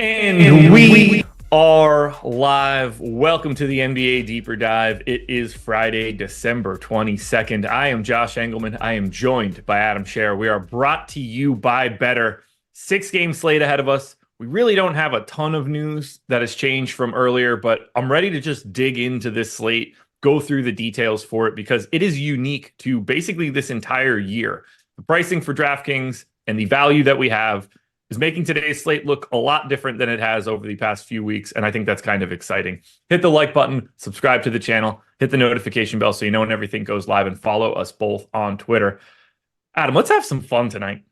And we are live. Welcome to the NBA Deeper Dive. It is Friday, December 22nd. I am Josh Engleman. I am joined by Adam Scherer. We are brought to you by Better. 6-game slate ahead of us. We really don't have a ton of news that has changed from earlier, but I'm ready to just dig into this slate, go through the details for it, because it is unique to basically this entire year. The pricing for DraftKings and the value that we have is making today's slate look a lot different than it has over the past few weeks, and I think that's kind of exciting. Hit the like button, subscribe to the channel, hit the notification bell so you know when everything goes live, and follow us both on Twitter. Adam, let's have some fun tonight.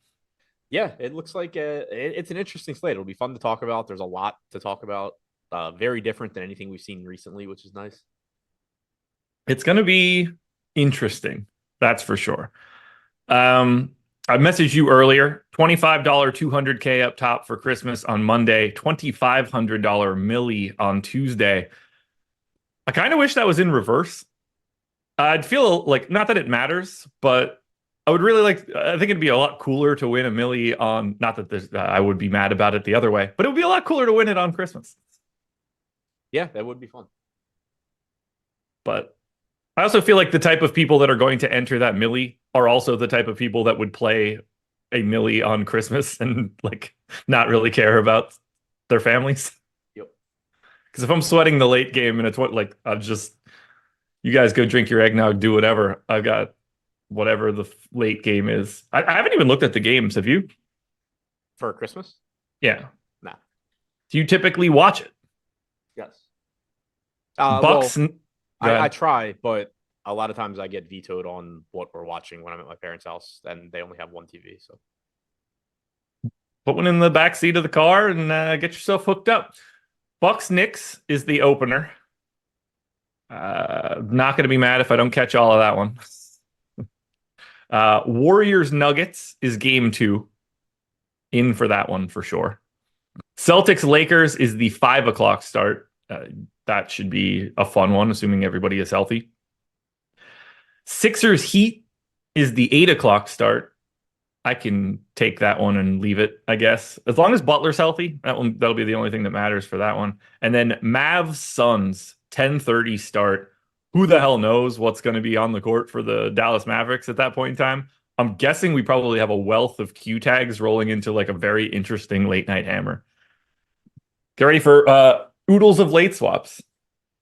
Yeah, it looks like it's an interesting slate. It'll be fun to talk about. There's a lot to talk about. Very different than anything we've seen recently, which is nice. It's going to be interesting, that's for sure. I messaged you earlier, $25 200K up top for Christmas on Monday, $2,500 milli on Tuesday. I kind of wish that was in reverse. I'd feel like, not that it matters, but I would really like, I think it'd be a lot cooler to win a milli on, not that there's, I would be mad about it the other way, but it would be a lot cooler to win it on Christmas. Yeah, that would be fun. But I also feel like the type of people that are going to enter that milli are also the type of people that would play a milli on Christmas and like not really care about their families. Yep. Because if I'm sweating the late game and it's what, like, I'm just, you guys go drink your eggnog, do whatever. I've got whatever the late game is. I haven't even looked at the games. Have you? For Christmas? Yeah. Nah. Do you typically watch it? Yes. Bucks. Well, I try, but a lot of times I get vetoed on what we're watching when I'm at my parents' house, and they only have one TV. So put one in the back seat of the car and get yourself hooked up. Bucks Knicks is the opener. Not going to be mad if I don't catch all of that one. Warriors Nuggets is game 2. In for that one for sure. Celtics Lakers is the 5 o'clock start. That should be a fun one, assuming everybody is healthy. Sixers Heat is the 8 o'clock start. I can take that one and leave it, I guess. As long as Butler's healthy, that'll be the only thing that matters for that one. And then Mavs Suns, 10:30 start. Who the hell knows what's going to be on the court for the Dallas Mavericks at that point in time? I'm guessing we probably have a wealth of Q tags rolling into like a very interesting late night hammer. Get ready for oodles of late swaps.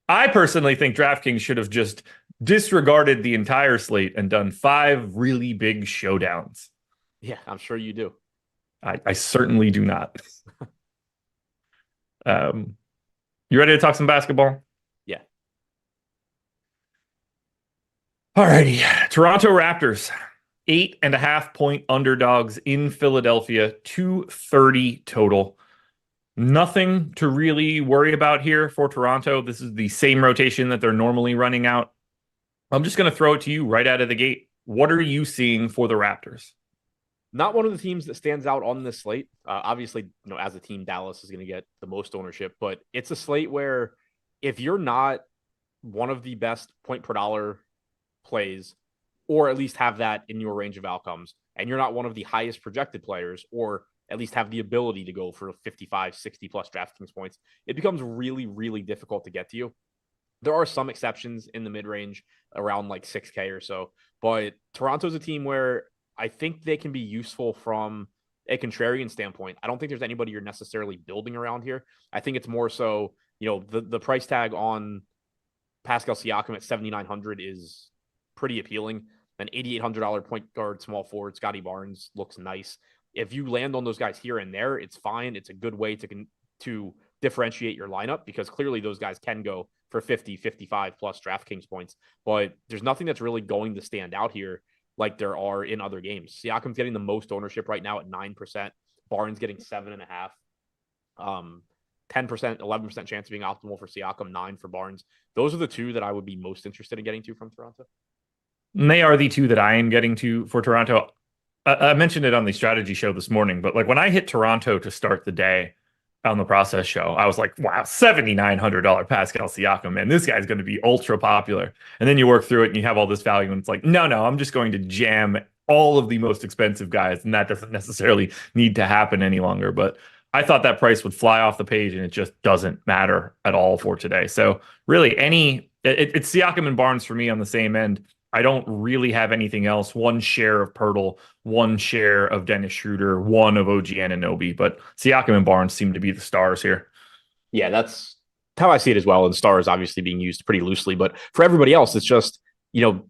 I personally think DraftKings should have just disregarded the entire slate and done 5 really big showdowns. yeah, I'm sure you do. I certainly do not. You ready to talk some basketball? Yeah. Alrighty. Toronto Raptors, 8.5-point underdogs in Philadelphia, 230 total. Nothing to really worry about here for Toronto. This is the same rotation that they're normally running out. I'm just going to throw it to you right out of the gate. What are you seeing for the Raptors? Not one of the teams that stands out on this slate. Obviously, as a team, Dallas is going to get the most ownership, but it's a slate where if you're not one of the best point per dollar plays, or at least have that in your range of outcomes, and you're not one of the highest projected players, or at least have the ability to go for 55, 60 plus DraftKings points, it becomes really, really difficult to get to you. There are some exceptions in the mid-range around like 6K or so, but Toronto's a team where I think they can be useful from a contrarian standpoint. I don't think there's anybody you're necessarily building around here. I think it's more so, the price tag on Pascal Siakam at 7,900 is pretty appealing. An $8,800 point guard, small forward, Scotty Barnes looks nice. If you land on those guys here and there, it's fine. It's a good way to differentiate your lineup, because clearly those guys can go for 50, 55 plus DraftKings points, but there's nothing that's really going to stand out here like there are in other games. Siakam's getting the most ownership right now at 9%. Barnes getting 7.5%. 10%, 11% chance of being optimal for Siakam, 9 for Barnes. Those are the two that I would be most interested in getting to from Toronto. And they are the two that I am getting to for Toronto. I mentioned it on the strategy show this morning, but like when I hit Toronto to start the day on the process show, I was like, wow, $7,900 Pascal Siakam, man, this guy's going to be ultra popular. And then you work through it and you have all this value, and it's like, no, I'm just going to jam all of the most expensive guys, and that doesn't necessarily need to happen any longer. But I thought that price would fly off the page, and it just doesn't matter at all for today. So really, it's Siakam and Barnes for me on the same end. I don't really have anything else. One share of Pirtle, one share of Dennis Schroeder, one of OG Anunoby, but Siakam and Barnes seem to be the stars here. Yeah, that's how I see it as well. And stars obviously being used pretty loosely, but for everybody else, it's just,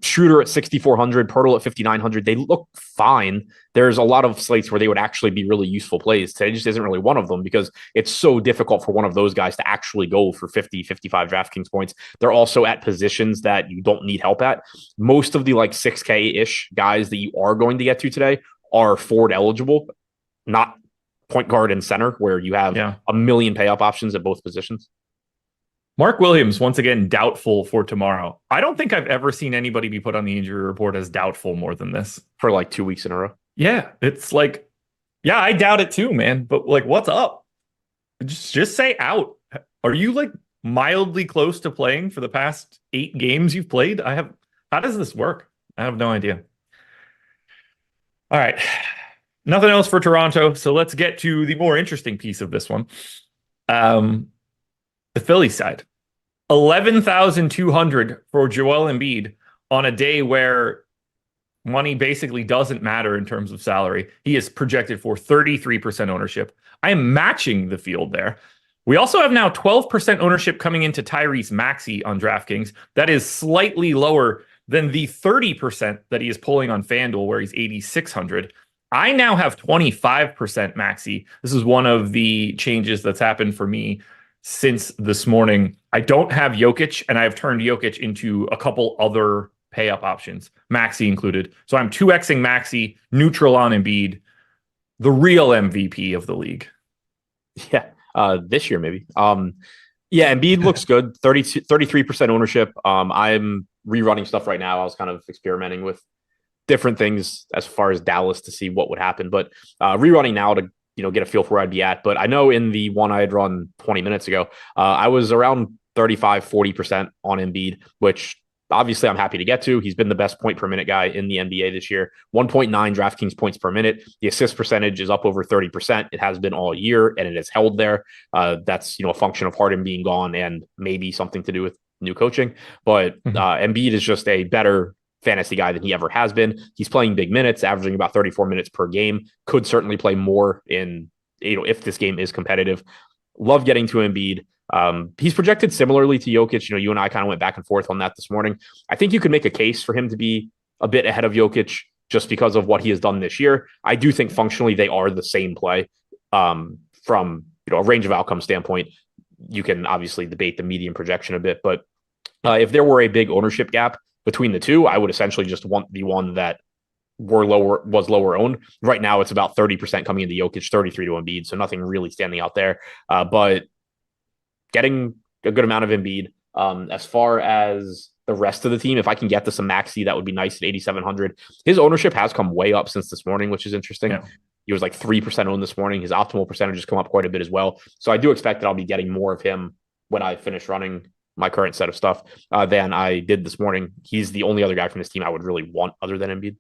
Schroeder at 6,400, Pirtle at 5,900. They look fine. There's a lot of slates where they would actually be really useful plays. Today just isn't really one of them because it's so difficult for one of those guys to actually go for 50, 55 DraftKings points. They're also at positions that you don't need help at. Most of the like 6K-ish guys that you are going to get to today are forward eligible, not point guard and center, where you have a million pay up options at both positions. Mark Williams, once again, doubtful for tomorrow. I don't think I've ever seen anybody be put on the injury report as doubtful more than this. For like 2 weeks in a row. Yeah, it's like, I doubt it too, man. But like, what's up? Just say out. Are you like mildly close to playing for the past 8 games you've played? How does this work? I have no idea. All right. Nothing else for Toronto. So let's get to the more interesting piece of this one. The Philly side, 11,200 for Joel Embiid on a day where money basically doesn't matter in terms of salary. He is projected for 33% ownership. I am matching the field there. We also have now 12% ownership coming into Tyrese Maxey on DraftKings. That is slightly lower than the 30% that he is pulling on FanDuel, where he's 8,600. I now have 25% Maxey. This is one of the changes that's happened for me since this morning. I don't have Jokic, and I've turned Jokic into a couple other pay-up options, Maxey included. So I'm 2xing Maxey, neutral on Embiid, the real MVP of the league. Yeah, this year maybe. Embiid looks good, 33% ownership. I'm rerunning stuff right now. I was kind of experimenting with different things as far as Dallas to see what would happen, but rerunning now to get a feel for where I'd be at. But I know in the one I had run 20 minutes ago, I was around 35-40% on Embiid, which obviously I'm happy to get to. He's been the best point per minute guy in the NBA this year. 1.9 DraftKings points per minute. The assist percentage is up over 30%. It has been all year, and it has held there. That's a function of Harden being gone and maybe something to do with new coaching. But Embiid is just a better fantasy guy than he ever has been. He's playing big minutes, averaging about 34 minutes per game. Could certainly play more in, if this game is competitive. Love getting to Embiid. He's projected similarly to Jokic. You and I kind of went back and forth on that this morning. I think you could make a case for him to be a bit ahead of Jokic just because of what he has done this year. I do think functionally they are the same play. From a range of outcome standpoint, you can obviously debate the median projection a bit, but if there were a big ownership gap between the two, I would essentially just want the one that was lower owned. Right now, it's about 30% coming into Jokic, 33 to Embiid, so nothing really standing out there. But getting a good amount of Embiid. As far as the rest of the team, if I can get to some Maxey, that would be nice at 8,700. His ownership has come way up since this morning, which is interesting. Yeah. He was like 3% owned this morning. His optimal percentage has come up quite a bit as well. So I do expect that I'll be getting more of him when I finish running my current set of stuff than I did this morning. He's the only other guy from this team I would really want other than Embiid.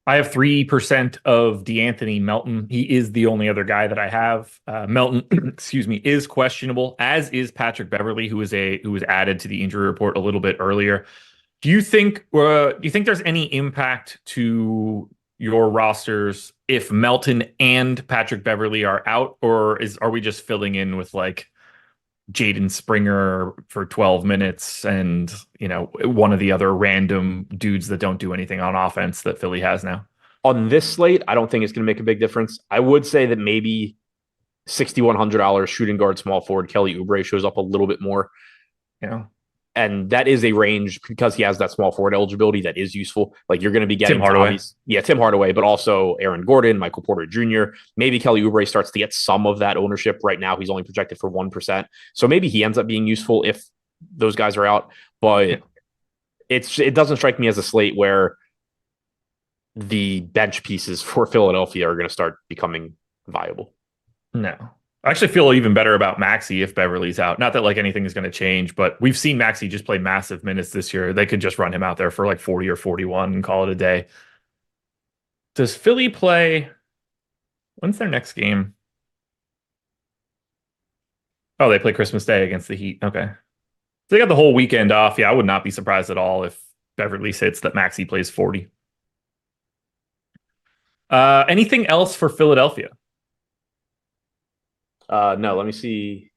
I have 3% of DeAnthony Melton. He is the only other guy that I have. Melton, is questionable, as is Patrick Beverley, who was added to the injury report a little bit earlier. Do you think there's any impact to your rosters if Melton and Patrick Beverley are out, or are we just filling in with like Jaden Springer for 12 minutes and, one of the other random dudes that don't do anything on offense that Philly has now? On this slate, I don't think it's going to make a big difference. I would say that maybe $6,100 shooting guard, small forward Kelly Oubre shows up a little bit more. And that is a range because he has that small forward eligibility that is useful. Like you're going to be getting Tim Hardaway. Tim Hardaway, but also Aaron Gordon, Michael Porter Jr. Maybe Kelly Oubre starts to get some of that ownership. Right now, he's only projected for 1%. So maybe he ends up being useful if those guys are out. But it doesn't strike me as a slate where the bench pieces for Philadelphia are going to start becoming viable. No. I actually feel even better about Maxey if Beverly's out. Not that like anything is going to change, but we've seen Maxey just play massive minutes this year. They could just run him out there for like 40 or 41 and call it a day. Does Philly play? When's their next game? Oh, they play Christmas Day against the Heat. Okay. So they got the whole weekend off. Yeah, I would not be surprised at all if Beverly hits that Maxey plays 40. Anything else for Philadelphia? No, let me see.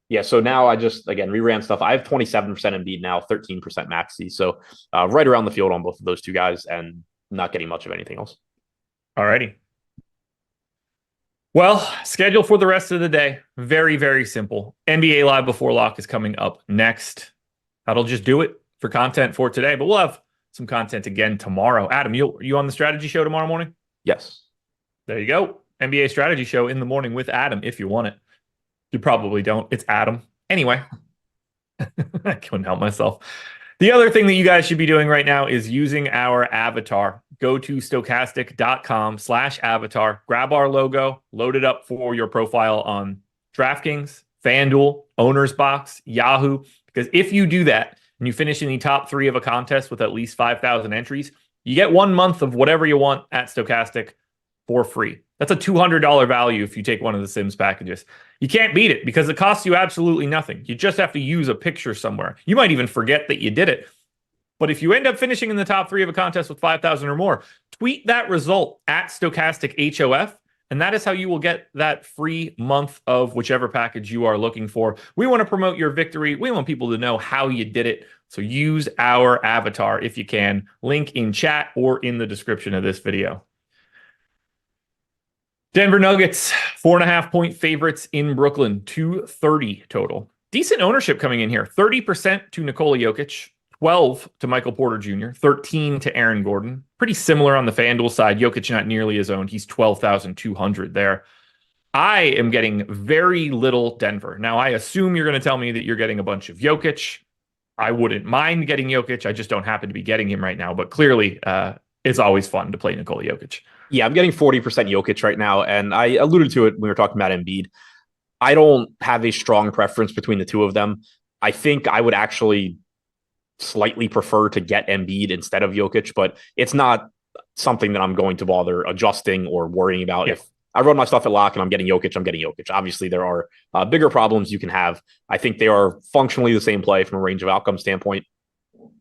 Yeah, so now I just, again, reran stuff. I have 27% Embiid now, 13% Maxey. So right around the field on both of those two guys and not getting much of anything else. Alrighty. Well, schedule for the rest of the day. Very, very simple. NBA Live Before Lock is coming up next. That'll just do it for content for today, but we'll have some content again tomorrow. Adam, you on the strategy show tomorrow morning? Yes. There you go. NBA strategy show in the morning with Adam if you want it. You probably don't. It's Adam. Anyway, I couldn't help myself. The other thing that you guys should be doing right now is using our avatar. Go to stokastic.com/avatar, grab our logo, load it up for your profile on DraftKings, FanDuel, Owner's Box, Yahoo. Because if you do that and you finish in the top 3 of a contest with at least 5,000 entries, you get 1 month of whatever you want at Stokastic for free. That's a $200 value if you take one of the Sims packages. You can't beat it because it costs you absolutely nothing. You just have to use a picture somewhere. You might even forget that you did it. But if you end up finishing in the top 3 of a contest with 5,000 or more, tweet that result at Stokastic HOF, and that is how you will get that free month of whichever package you are looking for. We want to promote your victory. We want people to know how you did it. So use our avatar if you can. Link in chat or in the description of this video. Denver Nuggets, 4.5-point favorites in Brooklyn, 230 total. Decent ownership coming in here. 30% to Nikola Jokic, 12 to Michael Porter Jr., 13 to Aaron Gordon. Pretty similar on the FanDuel side. Jokic not nearly as owned. He's 12,200 there. I am getting very little Denver. Now, I assume you're going to tell me that you're getting a bunch of Jokic. I wouldn't mind getting Jokic. I just don't happen to be getting him right now. But clearly, it's always fun to play Nikola Jokic. Yeah, I'm getting 40% Jokic right now, and I alluded to it when we were talking about Embiid. I don't have a strong preference between the two of them. I think I would actually slightly prefer to get Embiid instead of Jokic, but it's not something that I'm going to bother adjusting or worrying about. Yeah. If I run my stuff at lock and I'm getting Jokic, I'm getting Jokic. Obviously, there are bigger problems you can have. I think they are functionally the same play from a range of outcome standpoint.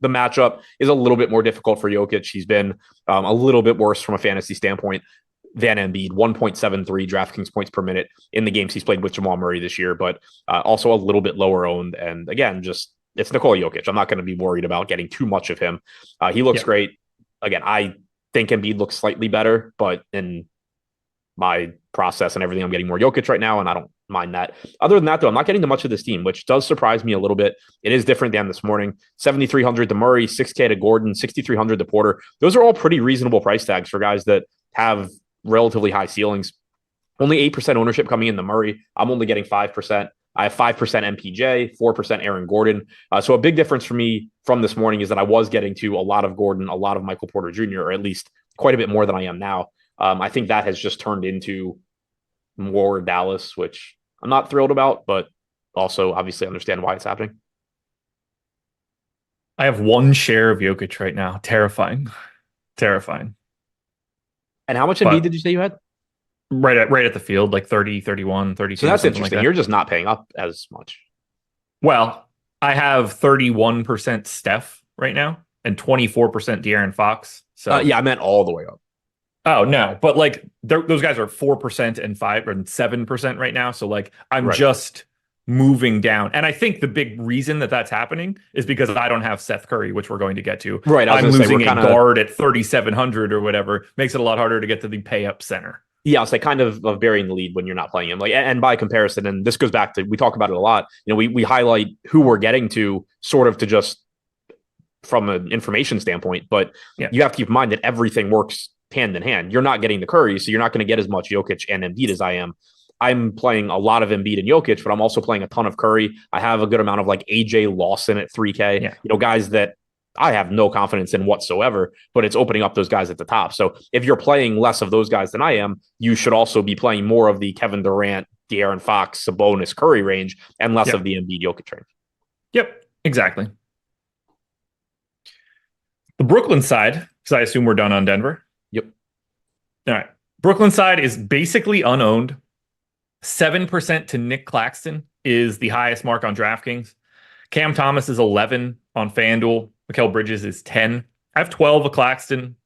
The matchup is a little bit more difficult for Jokic. He's been a little bit worse from a fantasy standpoint than Embiid, 1.73 DraftKings points per minute in the games he's played with Jamal Murray this year, but also a little bit lower owned. And again, just it's Nikola Jokic. I'm not going to be worried about getting too much of him. He looks great. Again, I think Embiid looks slightly better, but in my process and everything, I'm getting more Jokic right now, and I don't mind that. Other than that, though, I'm not getting to much of this team, which does surprise me a little bit. It is different than this morning. 7,300 to Murray, 6K to Gordon, 6,300 to Porter. Those are all pretty reasonable price tags for guys that have relatively high ceilings. Only 8% ownership coming in the Murray. I'm only getting 5%. I have 5% MPJ, 4% Aaron Gordon. So a big difference for me from this morning is that I was getting to a lot of Gordon, a lot of Michael Porter Jr., or at least quite a bit more than I am now. I think that has just turned into more Dallas, which I'm not thrilled about, but also obviously understand why it's happening. I have 1 share of Jokic right now. Terrifying. Terrifying. And how much Embiid did you say you had? Right at the field, like 30, 31, 32. So that's interesting. Like that. You're just not paying up as much. Well, I have 31% Steph right now and 24% De'Aaron Fox. So yeah, I meant all the way up. Oh, no. But like those guys are 4% and 5 and 7% right now. So like I'm just moving down. And I think the big reason that that's happening is because I don't have Seth Curry, which we're going to get to. Right. I'm losing a guard at 3,700 or whatever. Makes it a lot harder to get to the pay up center. Yeah, it's like kind of burying the lead when you're not playing him. Like, and by comparison, and this goes back to, we talk about it a lot. You know, we highlight who we're getting to sort of to just from an information standpoint, but you have to keep in mind that everything works hand in hand. You're not getting the Curry, so you're not going to get as much Jokic and Embiid as I am. I'm playing a lot of Embiid and Jokic, but I'm also playing a ton of Curry. I have a good amount of like AJ Lawson at 3K, you know, guys that I have no confidence in whatsoever, but it's opening up those guys at the top. So if you're playing less of those guys than I am, you should also be playing more of the Kevin Durant, De'Aaron Fox, Sabonis, Curry range, and less of the Embiid Jokic range. Yep, exactly. The Brooklyn side, because I assume we're done on Denver. Yep. All right. Brooklyn side is basically unowned. 7% to Nick Claxton is the highest mark on DraftKings. Cam Thomas is 11 on FanDuel. Mikal Bridges is 10. I have 12 of Claxton,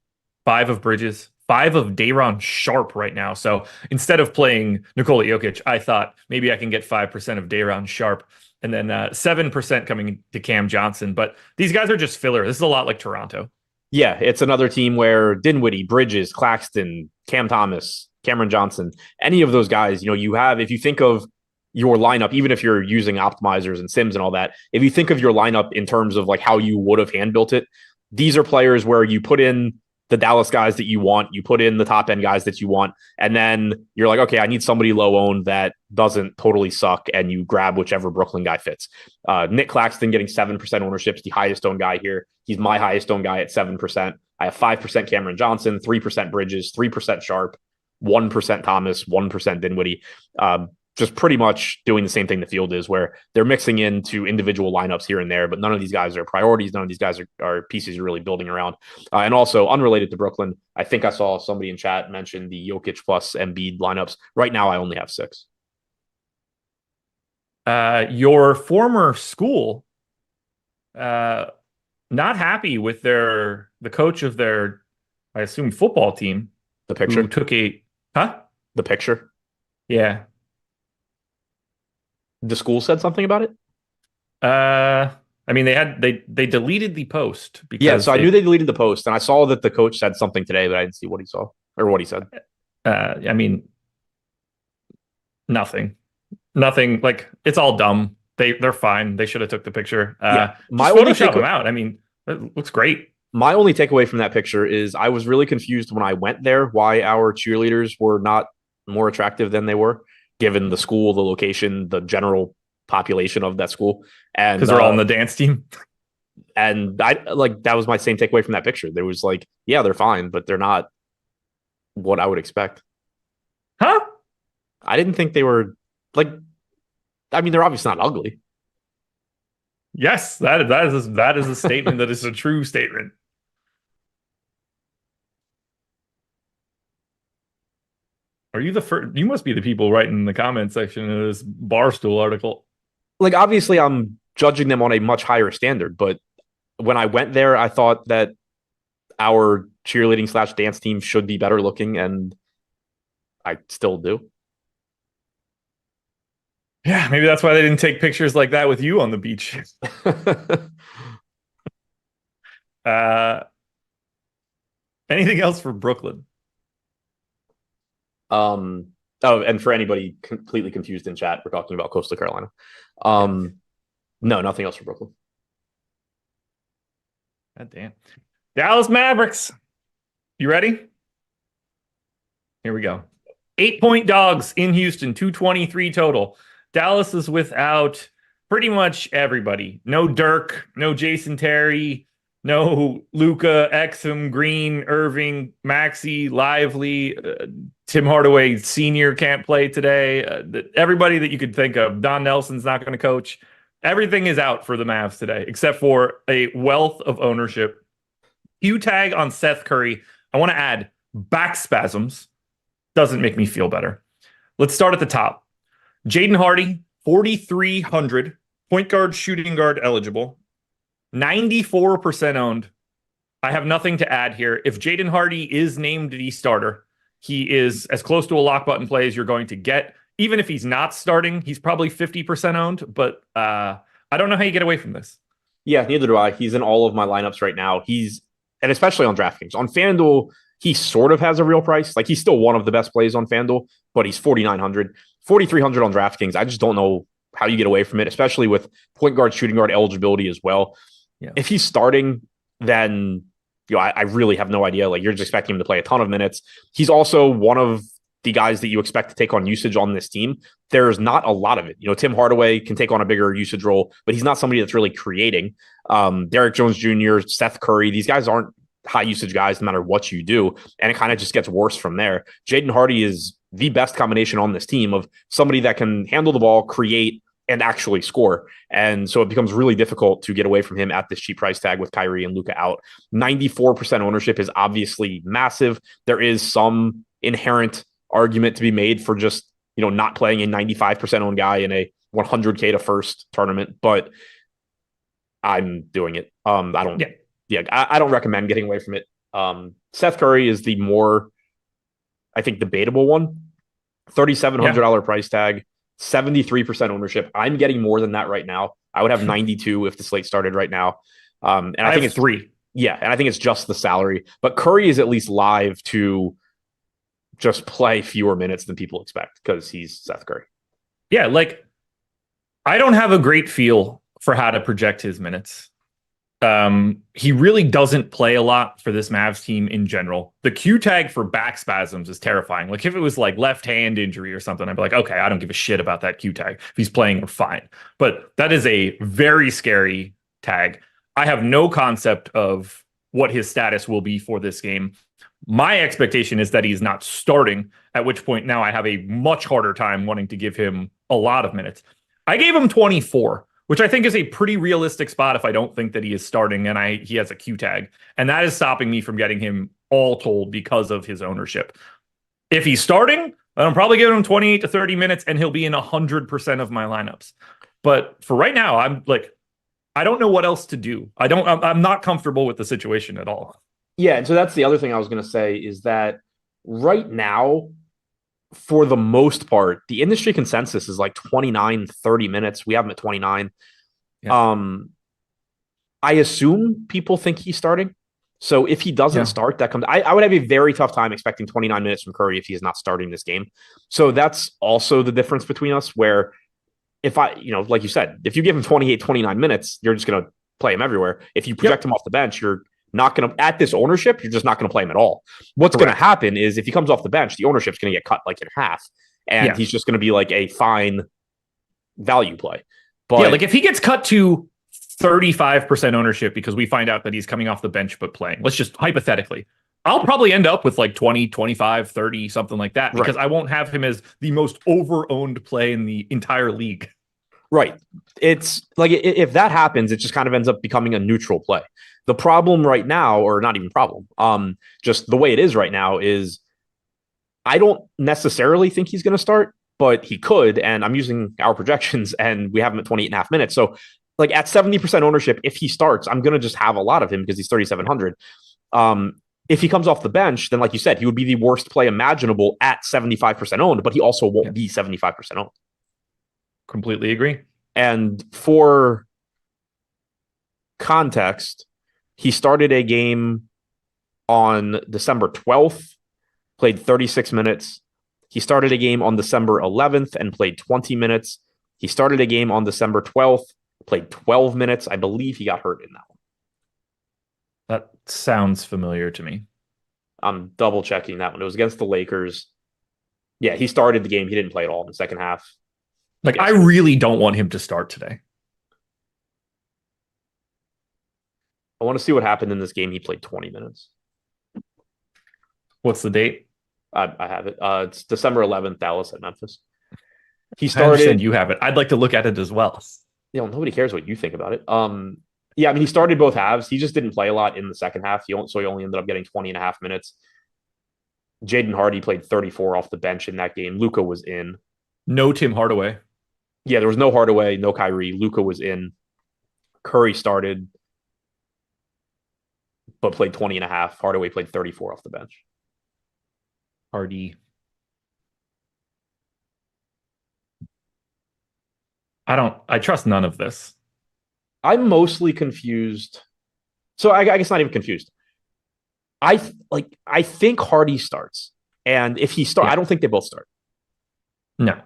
5 of Bridges, 5 of Day'Ron Sharp right now. So instead of playing Nikola Jokic, I thought maybe I can get 5% of Day'Ron Sharp and then 7% coming to Cam Johnson. But these guys are just filler. This is a lot like Toronto. Yeah, it's another team where Dinwiddie, Bridges, Claxton, Cam Thomas, Cameron Johnson, any of those guys, you have, if you think of your lineup, even if you're using optimizers and sims and all that, if you think of your lineup in terms of like how you would have hand built it, these are players where you put in the Dallas guys that you want, you put in the top end guys that you want, and then you're like, okay, I need somebody low owned that doesn't totally suck, and you grab whichever Brooklyn guy fits. Nick Claxton getting 7% ownership is the highest owned guy here. He's my highest owned guy at 7%. I have 5% Cameron Johnson, 3% Bridges, 3% Sharp, 1% Thomas, 1% Dinwiddie. Just pretty much doing the same thing the field is, where they're mixing into individual lineups here and there, but none of these guys are priorities. None of these guys are pieces you're really building around. And also, unrelated to Brooklyn, I think I saw somebody in chat mention the Jokic plus Embiid lineups. Right now, I only have 6. Your former school, not happy with the coach of their, I assume, football team. The picture? Who took The picture? Yeah. The school said something about it? I mean, they deleted the post because I knew they deleted the post, and I saw that the coach said something today, but I didn't see what he saw or what he said. I mean, nothing. Like, it's all dumb. They're fine. They should have took the picture. My Photoshop them out. I mean, it looks great. My only takeaway from that picture is I was really confused when I went there why our cheerleaders were not more attractive than they were, given the school, the location, the general population of that school. And because they're all on the dance team. And that was my same takeaway from that picture. There was like, yeah, they're fine, but they're not what I would expect. Huh? I didn't think they were like, I mean, they're obviously not ugly. Yes, that is a statement that is a true statement. Are you the first? You must be the people writing in the comment section of this Barstool article. Like, obviously, I'm judging them on a much higher standard, but when I went there, I thought that our cheerleading / dance team should be better looking, and I still do. Yeah, maybe that's why they didn't take pictures like that with you on the beach. Anything else for Brooklyn? And for anybody completely confused in chat, we're talking about Coastal Carolina. No, nothing else for Brooklyn. God damn. Dallas Mavericks. You ready? Here we go. 8-point dogs in Houston, 223 total. Dallas is without pretty much everybody. No Dirk, no Jason Terry, no Luka, Exum, Green, Irving, Maxey, Lively, Tim Hardaway Sr. can't play today. Everybody that you could think of. Don Nelson's not going to coach. Everything is out for the Mavs today, except for a wealth of ownership. Q tag on Seth Curry. I want to add back spasms. Doesn't make me feel better. Let's start at the top. Jaden Hardy, 4,300, point guard, shooting guard eligible, 94% owned. I have nothing to add here. If Jaden Hardy is named the starter, he is as close to a lock button play as you're going to get. Even if he's not starting, he's probably 50% owned, but I don't know how you get away from this. Yeah, neither do I. He's in all of my lineups right now. And especially on DraftKings. On FanDuel, he sort of has a real price. Like, he's still one of the best plays on FanDuel, but he's 4,900, 4,300 on DraftKings. I just don't know how you get away from it, especially with point guard, shooting guard eligibility as well. Yeah. If he's starting, then I really have no idea. Like, you're just expecting him to play a ton of minutes. He's also one of the guys that you expect to take on usage on this team. There's not a lot of it. Tim Hardaway can take on a bigger usage role, but he's not somebody that's really creating. Derek Jones Jr., Seth Curry, these guys aren't high usage guys no matter what you do. And it kind of just gets worse from there. Jaden Hardy is the best combination on this team of somebody that can handle the ball, create, and actually score. And so it becomes really difficult to get away from him at this cheap price tag with Kyrie and Luka out. 94% ownership is obviously massive. There is some inherent argument to be made for just, not playing a 95% owned guy in a 100K to first tournament, but I'm doing it. I don't. I don't recommend getting away from it. Seth Curry is the more, I think, debatable one. $3,700 price tag, 73% ownership. I'm getting more than that right now. I would have 92 if the slate started right now. And I think it's 3. Yeah, and I think it's just the salary. But Curry is at least live to just play fewer minutes than people expect because he's Seth Curry. Yeah, like I don't have a great feel for how to project his minutes. He really doesn't play a lot for this Mavs team in general. The Q tag for back spasms is terrifying. Like if it was like left hand injury or something, I'd be like, okay, I don't give a shit about that Q tag. If he's playing, we're fine. But that is a very scary tag. I have no concept of what his status will be for this game. My expectation is that he's not starting, at which point now I have a much harder time wanting to give him a lot of minutes. I gave him 24. Which I think is a pretty realistic spot if I don't think that he is starting and he has a Q tag. And that is stopping me from getting him all told because of his ownership. If he's starting, I'm probably giving him 28 to 30 minutes and he'll be in 100% of my lineups. But for right now, I'm like, I don't know what else to do. I'm not comfortable with the situation at all. Yeah. And so that's the other thing I was going to say is that right now, for the most part, the industry consensus is like 29, 30 minutes. We have him at 29. Yeah. I assume people think he's starting. So if he doesn't start, that comes. I would have a very tough time expecting 29 minutes from Curry if he is not starting this game. So that's also the difference between us, where if like you said, if you give him 28, 29 minutes, you're just going to play him everywhere. If you project him off the bench, you're not going to, at this ownership, you're just not going to play him at all. What's going to happen is if he comes off the bench, the ownership's going to get cut like in half, and he's just going to be like a fine value play. But like if he gets cut to 35% ownership because we find out that he's coming off the bench but playing, let's just hypothetically, I'll probably end up with like 20, 25, 30, something like that, because I won't have him as the most over-owned play in the entire league. Right. It's like if that happens, it just kind of ends up becoming a neutral play. The problem right now, or not even problem, just the way it is right now is I don't necessarily think he's going to start, but he could. And I'm using our projections and we have him at 28.5 minutes. So like at 70% ownership, if he starts, I'm going to just have a lot of him because he's 3,700. If he comes off the bench, then like you said, he would be the worst play imaginable at 75% owned, but he also won't be 75% owned. Completely agree. And for context, he started a game on December 12th, played 36 minutes. He started a game on December 11th and played 20 minutes. He started a game on December 12th, played 12 minutes. I believe he got hurt in that one. That sounds familiar to me. I'm double checking that one. It was against the Lakers. Yeah, he started the game. He didn't play at all in the second half. Like, I really don't want him to start today. I want to see what happened in this game. He played 20 minutes. What's the date? I have it. It's December 11th, Dallas at Memphis. He started. I understand you have it. I'd like to look at it as well. Nobody cares what you think about it. Yeah, I mean, he started both halves. He just didn't play a lot in the second half. So he only ended up getting 20.5 minutes. Jaden Hardy played 34 off the bench in that game. Luka was in. No Tim Hardaway. Yeah, there was no Hardaway, no Kyrie. Luka was in. Curry started, but played 20.5. Hardaway played 34 off the bench. Hardy. I trust none of this. I'm mostly confused. So I guess not even confused. I think Hardy starts. And if he starts, I don't think they both start. No.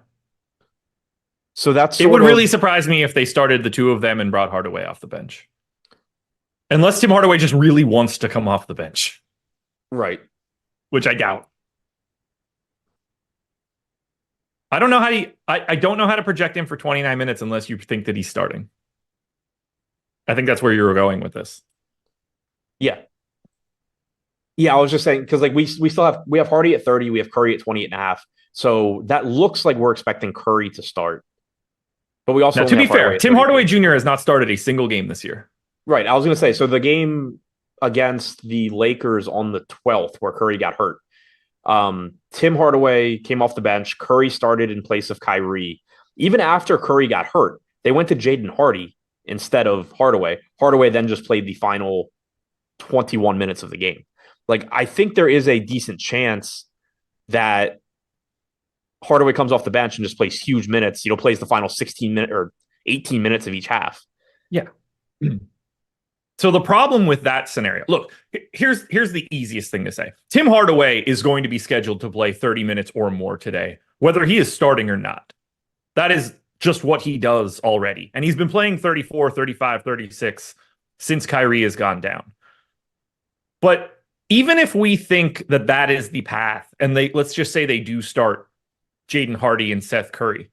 So that's it would really surprise me if they started the two of them and brought Hardaway off the bench. Unless Tim Hardaway just really wants to come off the bench. Right. Which I doubt. I don't know how I don't know how to project him for 29 minutes unless you think that he's starting. I think that's where you were going with this. Yeah. Yeah, I was just saying, because like we have Hardy at 30, we have Curry at 28.5. So that looks like we're expecting Curry to start. But we also, now, to be fair, Tim Hardaway Jr. has not started a single game this year. Right. I was going to say, so the game against the Lakers on the 12th where Curry got hurt, Tim Hardaway came off the bench. Curry started in place of Kyrie. Even after Curry got hurt, they went to Jaden Hardy instead of Hardaway. Hardaway then just played the final 21 minutes of the game. Like, I think there is a decent chance that Hardaway comes off the bench and just plays huge minutes, plays the final 16 minutes or 18 minutes of each half. Yeah. So the problem with that scenario, look, here's the easiest thing to say. Tim Hardaway is going to be scheduled to play 30 minutes or more today, whether he is starting or not. That is just what he does already. And he's been playing 34, 35, 36 since Kyrie has gone down. But even if we think that that is the path, and let's just say they do start Jaden Hardy and Seth Curry,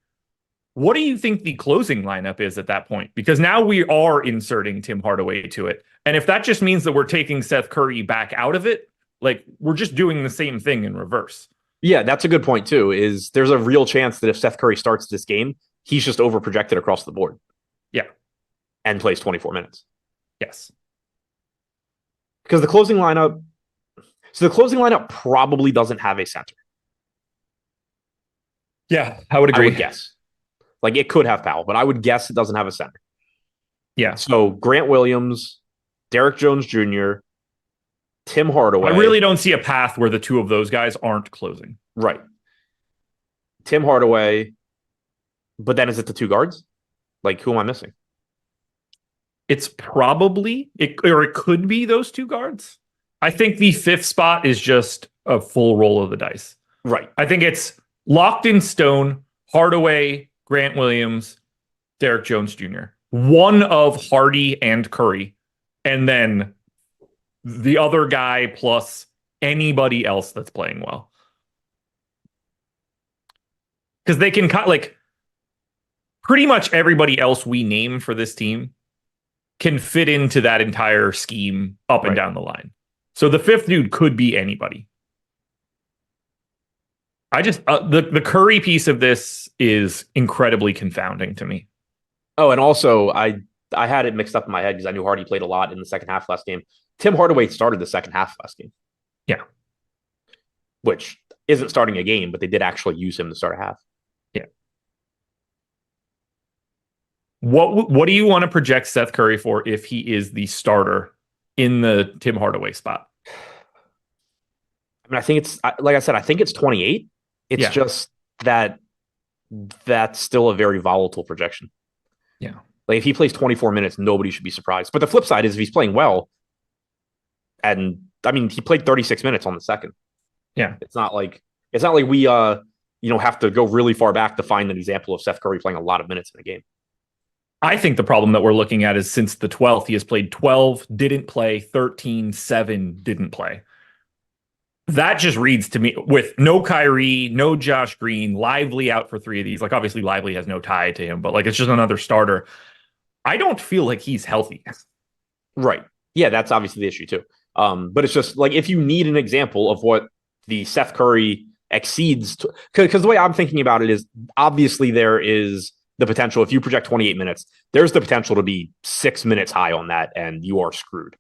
what do you think the closing lineup is at that point? Because now we are inserting Tim Hardaway to it. And if that just means that we're taking Seth Curry back out of it, like, we're just doing the same thing in reverse. Yeah, that's a good point too, is there's a real chance that if Seth Curry starts this game, he's just overprojected across the board. Yeah. And plays 24 minutes. Yes. Because the closing lineup probably doesn't have a center. Yeah, I would agree. I would guess. Like, it could have Powell, but I would guess it doesn't have a center. Yeah. So Grant Williams, Derek Jones Jr., Tim Hardaway. I really don't see a path where the two of those guys aren't closing. Right. Tim Hardaway, but then is it the two guards? Like, who am I missing? It's probably, it could be those two guards. I think the fifth spot is just a full roll of the dice. Right. I think it's locked in stone, Hardaway, Grant Williams, Derek Jones Jr. One of Hardy and Curry, and then the other guy plus anybody else that's playing well. Because they can cut, like, pretty much everybody else we name for this team can fit into that entire scheme up and down the line. So the fifth dude could be anybody. I just the Curry piece of this is incredibly confounding to me. Oh, and also I had it mixed up in my head because I knew Hardy played a lot in the second half last game. Tim Hardaway started the second half last game. Yeah. Which isn't starting a game, but they did actually use him to start a half. Yeah. What do you want to project Seth Curry for if he is the starter in the Tim Hardaway spot? I mean, I think it's, like I said, I think it's 28. It's just that that's still a very volatile projection. Yeah. Like, if he plays 24 minutes, nobody should be surprised. But the flip side is if he's playing well, and I mean, he played 36 minutes on the second. Yeah. It's not like we have to go really far back to find an example of Seth Curry playing a lot of minutes in a game. I think the problem that we're looking at is since the 12th, he has played 12, didn't play, 13, 7, didn't play. That just reads to me with no Kyrie, no Josh Green, Lively out for 3 of these. Like, obviously Lively has no tie to him, but like, it's just another starter. I don't feel like he's healthy. Right. Yeah, that's obviously the issue too. But it's just like, if you need an example of what the Seth Curry exceeds, because the way I'm thinking about it is, obviously there is the potential, if you project 28 minutes, there's the potential to be 6 minutes high on that and you are screwed.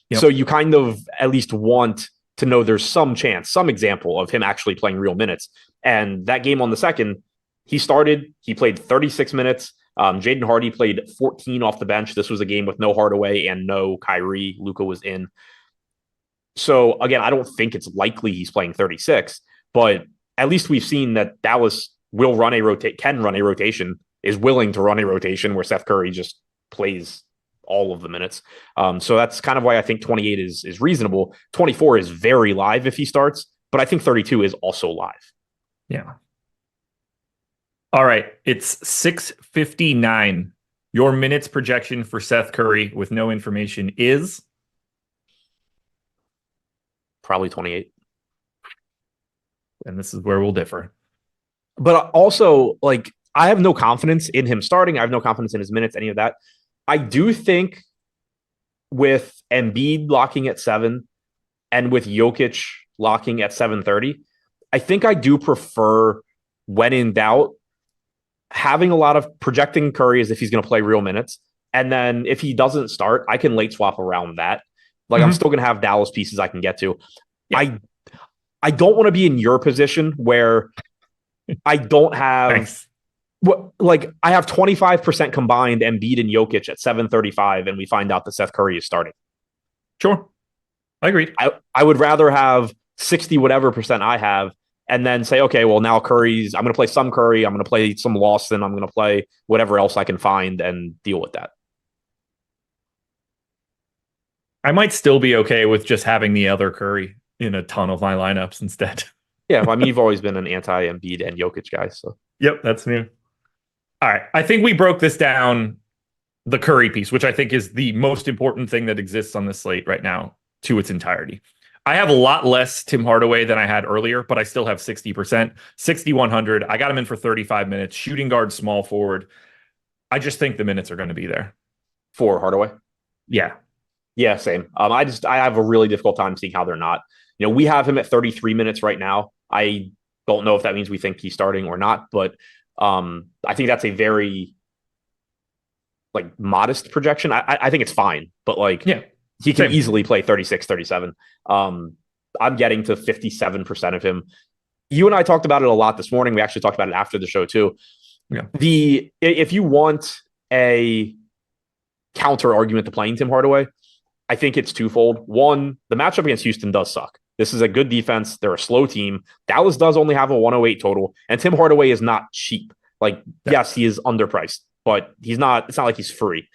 Yep. So you kind of at least want to know there's some chance, some example of him actually playing real minutes. And that game on the second, he played 36 minutes. Jaden Hardy played 14 off the bench. This was a game with no Hardaway and no Kyrie. Luka was in. So again, I don't think it's likely he's playing 36, but at least we've seen that Dallas can run a rotation, is willing to run a rotation where Seth Curry just plays all of the minutes. So that's kind of why I think 28 is reasonable. 24 is very live if he starts, but I think 32 is also live. Yeah. All right. It's 6:59. Your minutes projection for Seth Curry with no information is? Probably 28. And this is where we'll differ. But also, like, I have no confidence in him starting. I have no confidence in his minutes, any of that. I do think with Embiid locking at 7 and with Jokic locking at 7:30, I think I do prefer, when in doubt, having a lot of projecting Curry as if he's going to play real minutes. And then if he doesn't start, I can late swap around that. Like, I'm still going to have Dallas pieces I can get to. Yeah. I don't want to be in your position where I don't have What, like, I have 25% combined Embiid and Jokic at 735, and we find out that Seth Curry is starting. Sure. I agree. I would rather have 60 whatever percent I have and then say, okay, well, now I'm going to play some Curry. I'm going to play some Lawson. I'm going to play whatever else I can find and deal with that. I might still be okay with just having the other Curry in a ton of my lineups instead. Yeah, I mean, you've always been an anti-Embiid and Jokic guy, so. Yep, that's me. All right, I think we broke this down, the Curry piece, which I think is the most important thing that exists on this slate right now to its entirety. I have a lot less Tim Hardaway than I had earlier, but I still have 60%, 6,100. I got him in for 35 minutes, shooting guard, small forward. I just think the minutes are going to be there. For Hardaway? Yeah. Yeah, same. I have a really difficult time seeing how they're not. You know, we have him at 33 minutes right now. I don't know if that means we think he's starting or not, but I think that's a very modest projection. I think it's fine, but he can easily play 36, 37. I'm getting to 57% of him. You and I talked about it a lot this morning. We actually talked about it after the show too. Yeah. If you want a counter argument to playing Tim Hardaway, I think it's twofold. One, the matchup against Houston does suck. This is a good defense. They're a slow team. Dallas does only have a 108 total, and Tim Hardaway is not cheap. Yes, he is underpriced, but it's not like he's free.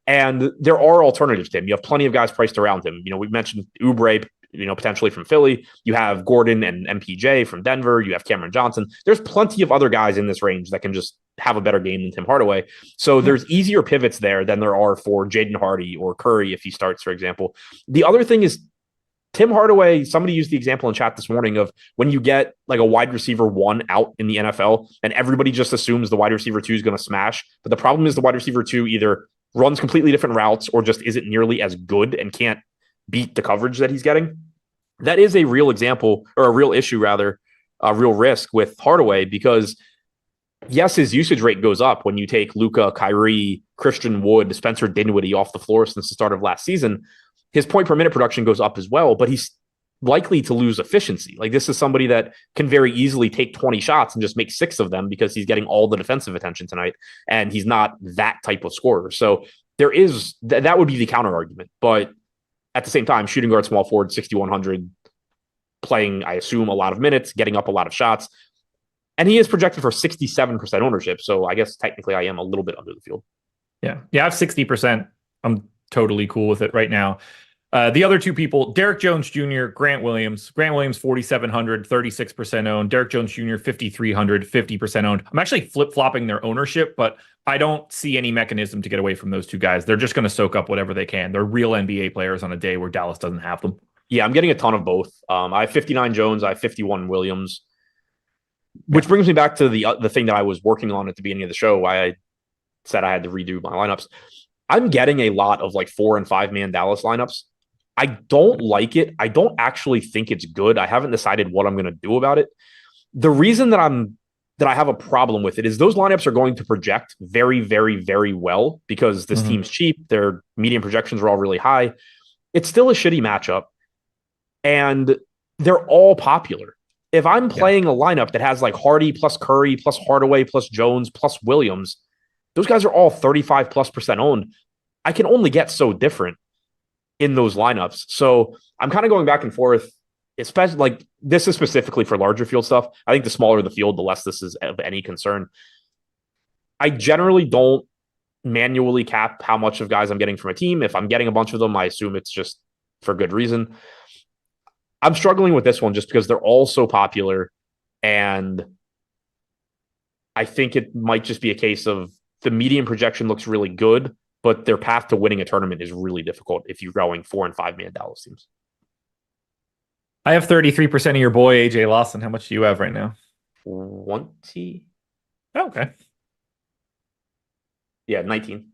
And there are alternatives to him. You have plenty of guys priced around him. You know, we mentioned Oubre, potentially from Philly. You have Gordon and MPJ from Denver. You have Cameron Johnson. There's plenty of other guys in this range that can just have a better game than Tim Hardaway. So there's easier pivots there than there are for Jaden Hardy or Curry if he starts, for example. The other thing is Tim Hardaway, somebody used the example in chat this morning of when you get a wide receiver 1 out in the NFL and everybody just assumes the wide receiver 2 is going to smash. But the problem is the wide receiver 2 either runs completely different routes or just isn't nearly as good and can't beat the coverage that he's getting. That is a real example, or a real issue rather, a real risk with Hardaway, because yes, his usage rate goes up when you take Luka, Kyrie, Christian Wood, Spencer Dinwiddie off the floor since the start of last season. His point per minute production goes up as well, but he's likely to lose efficiency. This is somebody that can very easily take 20 shots and just make 6 of them because he's getting all the defensive attention tonight, and he's not that type of scorer. So there is that would be the counter argument. But at the same time, shooting guard, small forward, 6,100, playing, I assume, a lot of minutes, getting up a lot of shots. And he is projected for 67% ownership. So I guess technically I am a little bit under the field. Yeah. I have 60%. I'm totally cool with it right now. The other two people, Derek Jones Jr., Grant Williams. Grant Williams, 4,700, 36% owned. Derek Jones Jr., 5,300, 50% owned. I'm actually flip-flopping their ownership, but I don't see any mechanism to get away from those two guys. They're just going to soak up whatever they can. They're real NBA players on a day where Dallas doesn't have them. Yeah, I'm getting a ton of both. I have 59 Jones. I have 51 Williams, which brings me back to the thing that I was working on at the beginning of the show. Why I said I had to redo my lineups. I'm getting a lot of 4 and 5 man Dallas lineups. I don't like it. I don't actually think it's good. I haven't decided what I'm going to do about it. The reason that I have a problem with it is those lineups are going to project very, very, very well because this team's cheap. Their median projections are all really high. It's still a shitty matchup, and they're all popular. If I'm playing a lineup that has Hardy plus Curry plus Hardaway plus Jones plus Williams, those guys are all 35+% owned. I can only get so different in those lineups. So I'm kind of going back and forth, especially this is specifically for larger field stuff. I think the smaller the field, the less this is of any concern. I generally don't manually cap how much of guys I'm getting from a team. If I'm getting a bunch of them, I assume it's just for good reason. I'm struggling with this one just because they're all so popular, and I think it might just be a case of the median projection looks really good, but their path to winning a tournament is really difficult if you're going 4 and 5 man Dallas teams. I have 33% of your boy, AJ Lawson. How much do you have right now? 20. Oh, okay. Yeah, 19.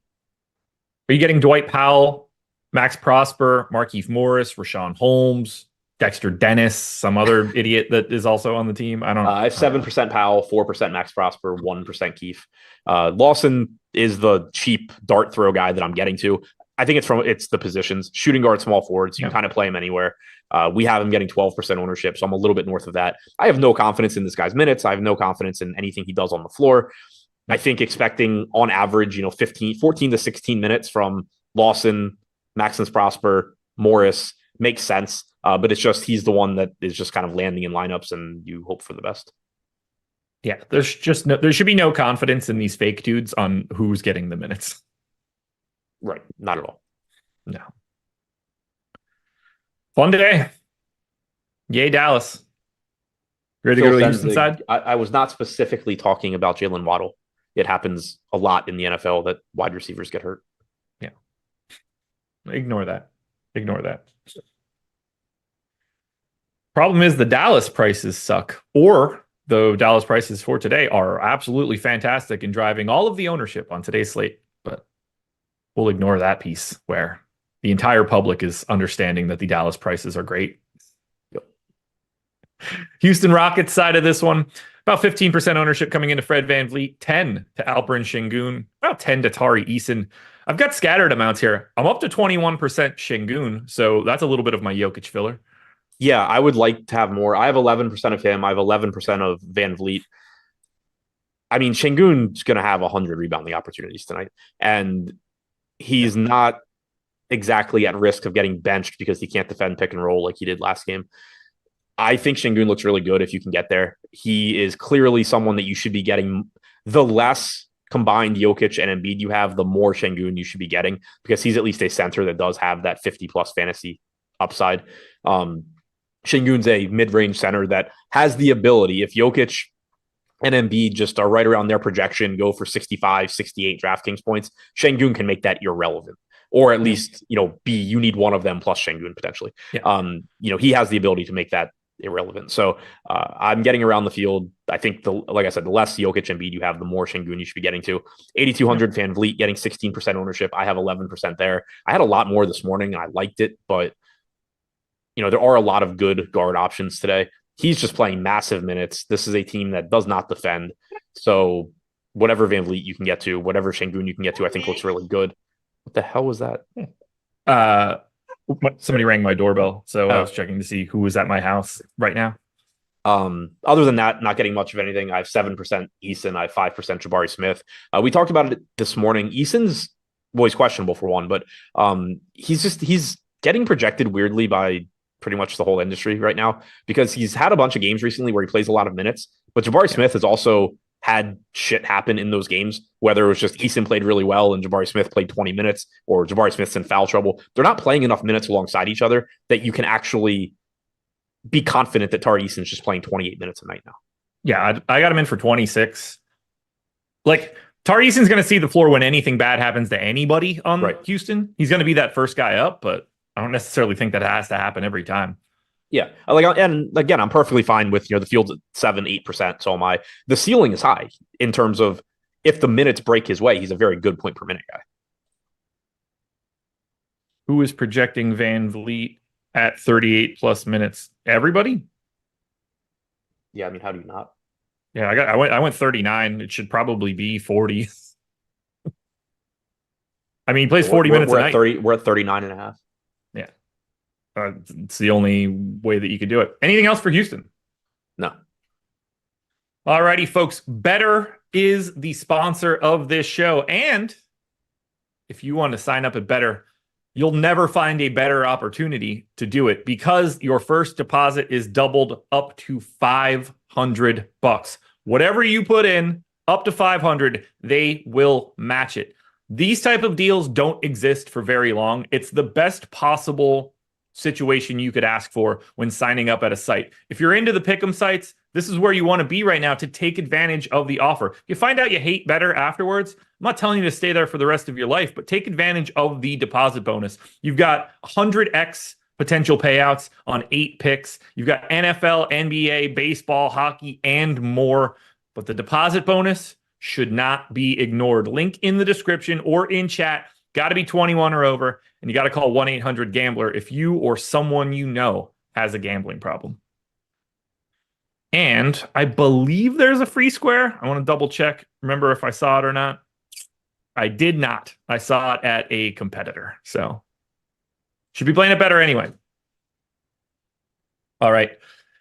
Are you getting Dwight Powell, Max Prosper, Markieff Morris, Rashawn Holmes, Dexter Dennis, some other idiot that is also on the team? I don't know. I have 7% Powell, 4% Max Prosper, 1% Keefe. Lawson is the cheap dart throw guy that I'm getting to. I think it's the positions. Shooting guard, small forwards. You can kind of play him anywhere. We have him getting 12% ownership, so I'm a little bit north of that. I have no confidence in this guy's minutes. I have no confidence in anything he does on the floor. I think expecting on average, 14 to 16 minutes from Lawson, Maxence Prosper, Morris makes sense. But it's just he's the one that is just kind of landing in lineups, and you hope for the best. Yeah, there should be no confidence in these fake dudes on who's getting the minutes. Right, not at all. No. Fun day. Yay, Dallas. Ready to go to the Houston side? I was not specifically talking about Jalen Waddle. It happens a lot in the NFL that wide receivers get hurt. Yeah. Ignore that. Problem is the Dallas prices suck, or the Dallas prices for today are absolutely fantastic in driving all of the ownership on today's slate. But we'll ignore that piece where the entire public is understanding that the Dallas prices are great. Houston Rockets side of this one, about 15% ownership coming into Fred VanVleet, 10 to Alperen Sengun, about 10 to Tari Eason. I've got scattered amounts here. I'm up to 21% Sengun, so that's a little bit of my Jokic filler. Yeah, I would like to have more. I have 11% of him. I have 11% of VanVleet. I mean, Sengun's going to have 100 rebounding opportunities tonight, and he's not exactly at risk of getting benched because he can't defend pick and roll like he did last game. I think Sengun looks really good if you can get there. He is clearly someone that you should be getting. The less combined Jokic and Embiid you have, the more Sengun you should be getting, because he's at least a center that does have that 50-plus fantasy upside. Sengun's a mid-range center that has the ability, if Jokic and Embiid just are right around their projection, go for 65, 68 DraftKings points, Sengun can make that irrelevant. Or at least, you need one of them plus Sengun potentially. Yeah. He has the ability to make that irrelevant. So I'm getting around the field. I think, like I said, the less Jokic and Embiid you have, the more Sengun you should be getting to. 8,200 VanVleet getting 16% ownership. I have 11% there. I had a lot more this morning and I liked it, but there are a lot of good guard options today. He's just playing massive minutes. This is a team that does not defend. So whatever VanVleet you can get to, whatever Sengun you can get to, I think looks really good. What the hell was that? Somebody rang my doorbell, so I was checking to see who was at my house right now. Other than that, not getting much of anything. I have 7% Eason. I have 5% Jabari Smith. We talked about it this morning. Eason's always questionable for one, but he's getting projected weirdly by pretty much the whole industry right now because he's had a bunch of games recently where he plays a lot of minutes, but Jabari Smith has also had shit happen in those games, whether it was just Eason played really well and Jabari Smith played 20 minutes or Jabari Smith's in foul trouble. They're not playing enough minutes alongside each other that you can actually be confident that Tari Eason's just playing 28 minutes a night now. Yeah, I got him in for 26. Like, Tari Eason's going to see the floor when anything bad happens to anybody on Houston. He's going to be that first guy up, but I don't necessarily think that has to happen every time. Yeah. And again, I'm perfectly fine with, the field's at 7-8%. So the ceiling is high in terms of if the minutes break his way, he's a very good point per minute guy. Who is projecting VanVleet at 38 plus minutes? Everybody? Yeah. I mean, how do you not? Yeah, I went 39. It should probably be 40. I mean, he plays 40 minutes a night. We're at 39 and a half. Yeah. It's the only way that you could do it. Anything else for Houston? No. All righty, folks. Better is the sponsor of this show. And if you want to sign up at Better, you'll never find a better opportunity to do it because your first deposit is doubled up to $500. Whatever you put in, up to 500, they will match it. These type of deals don't exist for very long. It's the best possible situation you could ask for when signing up at a site. If you're into the pick'em sites, this is where you want to be right now to take advantage of the offer. If you find out you hate Better afterwards, I'm not telling you to stay there for the rest of your life, but take advantage of the deposit bonus. You've got 100x potential payouts on 8 picks. You've got NFL, NBA, baseball, hockey, and more. But the deposit bonus should not be ignored. Link in the description or in chat. Got to be 21 or over, and you got to call 1-800-GAMBLER if you or someone you know has a gambling problem. And I believe there's a free square. I want to double check. Remember if I saw it or not. I did not. I saw it at a competitor. So should be playing it better anyway. All right.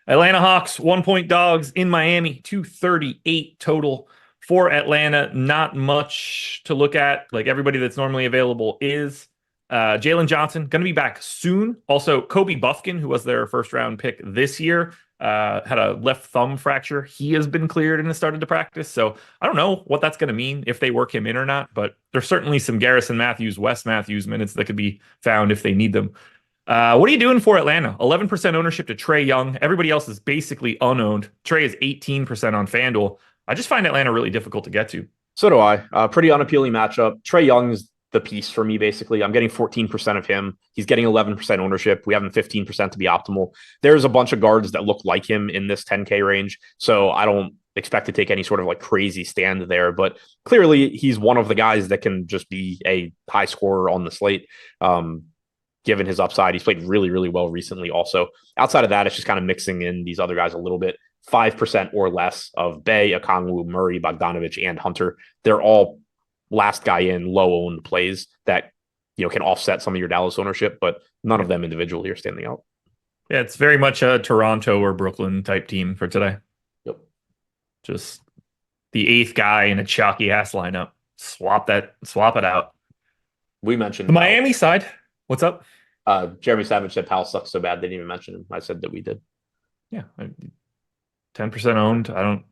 Atlanta Hawks, 1-point dogs in Miami, 238 total. For Atlanta, not much to look at. Like everybody that's normally available is Jalen Johnson, going to be back soon. Also, Kobe Buffkin, who was their first round pick this year, had a left thumb fracture. He has been cleared and has started to practice. So I don't know what that's going to mean if they work him in or not, but there's certainly some Garrison Matthews, Wes Matthews minutes that could be found if they need them. What are you doing for Atlanta? 11% ownership to Trae Young. Everybody else is basically unowned. Trae is 18% on FanDuel. I just find Atlanta really difficult to get to. So do I. Pretty unappealing matchup. Trae Young is the piece for me, basically. I'm getting 14% of him. He's getting 11% ownership. We have him 15% to be optimal. There's a bunch of guards that look like him in this 10K range, so I don't expect to take any sort of like crazy stand there, but clearly he's one of the guys that can just be a high scorer on the slate. Given his upside, he's played really, really well recently also. Outside of that, it's just kind of mixing in these other guys a little bit. 5% or less of Bey, Okongwu, Murray, Bogdanovich, and Hunter. They're all last guy in, low-owned plays that can offset some of your Dallas ownership, but none of them individually are standing out. Yeah, it's very much a Toronto or Brooklyn type team for today. Yep. Just the eighth guy in a chalky-ass lineup. Swap it out. We mentioned the Miami side. What's up? Jeremy Savage said Powell sucks so bad they didn't even mention him. I said that we did. Yeah. 10% owned.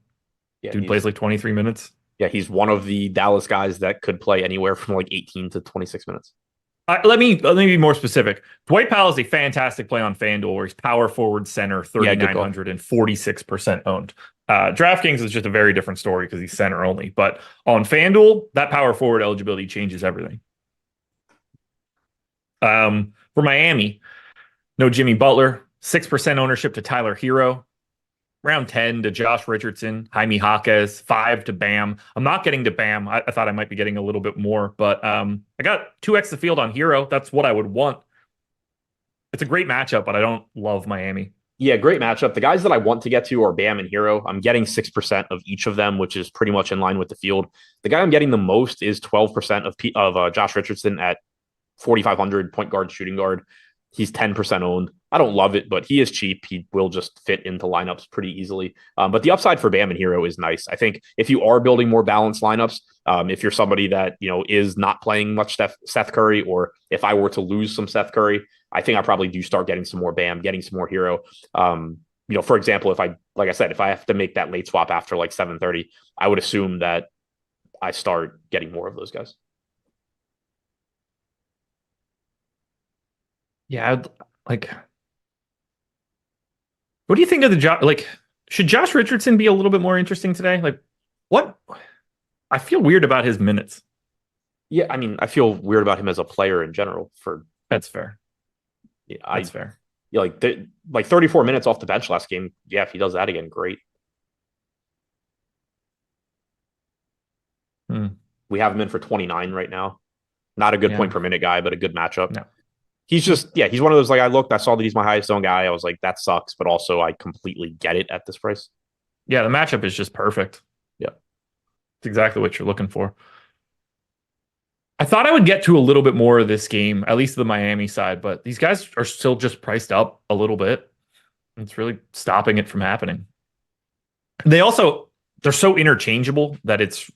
Dude plays like 23 minutes. Yeah, he's one of the Dallas guys that could play anywhere from like 18 to 26 minutes. Let me be more specific. Dwight Powell is a fantastic play on FanDuel where he's power forward center, 3,900 and 46% owned. DraftKings is just a very different story because he's center only. But on FanDuel, that power forward eligibility changes everything. For Miami, no Jimmy Butler, 6% ownership to Tyler Hero. Round 10 to Josh Richardson, Jaime Jaquez, 5 to Bam. I'm not getting to Bam. I thought I might be getting a little bit more, but I got 2x the field on Hero. That's what I would want. It's a great matchup, but I don't love Miami. Yeah, great matchup. The guys that I want to get to are Bam and Hero. I'm getting 6% of each of them, which is pretty much in line with the field. The guy I'm getting the most is 12% of Josh Richardson at 4,500 point guard, shooting guard. He's 10% owned. I don't love it, but he is cheap. He will just fit into lineups pretty easily. But the upside for Bam and Hero is nice. I think if you are building more balanced lineups, if you're somebody that is not playing much Seth Curry, or if I were to lose some Seth Curry, I think I probably do start getting some more Bam, getting some more Hero. For example, if I have to make that late swap after like 7:30, I would assume that I start getting more of those guys. Yeah, what do you think of the job? Should Josh Richardson be a little bit more interesting today? What? I feel weird about his minutes. Yeah, I feel weird about him as a player in general. That's fair. Yeah, that's fair. Yeah, like 34 minutes off the bench last game. Yeah, if he does that again, great. We have him in for 29 right now. Not a good point per minute guy, but a good matchup. No. He's he's one of those, I saw that he's my highest owned guy. I was like, that sucks, but also I completely get it at this price. Yeah, the matchup is just perfect. Yeah. It's exactly what you're looking for. I thought I would get to a little bit more of this game, at least the Miami side, but these guys are still just priced up a little bit. It's really stopping it from happening. They're so interchangeable that it's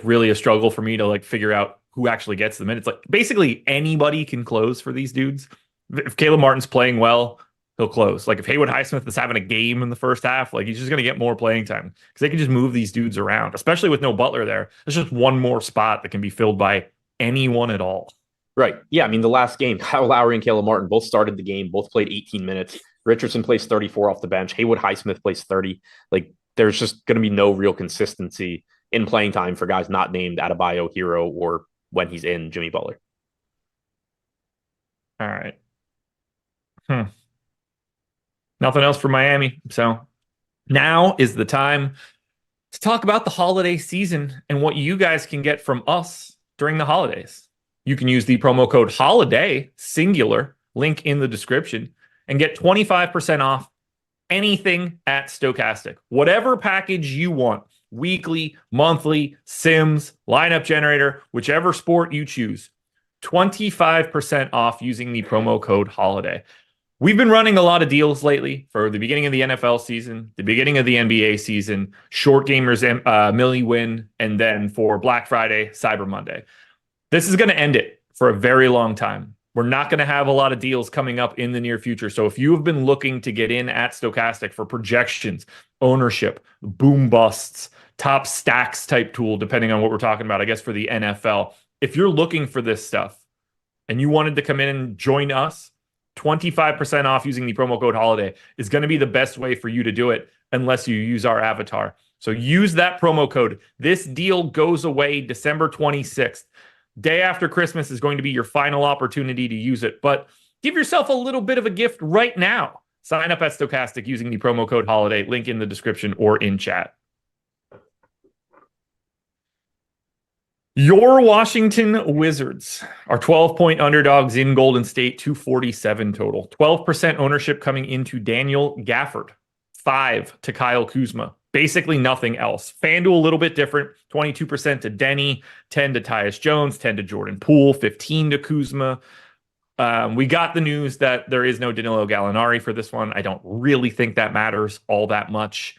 really a struggle for me to figure out who actually gets the minutes. Basically anybody can close for these dudes. If Caleb Martin's playing well, he'll close. If Haywood Highsmith is having a game in the first half, he's just going to get more playing time because they can just move these dudes around, especially with no Butler there. There's just one more spot that can be filled by anyone at all. Right. Yeah. The last game, Kyle Lowry and Caleb Martin both started the game, both played 18 minutes. Richardson plays 34 off the bench. Haywood Highsmith plays 30. There's just going to be no real consistency in playing time for guys not named Adebayo, Hero, or when he's in Jimmy Butler. All right. Nothing else for Miami. So now is the time to talk about the holiday season and what you guys can get from us during the holidays. You can use the promo code HOLIDAY, singular, link in the description, and get 25% off anything at Stokastic. Whatever package you want. Weekly, monthly, Sims, lineup generator, whichever sport you choose. 25% off using the promo code HOLIDAY. We've been running a lot of deals lately for the beginning of the NFL season, the beginning of the NBA season, short gamers, Millie win, and then for Black Friday, Cyber Monday. This is going to end it for a very long time. We're not going to have a lot of deals coming up in the near future. So if you have been looking to get in at Stochastic for projections, ownership, boom busts, top stacks type tool, depending on what we're talking about, I guess for the NFL, if you're looking for this stuff and you wanted to come in and join us, 25% off using the promo code HOLIDAY is going to be the best way for you to do it unless you use our avatar. So use that promo code. This deal goes away December 26th. Day after Christmas is going to be your final opportunity to use it, but give yourself a little bit of a gift right now. Sign up at Stochastic using the promo code HOLIDAY, link in the description or in chat. Your Washington Wizards are 12-point underdogs in Golden State, 247 total. 12% ownership coming into Daniel Gafford, 5 to Kyle Kuzma. Basically nothing else. FanDuel a little bit different, 22% to Denny, 10 to Tyus Jones, 10 to Jordan Poole, 15 to Kuzma. We got the news that there is no Danilo Gallinari for this one. I don't really think that matters all that much.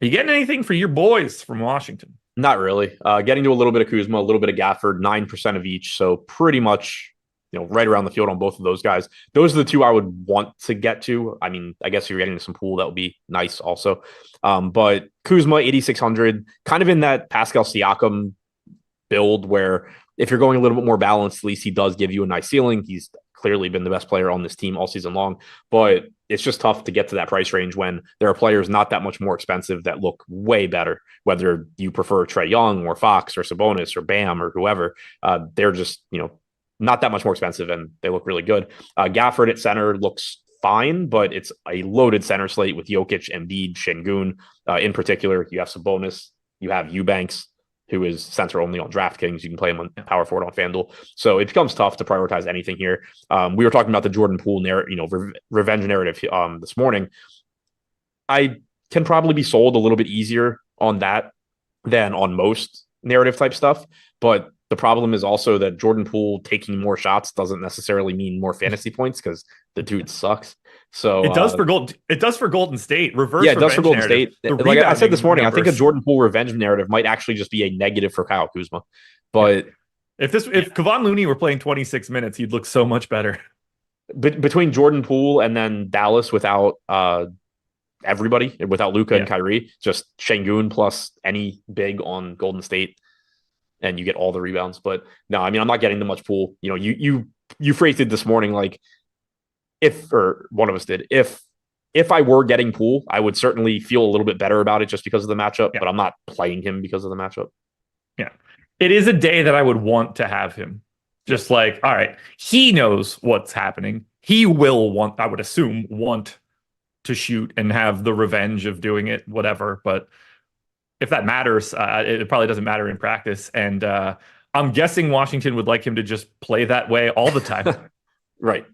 Are you getting anything for your boys from Washington? Not really. Getting to a little bit of Kuzma, a little bit of Gafford, 9% of each. So pretty much, right around the field on both of those guys. Those are the two I would want to get to. I mean, I guess if you're getting to some Pool, that would be nice also. But Kuzma, 8,600, kind of in that Pascal Siakam build where if you're going a little bit more balanced, at least he does give you a nice ceiling. He's clearly been the best player on this team all season long, but it's just tough to get to that price range when there are players not that much more expensive that look way better, whether you prefer Trae Young or Fox or Sabonis or Bam or whoever. They're just, not that much more expensive and they look really good. Gafford at center looks fine, but it's a loaded center slate with Jokic, Embiid, Şengün. In particular, you have Sabonis, you have Eubanks, who is center only on DraftKings. You can play him on power forward on FanDuel. So it becomes tough to prioritize anything here. We were talking about the Jordan Poole revenge narrative this morning. I can probably be sold a little bit easier on that than on most narrative type stuff. But the problem is also that Jordan Poole taking more shots doesn't necessarily mean more fantasy points because the dude sucks. So it does for Golden State. Reverse. Yeah, it does for Golden narrative. State. Like I said this morning, I think a Jordan Poole revenge narrative might actually just be a negative for Kyle Kuzma. But if Kevon Looney were playing 26 minutes, he'd look so much better. Between Jordan Poole and then Dallas without everybody, without Luka and Kyrie, just Şengün plus any big on Golden State, and you get all the rebounds. But no, I mean, I'm not getting too much Poole. You phrased it this morning like one of us did. If I were getting Poole, I would certainly feel a little bit better about it just because of the matchup, but I'm not playing him because of the matchup. Yeah. It is a day that I would want to have him. Just like, all right, he knows what's happening. He will I would assume, want to shoot and have the revenge of doing it, whatever. But if that matters, it probably doesn't matter in practice. And I'm guessing Washington would like him to just play that way all the time. Right.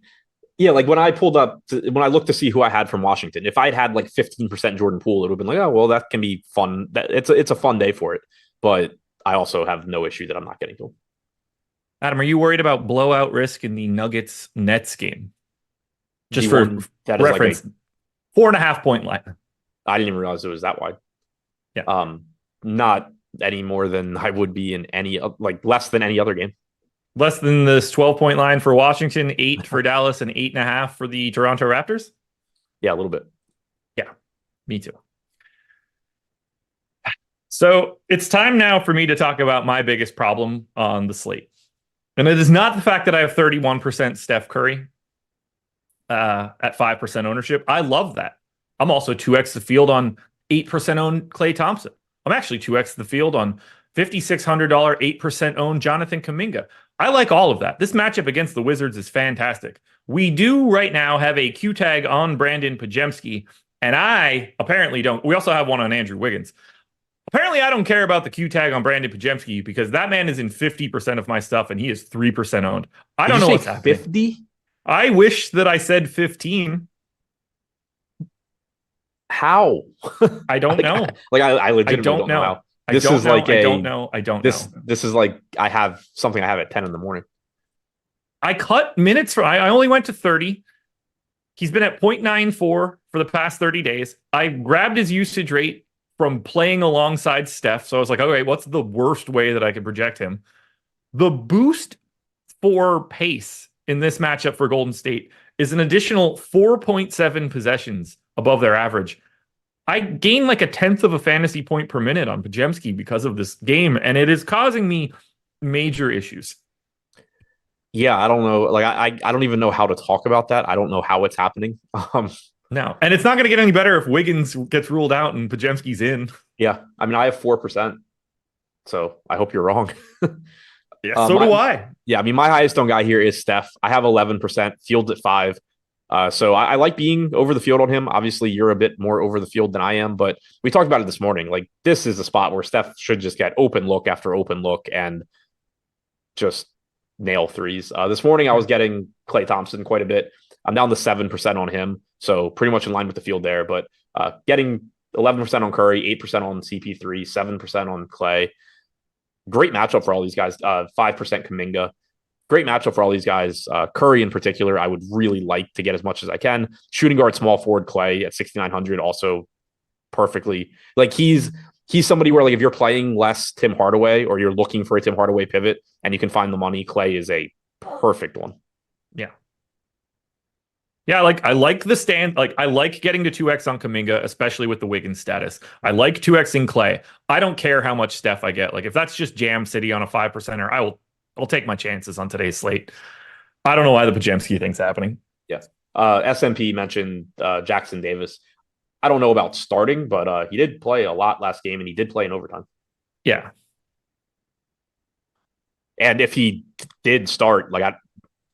Yeah, like when I looked to see who I had from Washington, if I'd had like 15% Jordan Poole, it would have been like, oh, well, that can be fun. It's a fun day for it. But I also have no issue that I'm not getting to him. Adam, are you worried about blowout risk in the Nuggets-Nets game? Just for reference, 4.5 point line. I didn't even realize it was that wide. Yeah. Not any more than I would be in less than any other game. Less than this 12-point line for Washington, 8 for Dallas, and 8.5 for the Toronto Raptors? Yeah, a little bit. Yeah, me too. So it's time now for me to talk about my biggest problem on the slate. And it is not the fact that I have 31% Steph Curry at 5% ownership. I love that. I'm also 2x the field on 8% owned Klay Thompson. I'm actually 2x the field on $5,600, 8% owned Jonathan Kuminga. I like all of that. This matchup against the Wizards is fantastic. We do right now have a Q tag on Brandon Podziemski, and I apparently don't. We also have one on Andrew Wiggins. Apparently, I don't care about the Q tag on Brandon Podziemski because that man is in 50% of my stuff, and he is 3% owned. I don't know what's happening. 50? I wish that I said 15. How? I don't know. I legitimately don't know how. I don't know. This is like I have something I have at 10 in the morning. I cut minutes I only went to 30. He's been at 0.94 for the past 30 days. I grabbed his usage rate from playing alongside Steph. So I was like, okay, what's the worst way that I could project him? The boost for pace in this matchup for Golden State is an additional 4.7 possessions above their average. I gain like a tenth of a fantasy point per minute on Podziemski because of this game, and it is causing me major issues. Yeah, I don't know. Like, I don't even know how to talk about that. I don't know how it's happening. No, and it's not going to get any better if Wiggins gets ruled out and Podziemski's in. Yeah, I mean, I have 4%, so I hope you're wrong. Yeah, so do I. Yeah, I mean, my highest owned guy here is Steph. I have 11%, Fields at 5. So I like being over the field on him. Obviously, you're a bit more over the field than I am, but we talked about it this morning. Like, this is a spot where Steph should just get open look after open look and just nail threes. This morning, I was getting Klay Thompson quite a bit. I'm down to 7% on him, so pretty much in line with the field there. But getting 11% on Curry, 8% on CP3, 7% on Klay. Great matchup for all these guys. 5% Kuminga. Great matchup for all these guys. Curry in particular, I would really like to get as much as I can. Shooting guard, small forward Klay at 6,900, also perfectly. Like, he's somebody where, like, if you're playing less Tim Hardaway or you're looking for a Tim Hardaway pivot and you can find the money, Klay is a perfect one. Yeah. Yeah, I like the stand. Like, I like getting to 2x on Kuminga, especially with the Wiggins status. I like 2xing Klay. I don't care how much Steph I get. Like, if that's just Jam City on a 5%er, I'll take my chances on today's slate. I don't know why the Podziemski thing's happening. Yes. SMP mentioned Jackson Davis. I don't know about starting, but he did play a lot last game, and he did play in overtime. Yeah. And if he did start, like,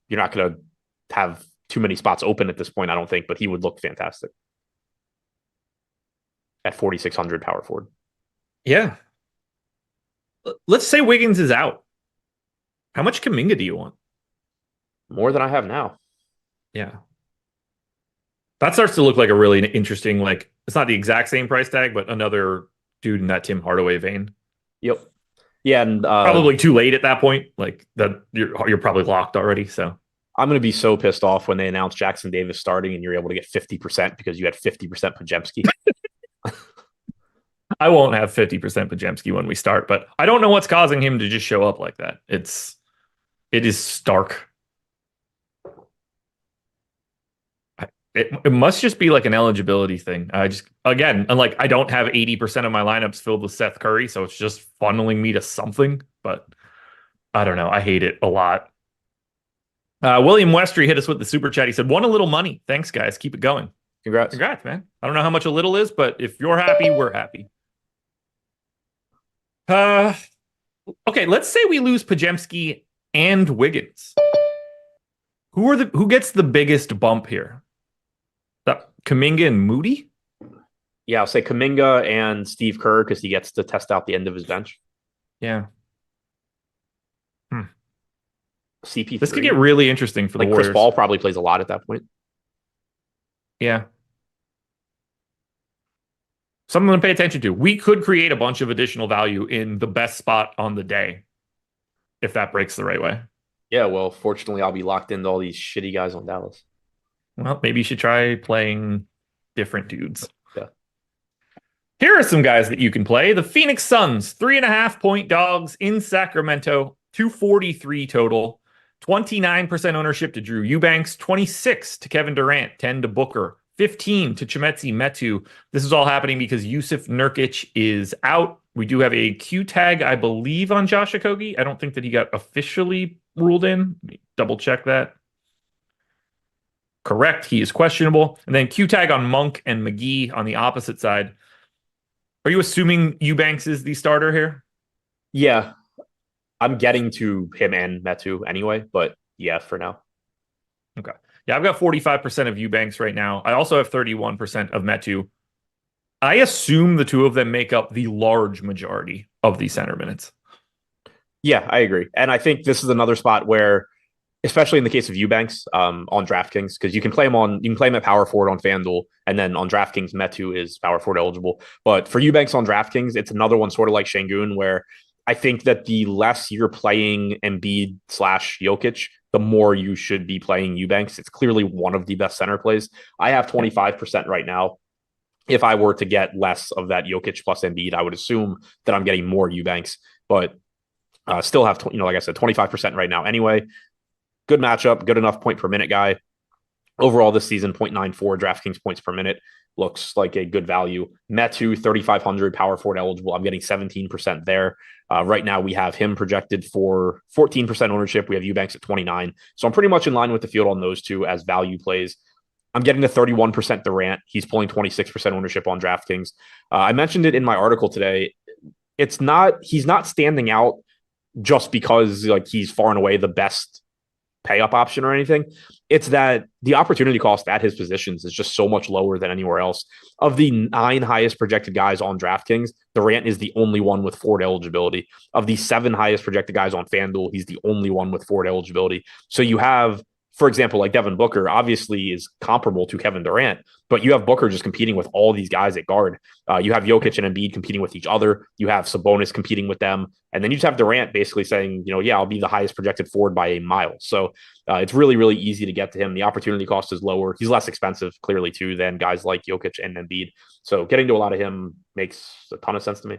you're not going to have too many spots open at this point, I don't think, but he would look fantastic at 4,600 power forward. Yeah. Let's say Wiggins is out. How much Kuminga do you want? More than I have now. Yeah. That starts to look like a really interesting, like, it's not the exact same price tag, but another dude in that Tim Hardaway vein. Yep. Yeah, and probably too late at that point. Like, that you're probably locked already. So I'm going to be so pissed off when they announce Jackson Davis starting and you're able to get 50% because you had 50% Podziemski. I won't have 50% Podziemski when we start, but I don't know what's causing him to just show up like that. It is stark. It must just be like an eligibility thing. I don't have 80% of my lineups filled with Seth Curry, so it's just funneling me to something, but I don't know. I hate it a lot. William Westry hit us with the super chat. He said, "Won a little money. Thanks, guys. Keep it going." Congrats, man. I don't know how much a little is, but if you're happy, we're happy. Okay, let's say we lose Podziemski and Wiggins. Who gets the biggest bump here? Kuminga and Moody? Yeah, I'll say Kuminga and Steve Kerr because he gets to test out the end of his bench. Yeah. CP3. This could get really interesting for the Warriors. Chris Paul probably plays a lot at that point. Yeah. Something to pay attention to. We could create a bunch of additional value in the best spot on the day if that breaks the right way. Yeah, well, fortunately, I'll be locked into all these shitty guys on Dallas. Well, maybe you should try playing different dudes. Yeah. Here are some guys that you can play. The Phoenix Suns, 3.5-point dogs in Sacramento, 243 total, 29% ownership to Drew Eubanks, 26 to Kevin Durant, 10 to Booker, 15 to Chimezie Metu. This is all happening because Yusuf Nurkic is out. We do have a Q tag, I believe, on Josh Okogie. I don't think that he got officially ruled in. Let me double check that. Correct. He is questionable. And then Q tag on Monk and McGee on the opposite side. Are you assuming Eubanks is the starter here? Yeah. I'm getting to him and Metu anyway, but yeah, for now. Okay. Yeah, I've got 45% of Eubanks right now. I also have 31% of Metu. I assume the two of them make up the large majority of the center minutes. Yeah, I agree. And I think this is another spot where, especially in the case of Eubanks on DraftKings, because you can play him at power forward on FanDuel, and then on DraftKings, Metu is power forward eligible. But for Eubanks on DraftKings, it's another one sort of like Şengün, where I think that the less you're playing Embiid / Jokic, the more you should be playing Eubanks. It's clearly one of the best center plays. I have 25% right now. If I were to get less of that Jokic plus Embiid, I would assume that I'm getting more Eubanks, but still have, like I said, 25% right now. Anyway, good matchup, good enough point per minute guy. Overall this season, 0.94 DraftKings points per minute looks like a good value. Metu, 3,500 power forward eligible. I'm getting 17% there. Right now, we have him projected for 14% ownership. We have Eubanks at 29. So I'm pretty much in line with the field on those two as value plays. I'm getting the 31% Durant. He's pulling 26% ownership on DraftKings. I mentioned it in my article today. He's not standing out just because like he's far and away the best pay up option or anything. It's that the opportunity cost at his positions is just so much lower than anywhere else. Of the 9 highest projected guys on DraftKings, Durant is the only one with forward eligibility. Of the 7 highest projected guys on FanDuel, he's the only one with forward eligibility. So you have, for example, like Devin Booker obviously is comparable to Kevin Durant, but you have Booker just competing with all these guys at guard. You have Jokic and Embiid competing with each other. You have Sabonis competing with them. And then you just have Durant basically saying, yeah, I'll be the highest projected forward by a mile. So it's really, really easy to get to him. The opportunity cost is lower. He's less expensive, clearly, too, than guys like Jokic and Embiid. So getting to a lot of him makes a ton of sense to me.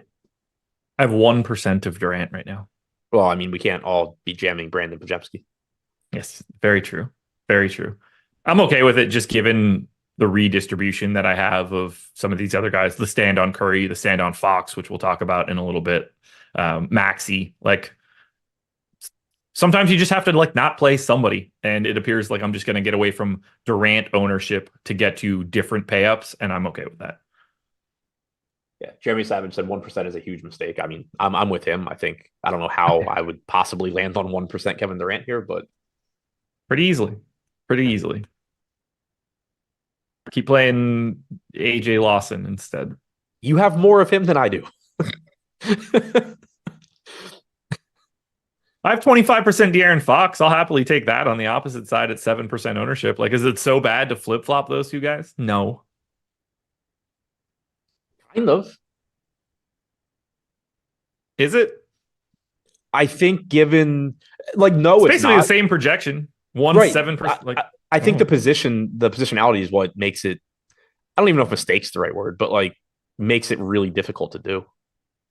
I have 1% of Durant right now. Well, I mean, we can't all be jamming Brandon Pajemski. Yes, very true. Very true. I'm okay with it just given the redistribution that I have of some of these other guys, the stand on Curry, the stand on Fox, which we'll talk about in a little bit. Maxey, like sometimes you just have to like not play somebody. And it appears like I'm just going to get away from Durant ownership to get to different pay ups. And I'm okay with that. Yeah, Jeremy Savage said 1% is a huge mistake. I mean, I'm with him. I don't know how I would possibly land on 1% Kevin Durant here, but pretty easily. Keep playing AJ Lawson instead. You have more of him than I do. I have 25% De'Aaron Fox. I'll happily take that on the opposite side at 7% ownership. Like, is it so bad to flip-flop those two guys? No. Kind of. Is it? I think given, like, no, it's it's basically not. The same projection. 7%. Like, I think the positionality is what makes it, I don't even know if mistake's the right word, but like makes it really difficult to do.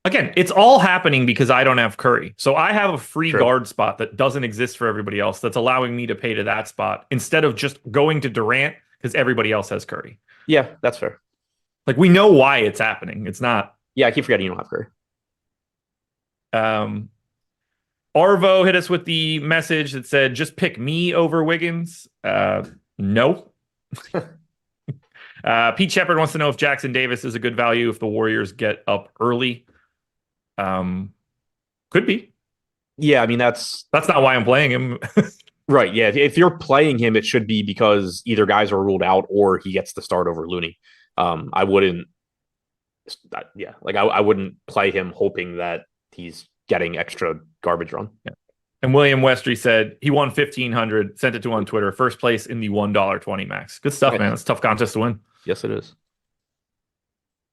Again, it's all happening because I don't have Curry. So I have a free guard spot that doesn't exist for everybody else that's allowing me to pay to that spot instead of just going to Durant because everybody else has Curry. Yeah, that's fair. Like, we know why it's happening. It's not. Yeah, I keep forgetting you don't have Curry. Arvo hit us with the message that said, just pick me over Wiggins. No. Pete Shepard wants to know if Jackson Davis is a good value if the Warriors get up early. Could be. Yeah, I mean, that's not why I'm playing him. Right, yeah. If you're playing him, it should be because either guys are ruled out or he gets the start over Looney. I wouldn't play him hoping that he's getting extra garbage run. Yeah. And William Westry said he won 1,500, sent it to on Twitter, first place in the $1.20 max. Good stuff, man. It's a tough contest to win. Yes, it is.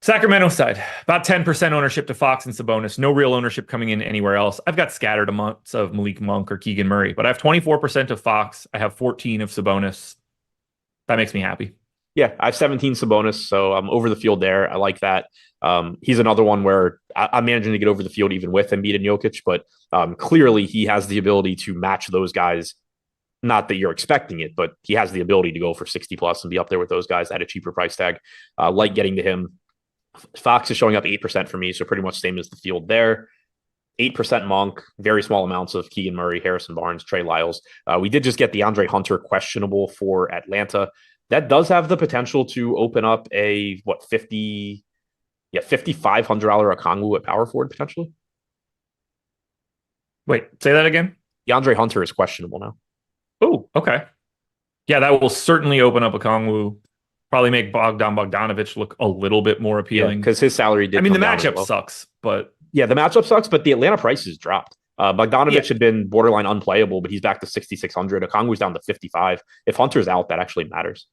Sacramento side, about 10% ownership to Fox and Sabonis. No real ownership coming in anywhere else. I've got scattered amounts of Malik Monk or Keegan Murray, but I have 24% of Fox. I have 14 of Sabonis. That makes me happy. Yeah, I have 17 Sabonis, so I'm over the field there. I like that. He's another one where I'm managing to get over the field even with Embiid and Jokic, but clearly he has the ability to match those guys. Not that you're expecting it, but he has the ability to go for 60 plus and be up there with those guys at a cheaper price tag. Like getting to him. Fox is showing up 8% for me, so pretty much same as the field there. 8% Monk, very small amounts of Keegan Murray, Harrison Barnes, Trey Lyles. We did just get DeAndre Hunter questionable for Atlanta. That does have the potential to open up a $5,500 Okongwu at power forward potentially. Wait, say that again. DeAndre Hunter is questionable now. Oh, okay. Yeah, that will certainly open up Okongwu. Probably make Bogdan Bogdanovic look a little bit more appealing because his salary did. I mean, the matchup sucks, but yeah, the matchup sucks. But the Atlanta prices dropped. Bogdanovic had been borderline unplayable, but he's back to 6,600. Okongwu's down to 55. If Hunter's out, that actually matters.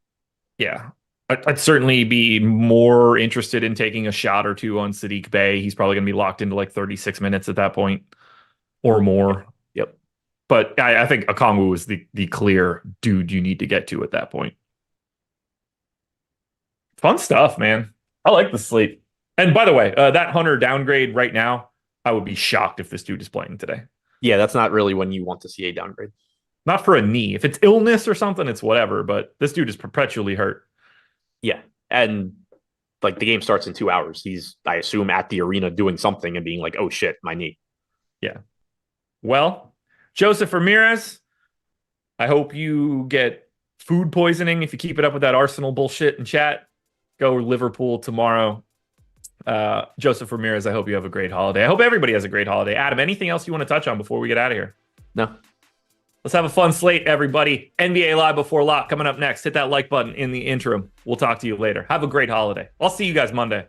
Yeah, I'd certainly be more interested in taking a shot or two on Sadiq Bey. He's probably going to be locked into like 36 minutes at that point or more. Yep. But I think Okongwu is the clear dude you need to get to at that point. Fun stuff, man. I like the slate. And by the way, that Hunter downgrade right now, I would be shocked if this dude is playing today. Yeah, that's not really when you want to see a downgrade. Not for a knee. If it's illness or something, it's whatever. But this dude is perpetually hurt. Yeah. And like the game starts in 2 hours. He's, I assume, at the arena doing something and being like, oh shit, my knee. Yeah. Well, Joseph Ramirez, I hope you get food poisoning if you keep it up with that Arsenal bullshit in chat. Go Liverpool tomorrow. Joseph Ramirez, I hope you have a great holiday. I hope everybody has a great holiday. Adam, anything else you want to touch on before we get out of here? No. Let's have a fun slate, everybody. NBA Live Before Lock coming up next. Hit that like button in the interim. We'll talk to you later. Have a great holiday. I'll see you guys Monday.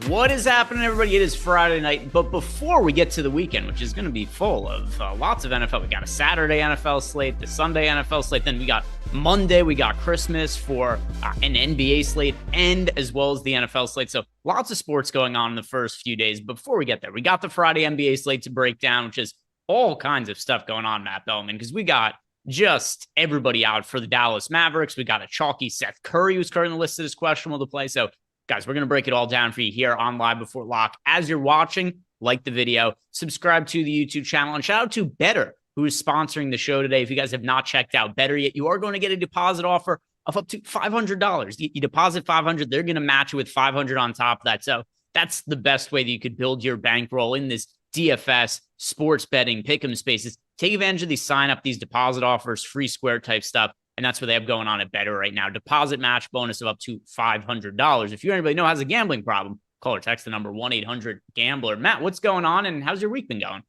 What is happening, everybody? It is Friday night, but before we get to the weekend, which is going to be full of lots of NFL, we got a Saturday NFL slate, the Sunday NFL slate, then we got Monday, we got Christmas for an NBA slate and as well as the NFL slate. So lots of sports going on in the first few days. Before we get there, we got the Friday NBA slate to break down, which is all kinds of stuff going on, Matt Belman, because we got just everybody out for the Dallas Mavericks. We got a chalky Seth Curry, who's currently listed as questionable to play. So guys, we're going to break it all down for you here on Live Before Lock. As you're watching, like the video, subscribe to the YouTube channel, and shout out to Better, who is sponsoring the show today. If you guys have not checked out Better yet, you are going to get a deposit offer of up to $500. You deposit $500, they're going to match you with $500 on top of that. So that's the best way that you could build your bankroll in this DFS, sports betting, pick'em spaces. Take advantage of these sign up, these deposit offers, free square type stuff. And that's what they have going on at Better right now. Deposit match bonus of up to $500. If you anybody know has a gambling problem, call or text the number 1-800-GAMBLER. Matt, what's going on and how's your week been going?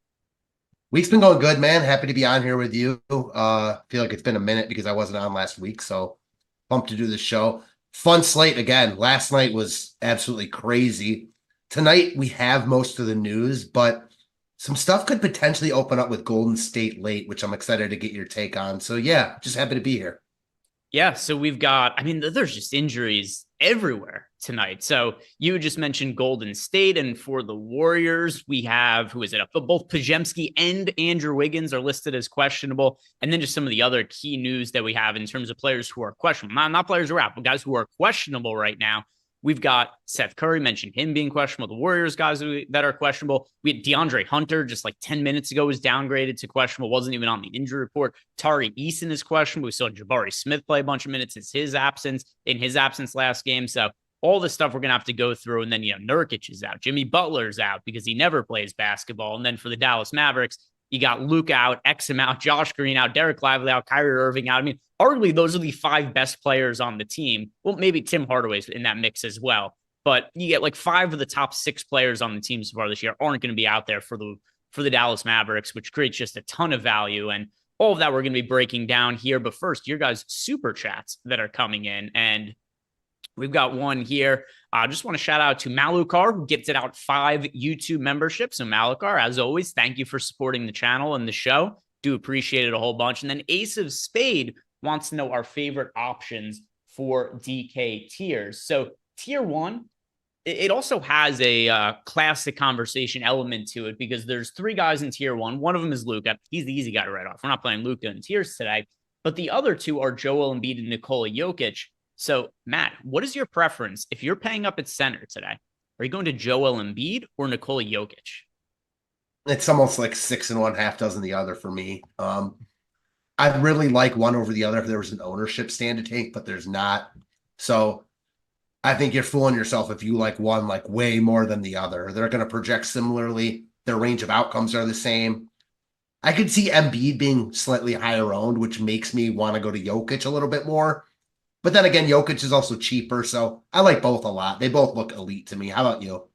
Week's been going good, man. Happy to be on here with you. Feel like it's been a minute because I wasn't on last week, so pumped to do this show. Fun slate again. Last night was absolutely crazy. Tonight we have most of the news, but some stuff could potentially open up with Golden State late, which I'm excited to get your take on. So yeah, just happy to be here. Yeah, so we've got, there's just injuries everywhere tonight. So you just mentioned Golden State, and for the Warriors, we have, both Pajemski and Andrew Wiggins are listed as questionable. And then just some of the other key news that we have in terms of players who are questionable, not players who are out, but guys who are questionable right now. We've got Seth Curry, mentioned him being questionable. The Warriors guys that are questionable. We had DeAndre Hunter just like 10 minutes ago was downgraded to questionable. Wasn't even on the injury report. Tari Eason is questionable. We saw Jabari Smith play a bunch of minutes in his absence last game. So all this stuff we're going to have to go through. And then, Nurkic is out. Jimmy Butler's out because he never plays basketball. And then for the Dallas Mavericks, you got Luke out, Exum out, Josh Green out, Derek Lively out, Kyrie Irving out. Arguably, those are the 5 best players on the team. Well, maybe Tim Hardaway's in that mix as well. But you get like 5 of the top 6 players on the team so far this year aren't going to be out there for the Dallas Mavericks, which creates just a ton of value. And all of that we're going to be breaking down here. But first, your guys' super chats that are coming in. And we've got one here. I just want to shout out to Malukar, who gifted out 5 YouTube memberships. So Malukar, as always, thank you for supporting the channel and the show. Do appreciate it a whole bunch. And then Ace of Spade wants to know our favorite options for DK tiers. So tier 1, it also has a classic conversation element to it because there's 3 guys in tier 1. One of them is Luka. He's the easy guy to write off. We're not playing Luka in tiers today. But the other 2 are Joel Embiid and Nikola Jokic. So, Matt, what is your preference if you're paying up at center today? Are you going to Joel Embiid or Nikola Jokic? It's almost like 6 and 1/2 dozen the other for me. I'd really like one over the other if there was an ownership stand to take, but there's not. So I think you're fooling yourself if you like one like way more than the other. They're going to project similarly. Their range of outcomes are the same. I could see Embiid being slightly higher owned, which makes me want to go to Jokic a little bit more. But then again, Jokic is also cheaper, so I like both a lot. They both look elite to me. How about you?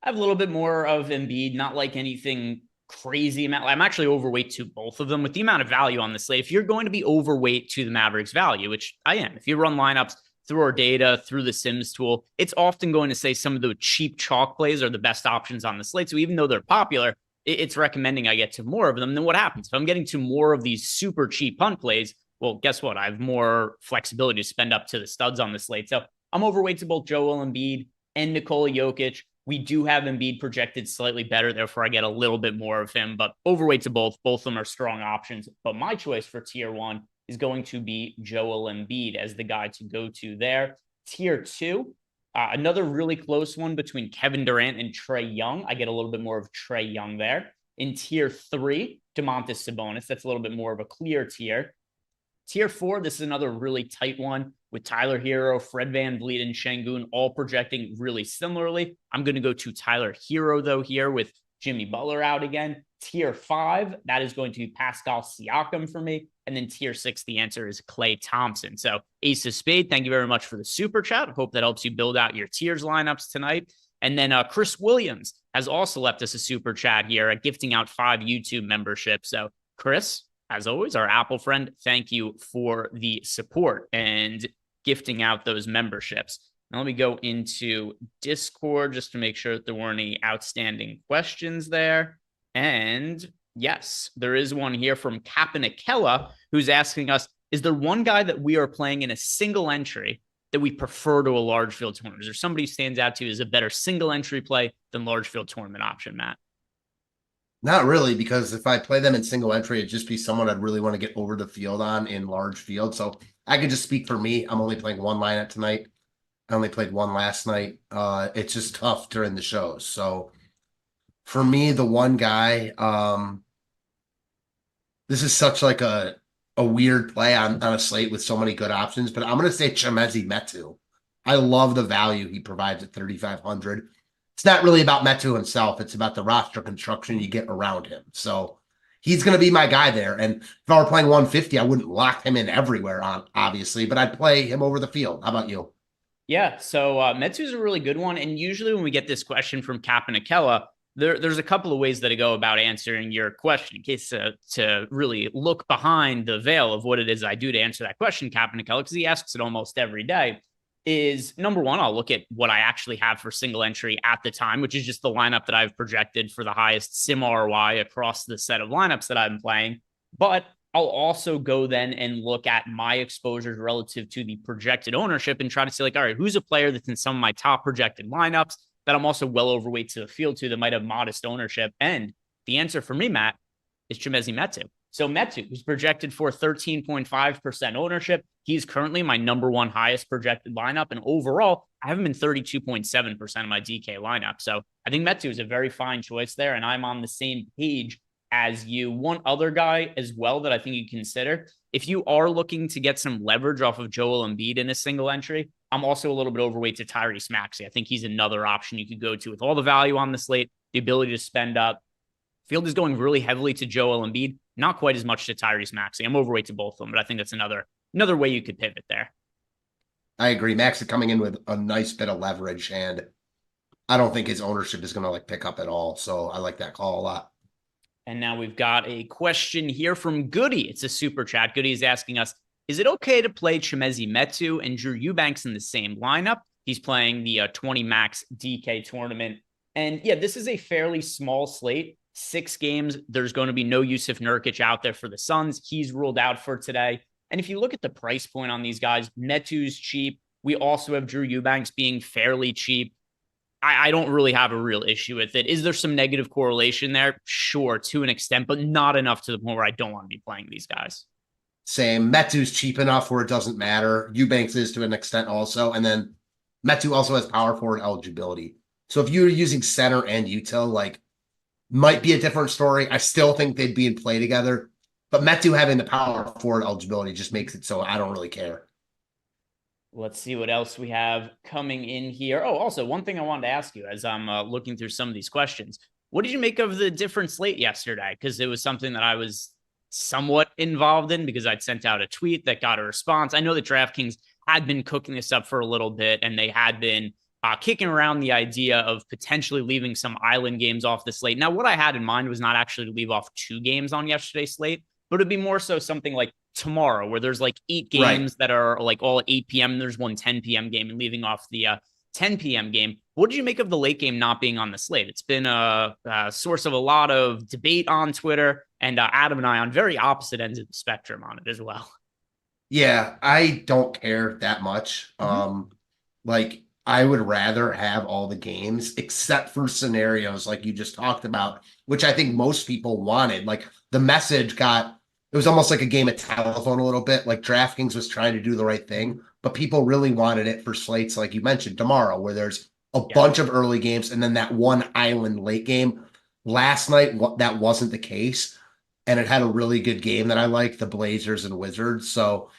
I have a little bit more of Embiid, not like anything crazy amount. I'm actually overweight to both of them with the amount of value on the slate. If you're going to be overweight to the Mavericks value, which I am, if you run lineups through our data, through the Sims tool, it's often going to say some of the cheap chalk plays are the best options on the slate. So even though they're popular, it's recommending I get to more of them. Then what happens? If I'm getting to more of these super cheap punt plays, well, guess what? I have more flexibility to spend up to the studs on the slate. So I'm overweight to both Joel Embiid and Nikola Jokic. We do have Embiid projected slightly better, therefore I get a little bit more of him, but overweight to both. Both of them are strong options. But my choice for tier 1 is going to be Joel Embiid as the guy to go to there. Tier 2, another really close one between Kevin Durant and Trae Young. I get a little bit more of Trae Young there. In tier 3, Domantas Sabonis. That's a little bit more of a clear tier. Tier 4, this is another really tight one with Tyler Hero, Fred VanVleet, and Şengün all projecting really similarly. I'm going to go to Tyler Hero, though, here with Jimmy Butler out again. Tier 5, that is going to be Pascal Siakam for me. And then tier 6, the answer is Klay Thompson. So Ace of Spade, thank you very much for the super chat. Hope that helps you build out your tiers lineups tonight. And then Chris Williams has also left us a super chat here, gifting out 5 YouTube memberships. So Chris, as always, our Apple friend, thank you for the support and gifting out those memberships. Now let me go into Discord just to make sure that there weren't any outstanding questions there. And yes, there is one here from Kapanakella who's asking us, is there one guy that we are playing in a single entry that we prefer to a large field tournament? Is there somebody who stands out to you as a better single entry play than large field tournament option, Matt? Not really, because if I play them in single entry, it'd just be someone I'd really want to get over the field on in large field. So I could just speak for me. I'm only playing one lineup tonight. I only played one last night. It's just tough during the shows. So for me, the one guy, this is such like a weird play on a slate with so many good options, but I'm going to say Chimezie Metu. I love the value he provides at 3,500. It's not really about Metu himself. It's about the roster construction you get around him. So he's going to be my guy there. And if I were playing 150, I wouldn't lock him in everywhere, obviously, but I'd play him over the field. How about you? Yeah, so Metsu's a really good one. And usually when we get this question from Cap and Akella, there's a couple of ways that I go about answering your question in case to really look behind the veil of what it is I do to answer that question, Cap and Akella, because he asks it almost every day. Is number one, I'll look at what I actually have for single entry at the time, which is just the lineup that I've projected for the highest sim ROI across the set of lineups that I'm playing. But I'll also go then and look at my exposures relative to the projected ownership and try to say, like, all right, who's a player that's in some of my top projected lineups that I'm also well overweight to the field to that might have modest ownership? And the answer for me, Matt, is Chimezie Metu. So Metu, who's projected for 13.5% ownership, he's currently my number one highest projected lineup. And overall, I have him in 32.7% of my DK lineup. So I think Metu is a very fine choice there. And I'm on the same page as you. One other guy as well that I think you consider, if you are looking to get some leverage off of Joel Embiid in a single entry, I'm also a little bit overweight to Tyrese Maxey. I think he's another option you could go to with all the value on the slate, the ability to spend up. Field is going really heavily to Joel Embiid, not quite as much to Tyrese Maxey. I'm overweight to both of them, but I think that's another way you could pivot there. I agree. Maxey coming in with a nice bit of leverage, and I don't think his ownership is going to pick up at all. So I like that call a lot. And now we've got a question here from Goody. It's a super chat. Goody is asking us, is it okay to play Chimezie Metu and Drew Eubanks in the same lineup? He's playing the 20 max DK tournament. And yeah, this is a fairly small slate. 6 games. There's going to be no Yusuf Nurkic out there for the Suns. He's ruled out for today. And if you look at the price point on these guys, Metu's cheap. We also have Drew Eubanks being fairly cheap. I don't really have a real issue with it. Is there some negative correlation there? Sure, to an extent, but not enough to the point where I don't want to be playing these guys. Same. Metu's cheap enough where it doesn't matter. Eubanks is to an extent also. And then Metu also has power forward eligibility. So if you're using center and util, might be a different story. I still think they'd be in play together. But Metu having the power forward eligibility just makes it so I don't really care. Let's see what else we have coming in here. Oh, also, one thing I wanted to ask you as I'm looking through some of these questions. What did you make of the different slate yesterday? Because it was something that I was somewhat involved in because I'd sent out a tweet that got a response. I know that DraftKings had been cooking this up for a little bit, and they had been kicking around the idea of potentially leaving some island games off the slate. Now, what I had in mind was not actually to leave off 2 games on yesterday's slate, but it'd be more so something like tomorrow where there's 8 games that are all at 8 p.m. There's one 10 p.m. game and leaving off the 10 p.m. game. What did you make of the late game not being on the slate? It's been a source of a lot of debate on Twitter, and Adam and I on very opposite ends of the spectrum on it as well. Yeah, I don't care that much. I would rather have all the games except for scenarios like you just talked about, which I think most people wanted. The message it was almost like a game of telephone a little bit. DraftKings was trying to do the right thing, but people really wanted it for slates like you mentioned tomorrow, where there's a bunch of early games and then that one island late game. Last night, that wasn't the case, and it had a really good game that I liked, the Blazers and Wizards. So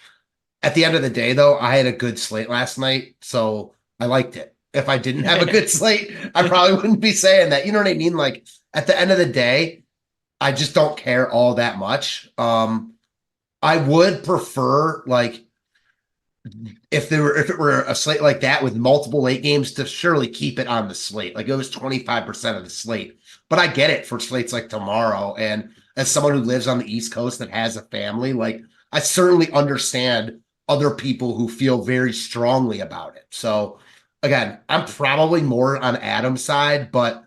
at the end of the day, though, I had a good slate last night, so I liked it. If I didn't have a good slate, I probably wouldn't be saying that. You know what I mean? At the end of the day, I just don't care all that much. I would prefer, if it were a slate like that with multiple late games, to surely keep it on the slate. It was 25% of the slate. But I get it for slates like tomorrow. And as someone who lives on the East Coast that has a family, I certainly understand other people who feel very strongly about it. So again, I'm probably more on Adam's side, but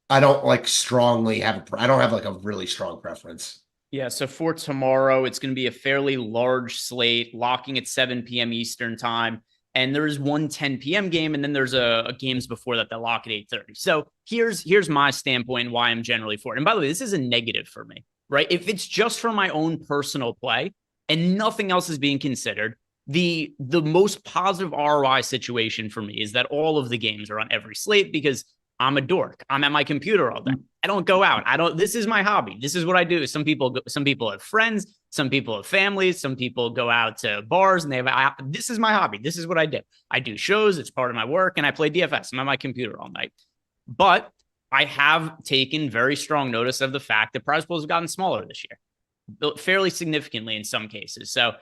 I don't strongly have I don't have a really strong preference. Yeah, so for tomorrow, it's going to be a fairly large slate, locking at 7 p.m. Eastern time. And there's one 10 p.m. game, and then there's a games before that lock at 8:30. So here's my standpoint and why I'm generally for it. And by the way, this is a negative for me, right? If it's just for my own personal play and nothing else is being considered, the most positive ROI situation for me is that all of the games are on every slate because I'm a dork. I'm at my computer all day. I don't go out. This is my hobby. This is what I do. Some people have friends. Some people have families. Some people go out to bars and this is my hobby. This is what I do. I do shows. It's part of my work, and I play DFS. I'm at my computer all night. But I have taken very strong notice of the fact that prize pools have gotten smaller this year, fairly significantly in some cases. So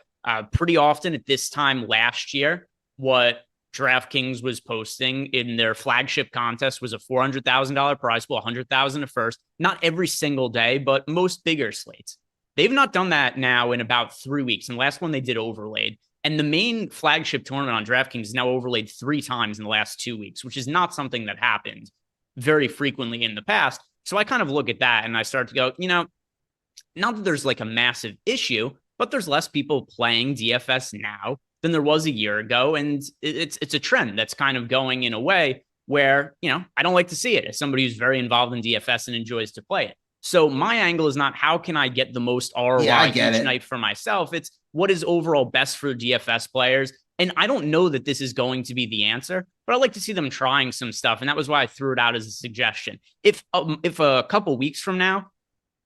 pretty often at this time last year, what DraftKings was posting in their flagship contest was a $400,000 prize pool, $100,000 a first. Not every single day, but most bigger slates. They've not done that now in about 3 weeks. And the last one they did overlaid. And the main flagship tournament on DraftKings is now overlaid 3 times in the last 2 weeks, which is not something that happened very frequently in the past. So I kind of look at that and I start to go, not that there's like a massive issue, but there's less people playing DFS now than there was a year ago. And it's a trend that's kind of going in a way where, I don't like to see it as somebody who's very involved in DFS and enjoys to play it. So my angle is not how can I get the most ROI each night for myself. It's what is overall best for DFS players. And I don't know that this is going to be the answer, but I like to see them trying some stuff. And that was why I threw it out as a suggestion. If a couple weeks from now,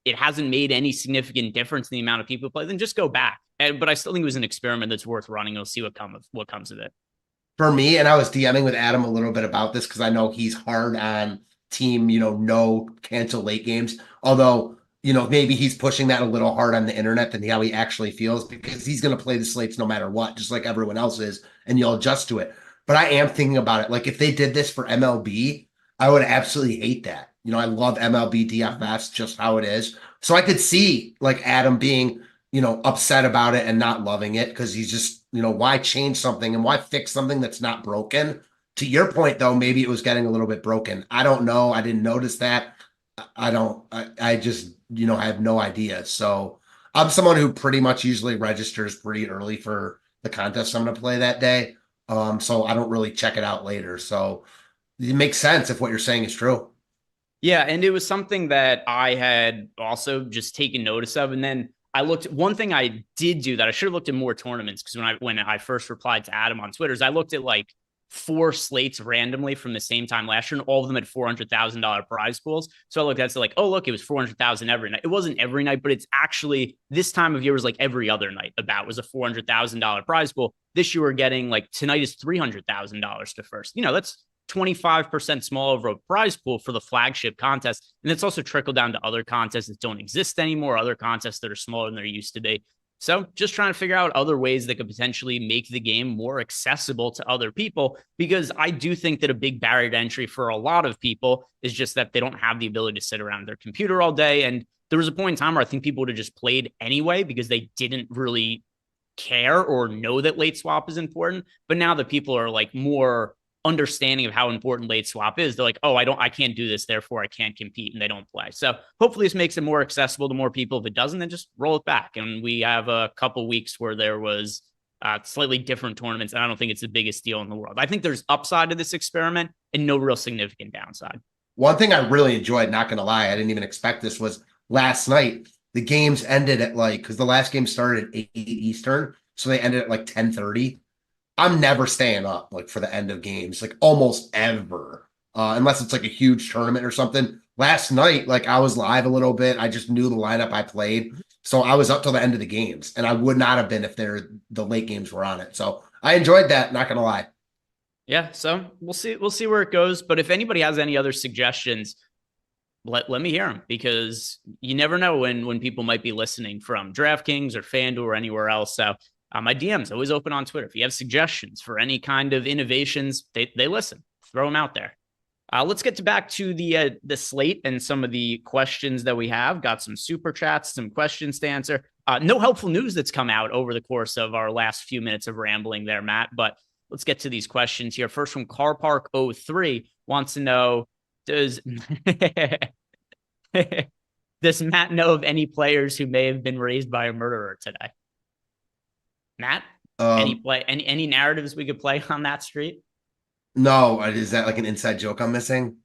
it hasn't made any significant difference in the amount of people who play, then just go back. But I still think it was an experiment that's worth running. We'll see what comes of it. For me, and I was DMing with Adam a little bit about this because I know he's hard on team, no cancel late games. Although, maybe he's pushing that a little hard on the internet than how he actually feels because he's going to play the slates no matter what, just like everyone else is, and you'll adjust to it. But I am thinking about it. Like if they did this for MLB, I would absolutely hate that. I love MLB DFS just how it is. So I could see like Adam being, upset about it and not loving it because he's just, why change something and why fix something that's not broken? To your point, though, maybe it was getting a little bit broken. I don't know. I didn't notice that. I just, I have no idea. So I'm someone who pretty much usually registers pretty early for the contest I'm going to play that day. So I don't really check it out later. So it makes sense if what you're saying is true. Yeah, and it was something that I had also just taken notice of. And then I looked, one thing I did do that I should have looked at more tournaments because when I first replied to Adam on Twitter is I looked at like 4 slates randomly from the same time last year, and all of them had $400,000 prize pools. So I looked at it like, oh, look, it was $400,000 every night. It wasn't every night, but it's actually this time of year was like every other night was a $400,000 prize pool. This year we're getting like tonight is $300,000 to first. That's 25% smaller of a prize pool for the flagship contest. And it's also trickled down to other contests that don't exist anymore, other contests that are smaller than they used to be. So just trying to figure out other ways that could potentially make the game more accessible to other people, because I do think that a big barrier to entry for a lot of people is just that they don't have the ability to sit around their computer all day. And there was a point in time where I think people would have just played anyway because they didn't really care or know that late swap is important. But now that people are like more understanding of how important late swap is, they're like, oh, I can't do this, therefore I can't compete, and they don't play. So hopefully this makes it more accessible to more people. If it doesn't, then just roll it back. And we have a couple weeks where there was slightly different tournaments, and I don't think it's the biggest deal in the world. I think there's upside to this experiment and no real significant downside. One thing I really enjoyed, not gonna lie, I didn't even expect this, was last night the games ended at because the last game started at 8 Eastern, so they ended at 10:30. I'm never staying up for the end of games, almost ever, unless it's a huge tournament or something. Last night, I was live a little bit. I just knew the lineup I played. So I was up till the end of the games, and I would not have been if the late games were on it. So I enjoyed that, not going to lie. Yeah. So we'll see where it goes. But if anybody has any other suggestions, let me hear them, because you never know when people might be listening from DraftKings or FanDuel or anywhere else. So my DM's always open on Twitter. If you have suggestions for any kind of innovations, they listen. Throw them out there. Let's get back to the slate and some of the questions that we have. Got some super chats, some questions to answer. No helpful news that's come out over the course of our last few minutes of rambling there, Matt. But let's get to these questions here. First from CarPark03 wants to know, does Does Matt know of any players who may have been raised by a murderer today? Matt, any narratives we could play on that street? No, is that like an inside joke I'm missing?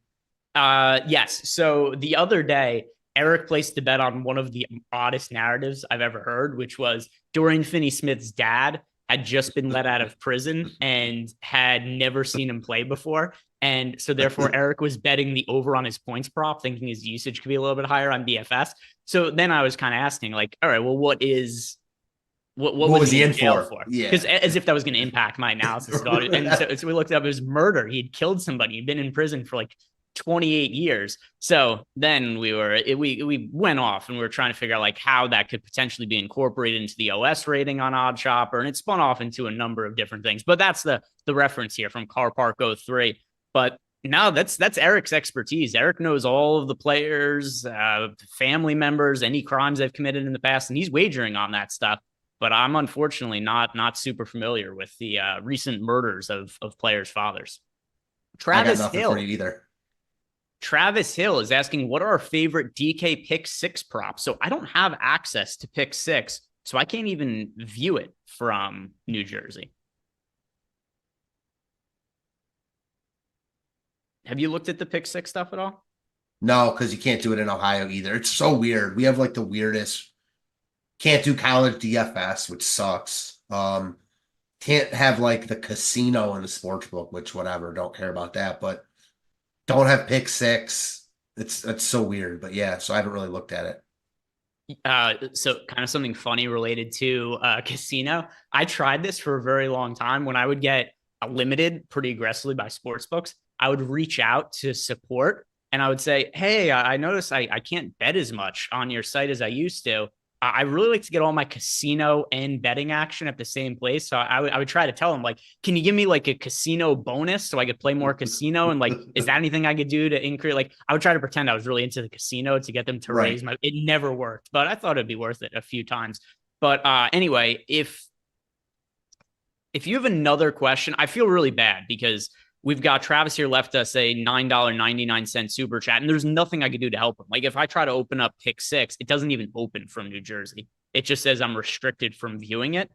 Yes. So the other day, Eric placed a bet on one of the oddest narratives I've ever heard, which was Dorian Finney-Smith's dad had just been let out of prison and had never seen him play before. And so therefore Eric was betting the over on his points prop, thinking his usage could be a little bit higher on DFS. So then I was kind of asking like, all right, well, what was he in jail for? Yeah. Because as if that was going to impact my analysis. And so we looked up his murder. He'd killed somebody. He'd been in prison for like 28 years. So then we went off and we were trying to figure out like how that could potentially be incorporated into the OS rating on OddsShopper, and it spun off into a number of different things. But that's the reference here from Car Park 03. But no, that's Eric's expertise. Eric knows all of the players, family members, any crimes they've committed in the past, and he's wagering on that stuff. But I'm unfortunately not super familiar with the recent murders of players' fathers. Travis Hill for you either. Travis Hill is asking, what are our favorite DK pick 6 props? So I don't have access to pick 6, so I can't even view it from New Jersey. Have you looked at the pick 6 stuff at all? No, because you can't do it in Ohio either. It's so weird. We have like the weirdest. Can't do college DFS, which sucks. Can't have like the casino in the sports book, which whatever. Don't care about that, but. Don't have pick 6. It's so weird, but yeah, so I haven't really looked at it. So kind of something funny related to casino. I tried this for a very long time. When I would get limited pretty aggressively by sportsbooks, I would reach out to support and I would say, hey, I noticed I can't bet as much on your site as I used to. I really like to get all my casino and betting action at the same place. So I would try to tell them, like, can you give me like a casino bonus so I could play more casino? And like, is that anything I could do to increase? Like, I would try to pretend I was really into the casino to get them to raise my, it never worked, but I thought it'd be worth it a few times. But anyway, if you have another question, I feel really bad because we've got Travis here left us a $9.99 super chat, and there's nothing I could do to help him. Like if I try to open up pick 6, it doesn't even open from New Jersey. It just says I'm restricted from viewing it.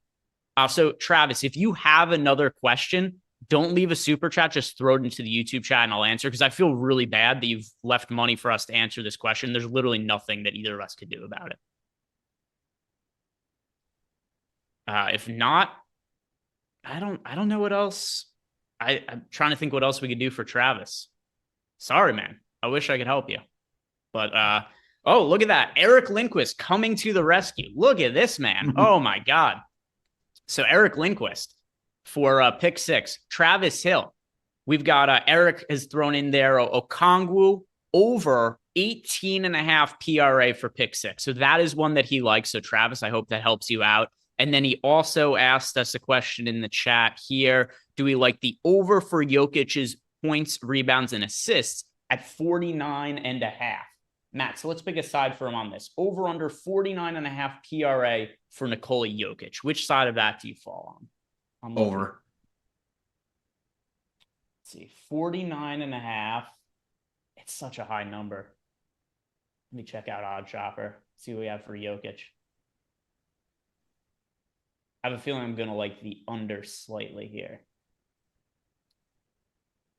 So Travis, if you have another question, don't leave a super chat. Just throw it into the YouTube chat and I'll answer, because I feel really bad that you've left money for us to answer this question. There's literally nothing that either of us could do about it. If not, I don't know what else. I'm trying to think what else we could do for Travis. Sorry, man. I wish I could help you. But, oh, look at that. Eric Lindquist coming to the rescue. Look at this, man. Oh, my God. So Eric Lindquist for pick 6. Travis Hill. We've got Eric has thrown in there Okongwu over 18.5 PRA for pick 6. So that is one that he likes. So, Travis, I hope that helps you out. And then he also asked us a question in the chat here. Do we like the over for Jokic's points, rebounds, and assists at 49.5? Matt, so let's pick a side for him on this. Over under 49.5 PRA for Nikola Jokic. Which side of that do you fall on? Over. Let's see, 49.5. It's such a high number. Let me check out OddsShopper. See what we have for Jokic. I have a feeling I'm going to like the under slightly here.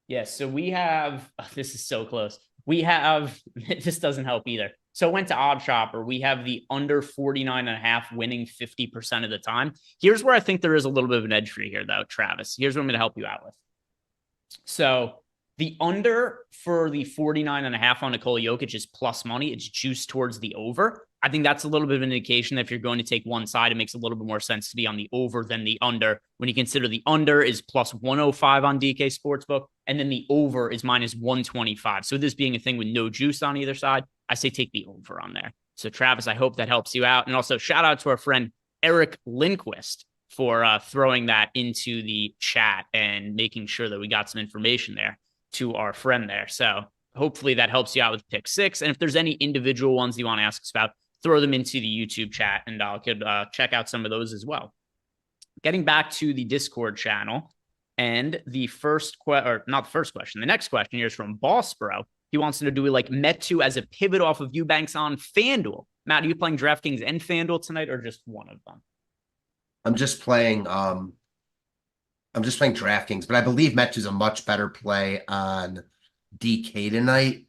Yes, so we have, this is so close. We have, this doesn't help either. So I went to OddsShopper. We have the under 49.5 winning 50% of the time. Here's where I think there is a little bit of an edge for you here, though, Travis. Here's what I'm going to help you out with. So the under for the 49.5 on Nikola Jokic is plus money. It's juiced towards the over. I think that's a little bit of an indication that if you're going to take one side, it makes a little bit more sense to be on the over than the under. When you consider the under is plus 105 on DK Sportsbook, and then the over is minus 125. So this being a thing with no juice on either side, I say take the over on there. So Travis, I hope that helps you out. And also shout out to our friend Eric Lindquist for throwing that into the chat and making sure that we got some information there to our friend there. So hopefully that helps you out with pick 6. And if there's any individual ones you want to ask us about, throw them into the YouTube chat and I could check out some of those as well. Getting back to the Discord channel, and the first question, the next question here is from Boss Bro. He wants to know, do we like Metu as a pivot off of Eubanks on FanDuel? Matt, are you playing DraftKings and FanDuel tonight, or just one of them? I'm just playing DraftKings, but I believe Metu's a much better play on DK tonight.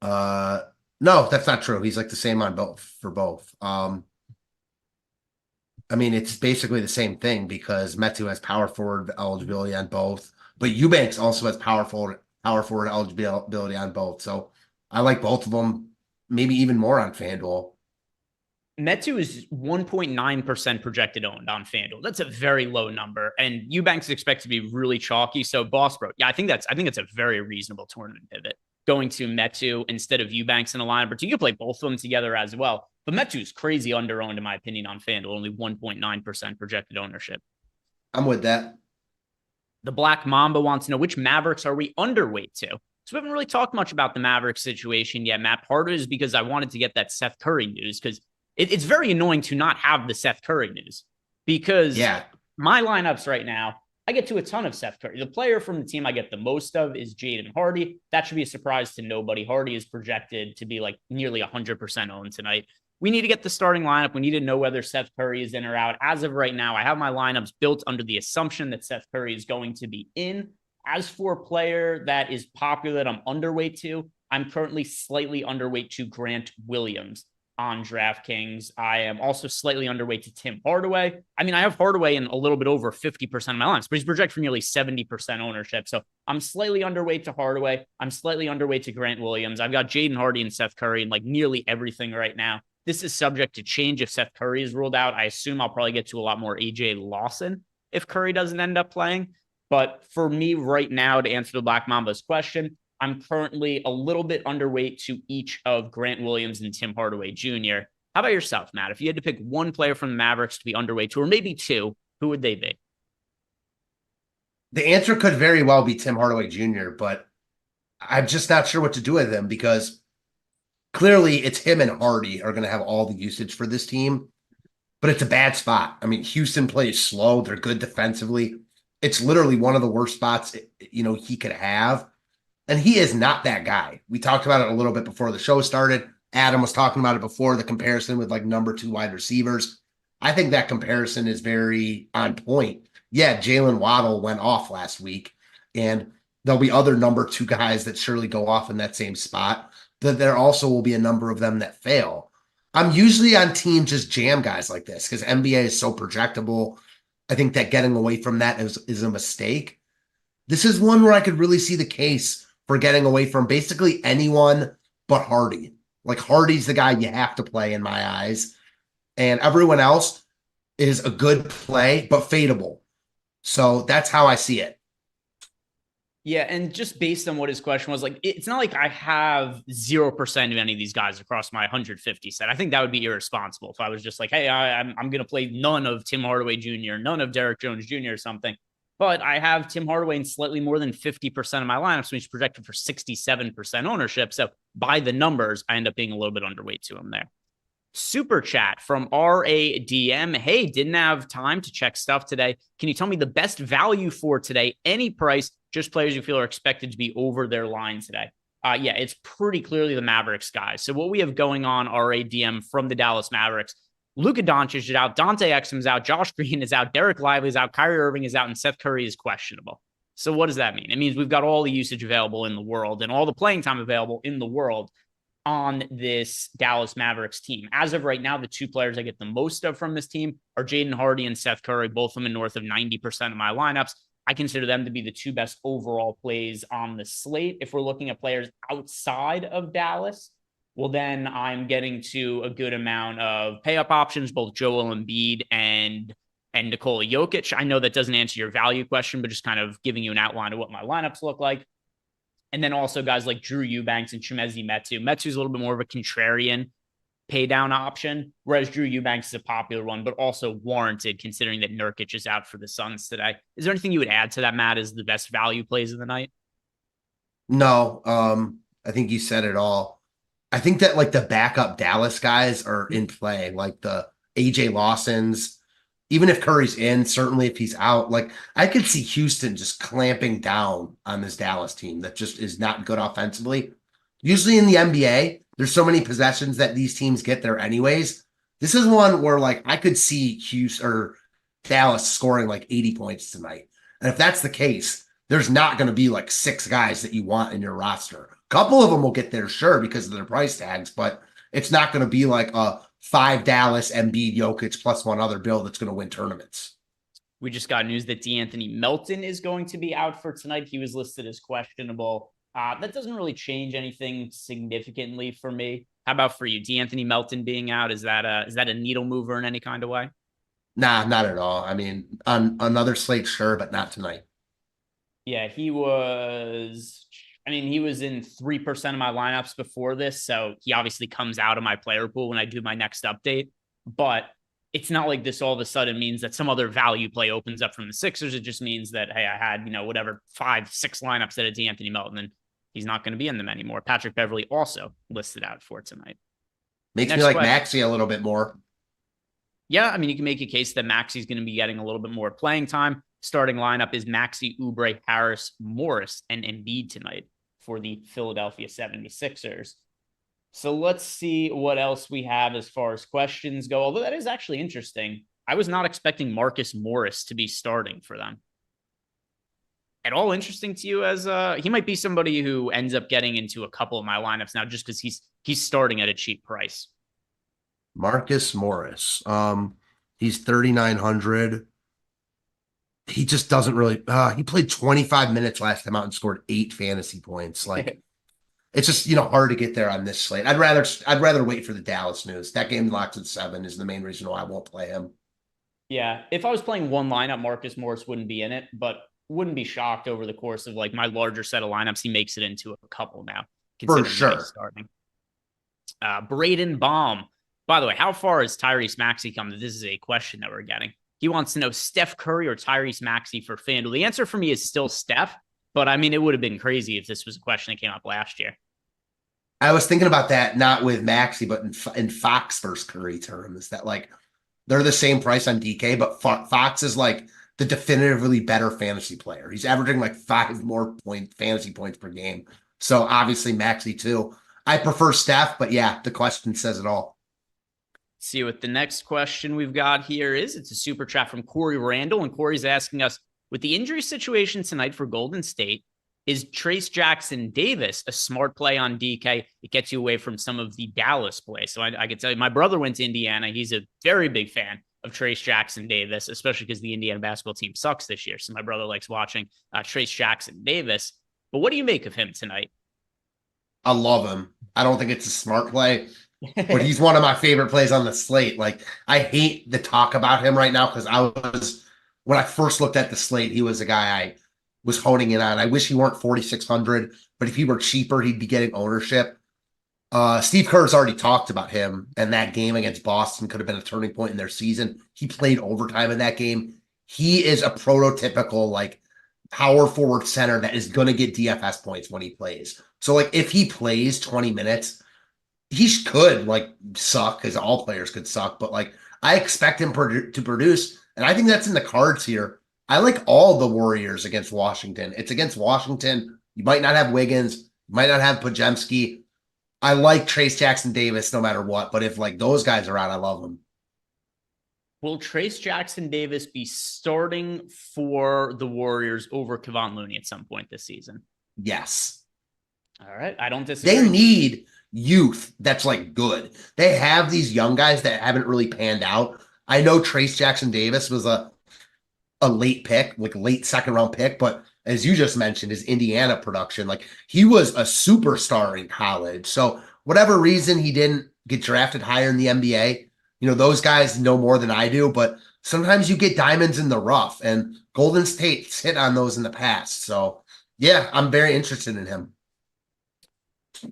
No, that's not true. He's like the same on both for both. I mean, it's basically the same thing because Metu has power forward eligibility on both, but Eubanks also has power forward eligibility on both. So I like both of them, maybe even more on FanDuel. Metu is 1.9% projected owned on FanDuel. That's a very low number, and Eubanks is expected to be really chalky. So, Boss Bro, yeah, I think that's a very reasonable tournament pivot. Going to Metu instead of Eubanks in a lineup, or two. You can play both of them together as well. But Metu is crazy under-owned, in my opinion, on FanDuel, only 1.9% projected ownership. I'm with that. The Black Mamba wants to know, which Mavericks are we underweight to? So we haven't really talked much about the Mavericks situation yet, Matt. Part of it is because I wanted to get that Seth Curry news, because it's very annoying to not have the Seth Curry news, because my lineups right now, I get to a ton of Seth Curry. The player from the team I get the most of is Jaden Hardy. That should be a surprise to nobody. Hardy is projected to be like nearly 100% owned tonight. We need to get the starting lineup. We need to know whether Seth Curry is in or out. As of right now, I have my lineups built under the assumption that Seth Curry is going to be in. As for a player that is popular that I'm underweight to, I'm currently slightly underweight to Grant Williams on DraftKings. I am also slightly underweight to Tim Hardaway. I mean, I have Hardaway in a little bit over 50% of my lines, but he's projected for nearly 70% ownership. So I'm slightly underweight to Hardaway. I'm slightly underweight to Grant Williams. I've got Jaden Hardy and Seth Curry in like nearly everything right now. This is subject to change if Seth Curry is ruled out. I assume I'll probably get to a lot more AJ Lawson if Curry doesn't end up playing. But for me right now, to answer the Black Mamba's question, I'm currently a little bit underweight to each of Grant Williams and Tim Hardaway Jr. How about yourself, Matt? If you had to pick one player from the Mavericks to be underweight to, or maybe two, who would they be? The answer could very well be Tim Hardaway Jr., but I'm just not sure what to do with him because clearly it's him and Hardy are going to have all the usage for this team, but it's a bad spot. I mean, Houston plays slow. They're good defensively. It's literally one of the worst spots, he could have. And he is not that guy. We talked about it a little bit before the show started. Adam was talking about it before, the comparison with like number 2 wide receivers. I think that comparison is very on point. Yeah, Jalen Waddle went off last week, and there'll be other number 2 guys that surely go off in that same spot. There also will be a number of them that fail. I'm usually on team just jam guys like this because NBA is so projectable. I think that getting away from that is a mistake. This is one where I could really see the case for getting away from basically anyone but Hardy. Like Hardy's the guy you have to play in my eyes. And everyone else is a good play, but fadeable. So that's how I see it. Yeah, and just based on what his question was, like, it's not like I have 0% of any of these guys across my 150 set. I think that would be irresponsible if I was just like, hey, I'm going to play none of Tim Hardaway Jr., none of Derek Jones Jr. or something. But I have Tim Hardaway in slightly more than 50% of my lineups, so he's projected for 67% ownership. So by the numbers, I end up being a little bit underweight to him there. Super chat from RADM. Hey, didn't have time to check stuff today. Can you tell me the best value for today? Any price, just players you feel are expected to be over their line today. Yeah, it's pretty clearly the Mavericks guys. So what we have going on, RADM from the Dallas Mavericks, Luka Doncic is out, Dante Exum is out, Josh Green is out, Derek Lively is out, Kyrie Irving is out, and Seth Curry is questionable. So what does that mean? It means we've got all the usage available in the world and all the playing time available in the world on this Dallas Mavericks team. As of right now, the 2 players I get the most of from this team are Jaden Hardy and Seth Curry, both of them in north of 90% of my lineups. I consider them to be the 2 best overall plays on the slate. If we're looking at players outside of Dallas, well, then I'm getting to a good amount of pay-up options, both Joel Embiid and Nikola Jokic. I know that doesn't answer your value question, but just kind of giving you an outline of what my lineups look like. And then also guys like Drew Eubanks and Chimezie Metu. Metu's a little bit more of a contrarian pay down option, whereas Drew Eubanks is a popular one, but also warranted considering that Nurkic is out for the Suns today. Is there anything you would add to that, Matt, as the best value plays of the night? No, I think you said it all. I think that like the backup Dallas guys are in play, like the AJ Lawsons. Even if Curry's in, certainly if he's out, like I could see Houston just clamping down on this Dallas team that just is not good offensively. Usually in the NBA, there's so many possessions that these teams get there anyways. This is one where like I could see Houston or Dallas scoring like 80 points tonight. And if that's the case, there's not going to be like 6 guys that you want in your roster. A couple of them will get there, sure, because of their price tags, but it's not going to be like a 5 Dallas, Embiid, Jokic plus one other build that's going to win tournaments. We just got news that DeAnthony Melton is going to be out for tonight. He was listed as questionable. That doesn't really change anything significantly for me. How about for you? DeAnthony Melton being out, is that a needle mover in any kind of way? Nah, not at all. I mean, on another slate, sure, but not tonight. Yeah, he was in 3% of my lineups before this, so he obviously comes out of my player pool when I do my next update. But it's not like this all of a sudden means that some other value play opens up from the Sixers. It just means that, hey, I had, whatever, 5, 6 lineups that had DeAnthony Melton, and he's not going to be in them anymore. Patrick Beverley also listed out for tonight. Makes me like Maxey a little bit more. Yeah, I mean, you can make a case that Maxey's going to be getting a little bit more playing time. Starting lineup is Maxey, Oubre, Harris, Morris, and Embiid tonight for the Philadelphia 76ers. So let's see what else we have as far as questions go. Although that is actually interesting. I was not expecting Marcus Morris to be starting for them. At all interesting to you, as he might be somebody who ends up getting into a couple of my lineups now just because he's starting at a cheap price. Marcus Morris. He's 3,900. He just doesn't really he played 25 minutes last time out and scored 8 fantasy points. Like it's just, hard to get there on this slate. I'd rather wait for the Dallas news. That game locks at 7 is the main reason why I won't play him. Yeah. If I was playing one lineup, Marcus Morris wouldn't be in it, but wouldn't be shocked over the course of like my larger set of lineups. He makes it into a couple now. For sure. Starting. Braden Baum. By the way, how far has Tyrese Maxey come? This is a question that we're getting. He wants to know Steph Curry or Tyrese Maxey for FanDuel. The answer for me is still Steph, but I mean, it would have been crazy if this was a question that came up last year. I was thinking about that, not with Maxey, but in Fox versus Curry terms, that like they're the same price on DK, but Fox is like the definitively better fantasy player. He's averaging like 5 more fantasy points per game. So obviously Maxey too. I prefer Steph, but yeah, the question says it all. See what the next question we've got here is. It's a super chat from Corey Randall, and Corey's asking us, with the injury situation tonight for Golden State, is Trace Jackson Davis a smart play on DK? It gets you away from some of the Dallas play. So I can tell you, my brother went to Indiana. He's a very big fan of Trace Jackson Davis, especially because the Indiana basketball team sucks this year. So my brother likes watching Trace Jackson Davis. But what do you make of him tonight? I love him. I don't think it's a smart play. But he's one of my favorite plays on the slate. Like, I hate the talk about him right now because when I first looked at the slate, he was a guy I was honing in on. I wish he weren't 4,600, but if he were cheaper, he'd be getting ownership. Steve Kerr's already talked about him, and that game against Boston could have been a turning point in their season. He played overtime in that game. He is a prototypical, like, power forward center that is going to get DFS points when he plays. So, like, if he plays 20 minutes, he could like suck, because all players could suck, but like I expect him to produce, and I think that's in the cards here. I like all the Warriors against Washington. It's against Washington. You might not have Wiggins, you might not have Podziemski. I like Trace Jackson Davis no matter what, but if like those guys are out, I love them. Will Trace Jackson Davis be starting for the Warriors over Kevon Looney at some point this season? Yes. All right. I don't disagree. They need youth that's like good. They have these young guys that haven't really panned out. I know Trace Jackson Davis was a late pick, like late second round pick, but as you just mentioned, his Indiana production, like he was a superstar in college. So whatever reason he didn't get drafted higher in the NBA, those guys know more than I do, but sometimes you get diamonds in the rough, and Golden State's hit on those in the past. So yeah, I'm very interested in him.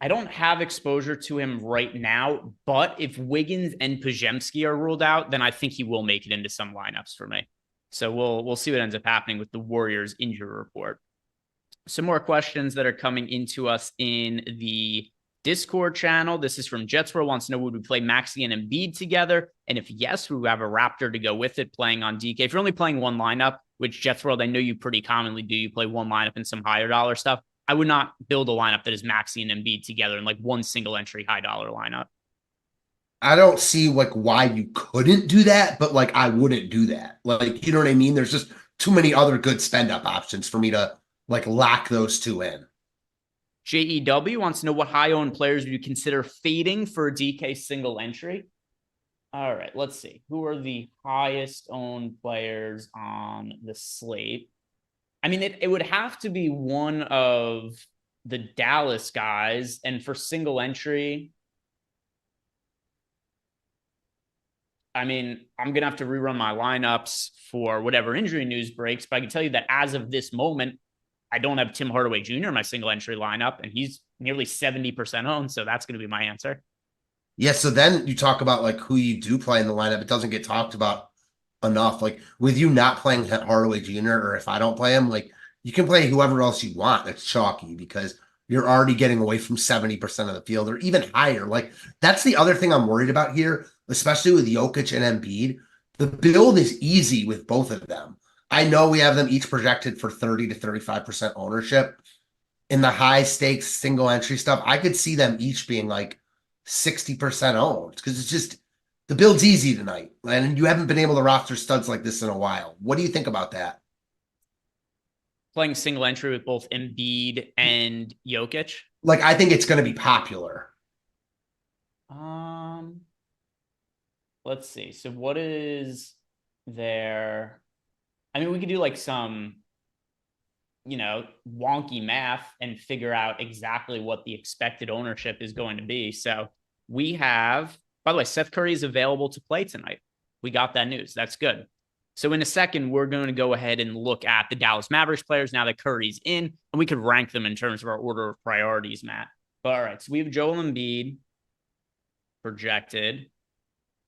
I don't have exposure to him right now, but if Wiggins and Podziemski are ruled out, then I think he will make it into some lineups for me. So we'll see what ends up happening with the Warriors injury report. Some more questions that are coming into us in the Discord channel. This is from Jetsworld, wants to know, would we play Maxey and Embiid together? And if yes, we would have a Raptor to go with it playing on DK. If you're only playing one lineup, which Jetsworld, I know you pretty commonly do, you play one lineup and some higher dollar stuff, I would not build a lineup that is Maxey and Embiid together in like one single entry high dollar lineup. I don't see like why you couldn't do that, but like I wouldn't do that. Like, you know what I mean? There's just too many other good spend up options for me to like lock those two in. JEW wants to know what high owned players would you consider fading for a DK single entry? All right, let's see. Who are the highest owned players on the slate? I mean, it would have to be one of the Dallas guys. And for single entry, I mean, I'm going to have to rerun my lineups for whatever injury news breaks. But I can tell you that as of this moment, I don't have Tim Hardaway Jr. in my single entry lineup, and he's nearly 70% owned. So that's going to be my answer. Yeah, so then you talk about like who you do play in the lineup. It doesn't get talked about enough. Like with you not playing Hardaway Jr., or if I don't play him, like you can play whoever else you want. It's chalky because you're already getting away from 70% of the field or even higher. Like that's the other thing I'm worried about here, especially with Jokic and Embiid. The build is easy with both of them. I know we have them each projected for 30 to 35% ownership. In the high stakes single entry stuff, I could see them each being like 60% owned because it's just the build's easy tonight. And you haven't been able to roster studs like this in a while. What do you think about that? Playing single entry with both Embiid and Jokic? Like, I think it's going to be popular. Let's see. So what is there? I mean, we could do like some, wonky math and figure out exactly what the expected ownership is going to be. So we have, by the way, Seth Curry is available to play tonight. We got that news. That's good. So in a second, we're going to go ahead and look at the Dallas Mavericks players now that Curry's in, and we could rank them in terms of our order of priorities, Matt. But all right, so we have Joel Embiid projected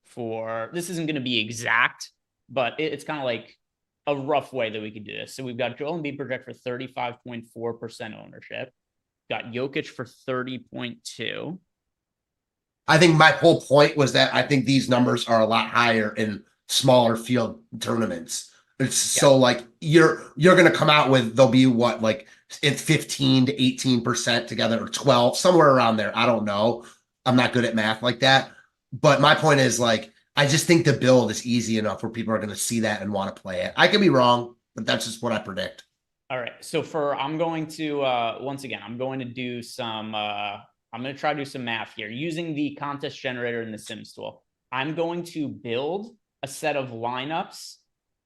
for, this isn't going to be exact, but it's kind of like a rough way that we could do this. So we've got Joel Embiid projected for 35.4% ownership. Got Jokic for 30.2. I think my whole point was that I think these numbers are a lot higher in smaller field tournaments. It's so like you're going to come out with, they'll be what, like it's 15 to 18% together or 12, somewhere around there. I don't know. I'm not good at math like that. But my point is like, I just think the build is easy enough where people are going to see that and want to play it. I could be wrong, but that's just what I predict. All right. So I'm going to, once again, I'm going to do some, I'm going to try to do some math here using the contest generator in the Sims tool. I'm going to build a set of lineups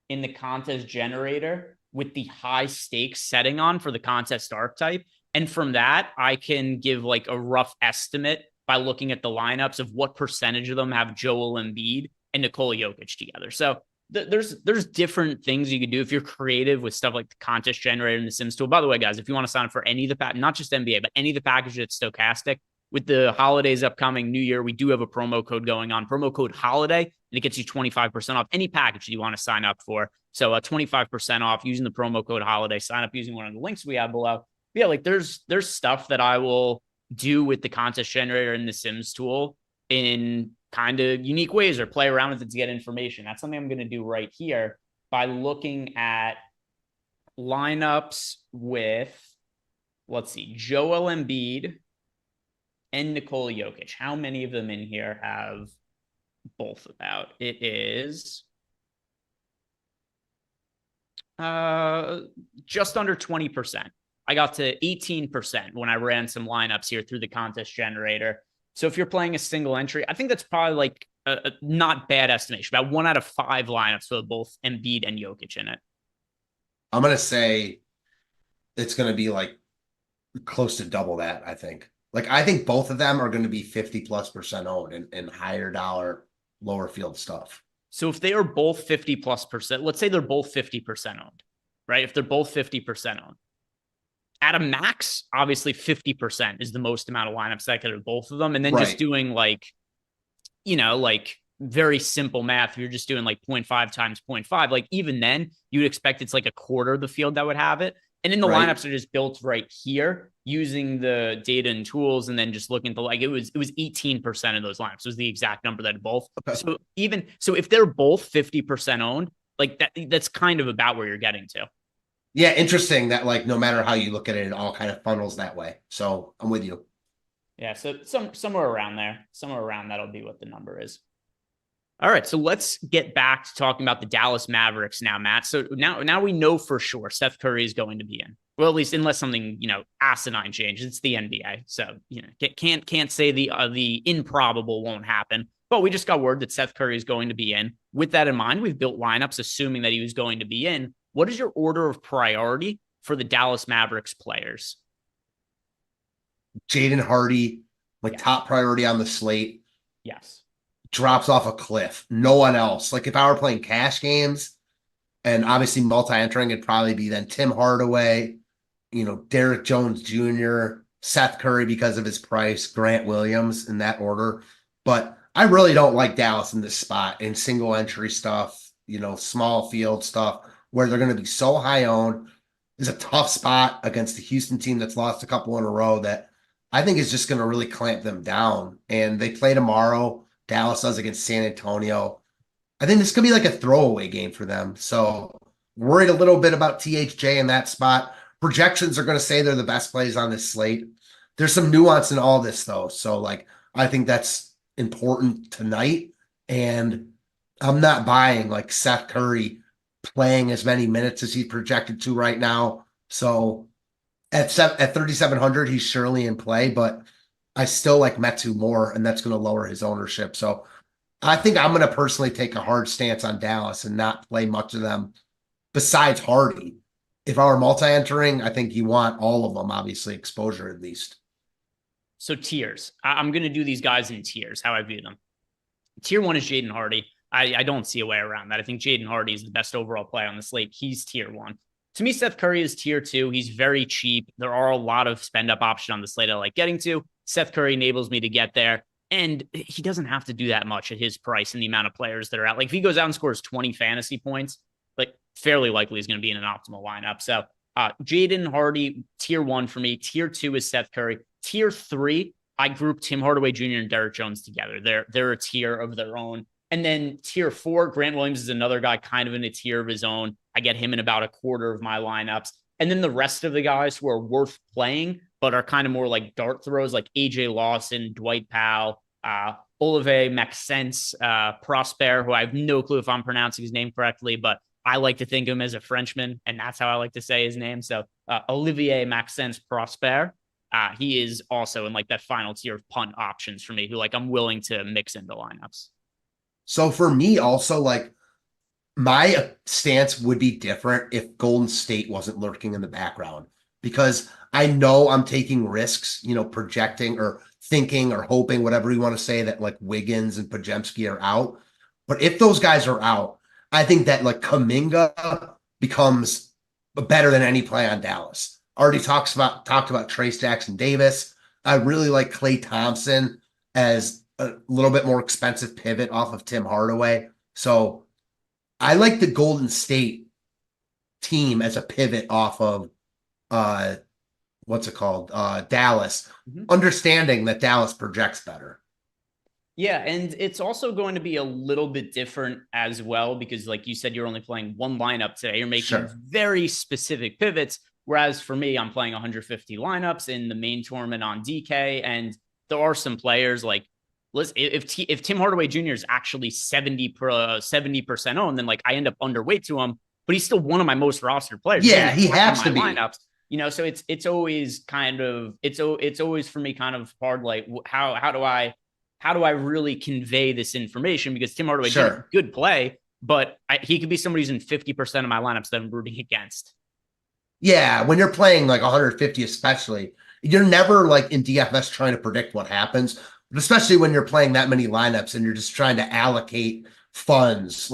in the contest generator with the high stakes setting on for the contest archetype. And from that, I can give like a rough estimate by looking at the lineups of what percentage of them have Joel Embiid and Nikola Jokic together. So there's different things you can do if you're creative with stuff like the contest generator in the Sims tool. By the way, guys, if you want to sign up for any of the not just NBA, but any of the packages at Stochastic, with the holidays upcoming, New Year, we do have a promo code going on, promo code HOLIDAY, and it gets you 25% off any package you want to sign up for. So 25% off using the promo code HOLIDAY. Sign up using one of the links we have below. But yeah, like there's stuff that I will do with the contest generator in the Sims tool in kind of unique ways or play around with it to get information. That's something I'm going to do right here by looking at lineups with, let's see, Joel Embiid and Nikola Jokic. How many of them in here have both about? It is just under 20%. I got to 18% when I ran some lineups here through the contest generator. So if you're playing a single entry, I think that's probably like a not bad estimation. About 1 out of 5 lineups with both Embiid and Jokic in it. I'm going to say it's going to be like close to double that, I think. Like, I think both of them are going to be 50+% owned in higher dollar, lower field stuff. So if they are both 50+%, let's say they're both 50% owned, right? If they're both 50% owned, at a max, obviously 50% is the most amount of lineups that I could have both of them. And then just doing like, like very simple math. You're just doing like 0.5 times 0.5. Like even then you'd expect it's like a quarter of the field that would have it. And then the lineups are just built right here using the data and tools. And then just looking at it was 18% of those lineups. It was the exact number that both. Okay. So if they're both 50% owned, like that's kind of about where you're getting to. Yeah, interesting that like no matter how you look at it, it all kind of funnels that way. So I'm with you. Yeah, so somewhere around there, somewhere around that'll be what the number is. All right, so let's get back to talking about the Dallas Mavericks now, Matt. So now we know for sure Steph Curry is going to be in. Well, at least unless something asinine changes. It's the NBA, so can't say the improbable won't happen. But we just got word that Steph Curry is going to be in. With that in mind, we've built lineups assuming that he was going to be in. What is your order of priority for the Dallas Mavericks players? Jaden Hardy, top priority on the slate. Yes. Drops off a cliff. No one else. Like if I were playing cash games and obviously multi-entering, it'd probably be then Tim Hardaway, Derek Jones Jr., Seth Curry because of his price, Grant Williams in that order. But I really don't like Dallas in this spot in single entry stuff, small field stuff where they're going to be so high owned. It's a tough spot against the Houston team that's lost a couple in a row that I think is just going to really clamp them down. And they play tomorrow. Dallas does against San Antonio. I think this could be like a throwaway game for them. So worried a little bit about THJ in that spot. Projections are going to say they're the best plays on this slate. There's some nuance in all this though. So I think that's important tonight. And I'm not buying Seth Curry playing as many minutes as he's projected to right now. So at 3,700, he's surely in play, but I still like Metu more, and that's going to lower his ownership. So I think I'm going to personally take a hard stance on Dallas and not play much of them besides Hardy. If I were multi-entering, I think you want all of them, obviously, exposure at least. So tiers. I'm going to do these guys in tiers, how I view them. Tier 1 is Jaden Hardy. I don't see a way around that. I think Jaden Hardy is the best overall play on the slate. He's tier 1. To me, Seth Curry is tier 2. He's very cheap. There are a lot of spend-up options on the slate I like getting to. Seth Curry enables me to get there. And he doesn't have to do that much at his price and the amount of players that are out. If he goes out and scores 20 fantasy points, fairly likely he's going to be in an optimal lineup. So Jaden Hardy, tier 1 for me. Tier 2 is Seth Curry. Tier 3, I grouped Tim Hardaway Jr. and Derek Jones together. They're a tier of their own. And then tier 4, Grant Williams is another guy kind of in a tier of his own. I get him in about a quarter of my lineups. And then the rest of the guys who are worth playing, but are kind of more like dart throws, like AJ Lawson, Dwight Powell, Olivier Maxence, Prosper, who I have no clue if I'm pronouncing his name correctly, but I like to think of him as a Frenchman, and that's how I like to say his name. So Olivier Maxence Prosper, he is also in that final tier of punt options for me, who I'm willing to mix into lineups. So for me also, my stance would be different if Golden State wasn't lurking in the background, because I know I'm taking risks, projecting or thinking or hoping, whatever you want to say, that Wiggins and Podziemski are out. But if those guys are out, I think that Kuminga becomes better than any play on Dallas. Already talked about Trace Jackson Davis. I really like Klay Thompson as a little bit more expensive pivot off of Tim Hardaway. So I like the Golden State team as a pivot off of Dallas, understanding that Dallas projects better. Yeah, and it's also going to be a little bit different as well, because like you said, you're only playing one lineup today. You're making very specific pivots. Whereas for me, I'm playing 150 lineups in the main tournament on DK. And there are some players if Tim Hardaway Jr. is actually 70% owned, then I end up underweight to him, but he's still one of my most rostered players. Yeah, he has to be. Lineups, so it's always it's always for me kind of hard. How do I really convey this information? Because Tim Hardaway Jr. is a good play, but he could be somebody who's in 50% of my lineups that I'm rooting against. Yeah, when you're playing 150 especially, you're never in DFS trying to predict what happens. Especially when you're playing that many lineups and you're just trying to allocate funds.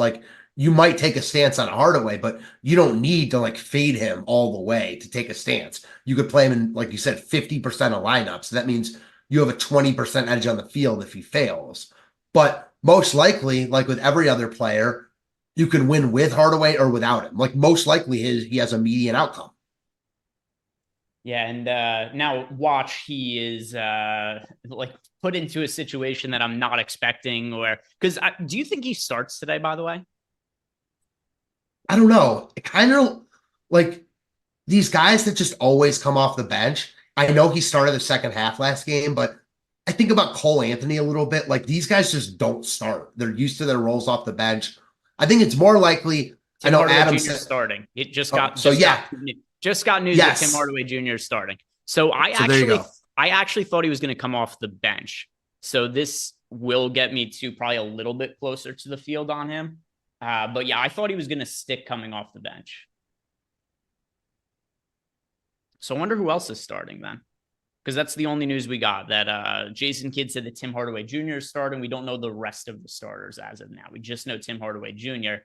You might take a stance on Hardaway, but you don't need to fade him all the way to take a stance. You could play him in, like you said, 50% of lineups. That means you have a 20% edge on the field if he fails. But most likely, with every other player, you can win with Hardaway or without him. Most likely he has a median outcome. Yeah, and now watch, he is put into a situation that I'm not expecting, because do you think he starts today, by the way? I don't know. It kind of these guys that just always come off the bench. I know he started the second half last game, but I think about Cole Anthony a little bit. Like these guys just don't start. They're used to their roles off the bench. I think it's more likely. Tim I know Hardaway Adam Jr. said starting. It just just got news that Tim Hardaway Jr. is starting. So I actually thought he was going to come off the bench. So this will get me to probably a little bit closer to the field on him. But yeah, I thought he was going to stick coming off the bench. So I wonder who else is starting then. Because that's the only news we got, that Jason Kidd said that Tim Hardaway Jr. is starting. We don't know the rest of the starters as of now. We just know Tim Hardaway Jr.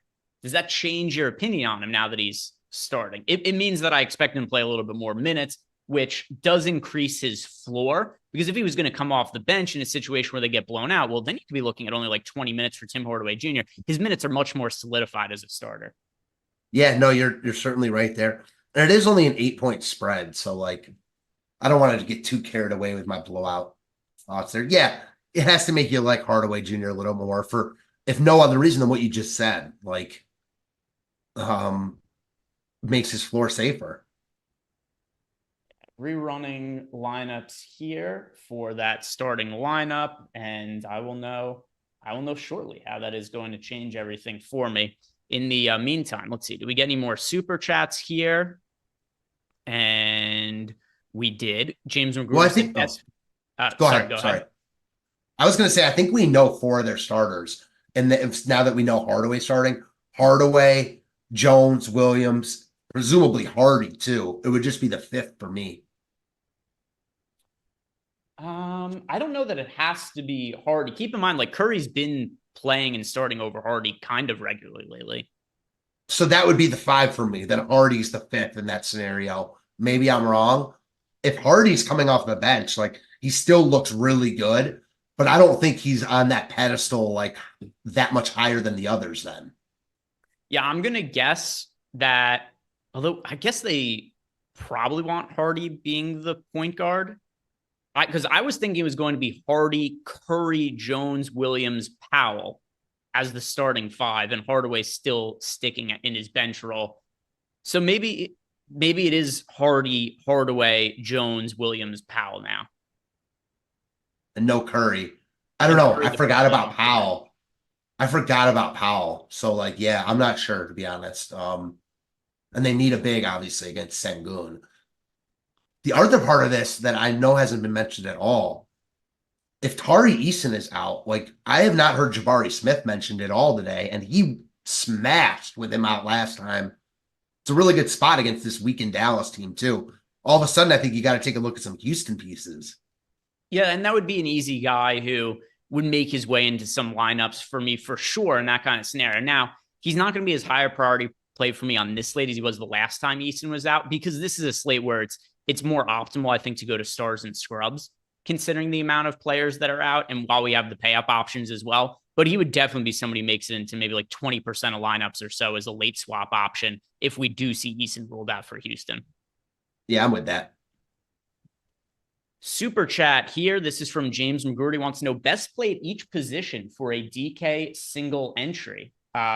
Does that change your opinion on him now that he's starting? It means that I expect him to play a little bit more minutes, which does increase his floor. Because if he was going to come off the bench in a situation where they get blown out, well, then you could be looking at only like 20 minutes for Tim Hardaway Jr. His minutes are much more solidified as a starter. Yeah, no, you're certainly right there. And it is only an 8-point spread. So like, I don't want to get too carried away with my blowout thoughts there. Yeah, it has to make you like Hardaway Jr. a little more for, if no other reason than what you just said, like, makes his floor safer. Rerunning lineups here for that starting lineup, and I will know shortly how that is going to change everything for me. In the meantime, let's see. Do we get any more super chats here? And we did. James McGrew. Well, I think. Go ahead. I was going to say, I think we know 4 of their starters. And now that we know Hardaway starting, Hardaway, Jones, Williams, presumably Hardy too. It would just be the 5th for me. I don't know that it has to be Hardy. Keep in mind, like Curry's been playing and starting over Hardy kind of regularly lately. So that would be the 5 for me. Then Hardy's the 5th in that scenario. Maybe I'm wrong. If Hardy's coming off the bench, like he still looks really good, but I don't think he's on that pedestal like that much higher than the others then. Yeah, I'm going to guess that, although I guess they probably want Hardy being the point guard. Because I was thinking it was going to be Hardy, Curry, Jones, Williams, Powell as the starting 5, and Hardaway still sticking in his bench role. So maybe it is Hardy, Hardaway, Jones, Williams, Powell now. And no Curry. I don't know. I forgot about Powell. So like, yeah, I'm not sure to be honest. And they need a big, obviously, against Sengun. The other part of this that I know hasn't been mentioned at all, if Tari Eason is out, like I have not heard Jabari Smith mentioned at all today, and he smashed with him out last time. It's a really good spot against this weakened Dallas team too. All of a sudden, I think you got to take a look at some Houston pieces. Yeah, and that would be an easy guy who would make his way into some lineups for me for sure in that kind of scenario. Now, he's not going to be as high a priority play for me on this slate as he was the last time Eason was out, because this is a slate where it's more optimal, I think, to go to stars and scrubs, considering the amount of players that are out, and while we have the pay up options as well. But he would definitely be somebody who makes it into maybe like 20% of lineups or so as a late swap option if we do see Eason ruled out for Houston. Yeah, I'm with that. Super chat here. This is from James McGurdy. Wants to know best play at each position for a DK single entry.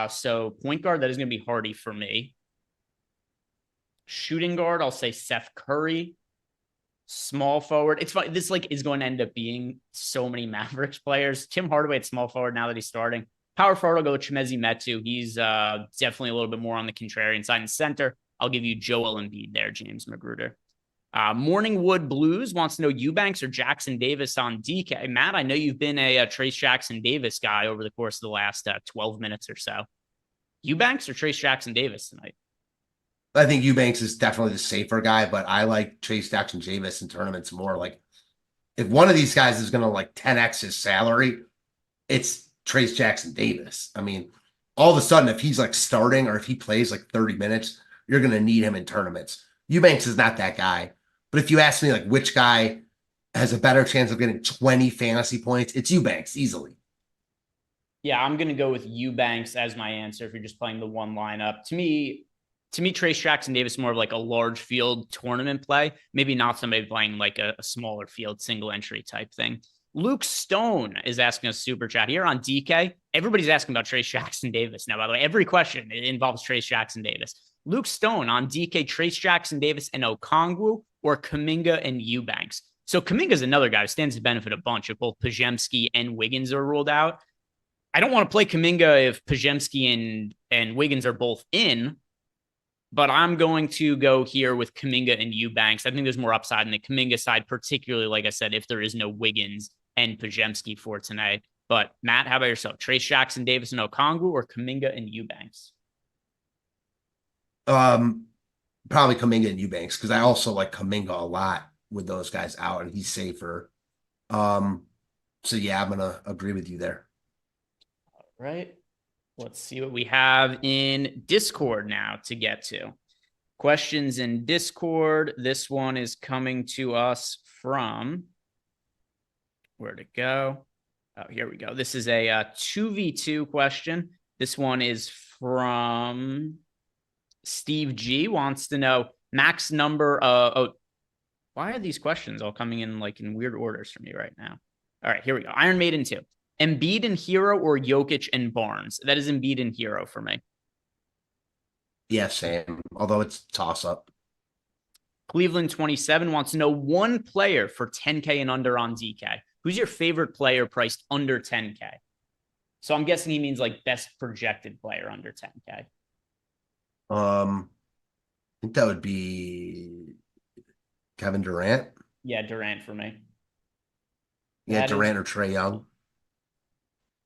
So point guard, that is going to be Hardy for me. Shooting guard, I'll say Seth Curry. Small forward, it's fine. This like is going to end up being so many Mavericks players. Tim Hardaway at small forward now that he's starting. Power forward, I'll go with Chimezie Metu. He's definitely a little bit more on the contrarian side. And center, I'll give you Joel Embiid there, James Magruder. Morningwood Blues wants to know Eubanks or Jackson Davis on DK. Matt, I know you've been a Trace Jackson Davis guy over the course of the last 12 minutes or so. Eubanks or Trace Jackson Davis tonight? I think Eubanks is definitely the safer guy, but I like Trace Jackson Davis in tournaments more. Like, if one of these guys is going to like 10x his salary, it's Trace Jackson Davis. I mean, all of a sudden, if he's like starting or if he plays like 30 minutes, you're going to need him in tournaments. Eubanks is not that guy. But if you ask me like which guy has a better chance of getting 20 fantasy points, it's Eubanks easily. Yeah, I'm going to go with Eubanks as my answer if you're just playing the one lineup. To me, Trace Jackson Davis is more of like a large field tournament play, maybe not somebody playing like a smaller field single entry type thing. Luke Stone is asking us super chat here on DK. Everybody's asking about Trace Jackson Davis now, by the way. Every question involves Trace Jackson Davis. Luke Stone on DK, Trace Jackson Davis, and Okongwu, or Kuminga and Eubanks. So Kuminga's another guy who stands to benefit a bunch if both Podziemski and Wiggins are ruled out. I don't want to play Kuminga if Podziemski and Wiggins are both in, but I'm going to go here with Kuminga and Eubanks. I think there's more upside in the Kuminga side, particularly, like I said, if there is no Wiggins and Podziemski for tonight. But Matt, how about yourself? Trace Jackson Davis and Okongwu, or Kuminga and Eubanks? Probably Kuminga and Eubanks, because I also like Kuminga a lot with those guys out, and he's safer. So yeah, I'm gonna agree with you there. All right. Let's see what we have in Discord now to get to. Questions in Discord. This one is coming to us from, where'd it go? Oh, here we go. This is a 2v2 question. This one is from Steve G. Wants to know max number of, why are these questions all coming in like in weird orders for me right now? All right, here we go. Iron Maiden 2. Embiid and Hero, or Jokic and Barnes? That is Embiid and Hero for me. Yeah, same. Although it's toss up. Cleveland 27 wants to know one player for 10K and under on DK. Who's your favorite player priced under 10K? So I'm guessing he means like best projected player under 10K. I think that would be Kevin Durant. Yeah, Durant for me. Yeah, Durant or Trae Young.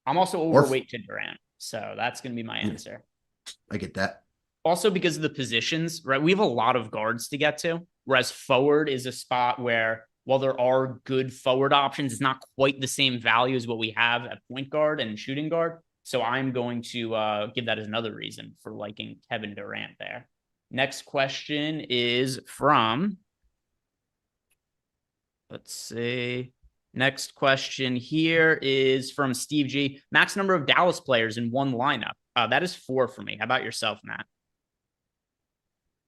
I'm also overweight to Durant, so that's going to be my answer. I get that. Also, because of the positions, right? We have a lot of guards to get to, whereas forward is a spot where, while there are good forward options, it's not quite the same value as what we have at point guard and shooting guard. So I'm going to give that as another reason for liking Kevin Durant there. Next question is from, let's see. Next question here is from Steve G. Max number of Dallas players in one lineup. That is 4 for me. How about yourself, Matt?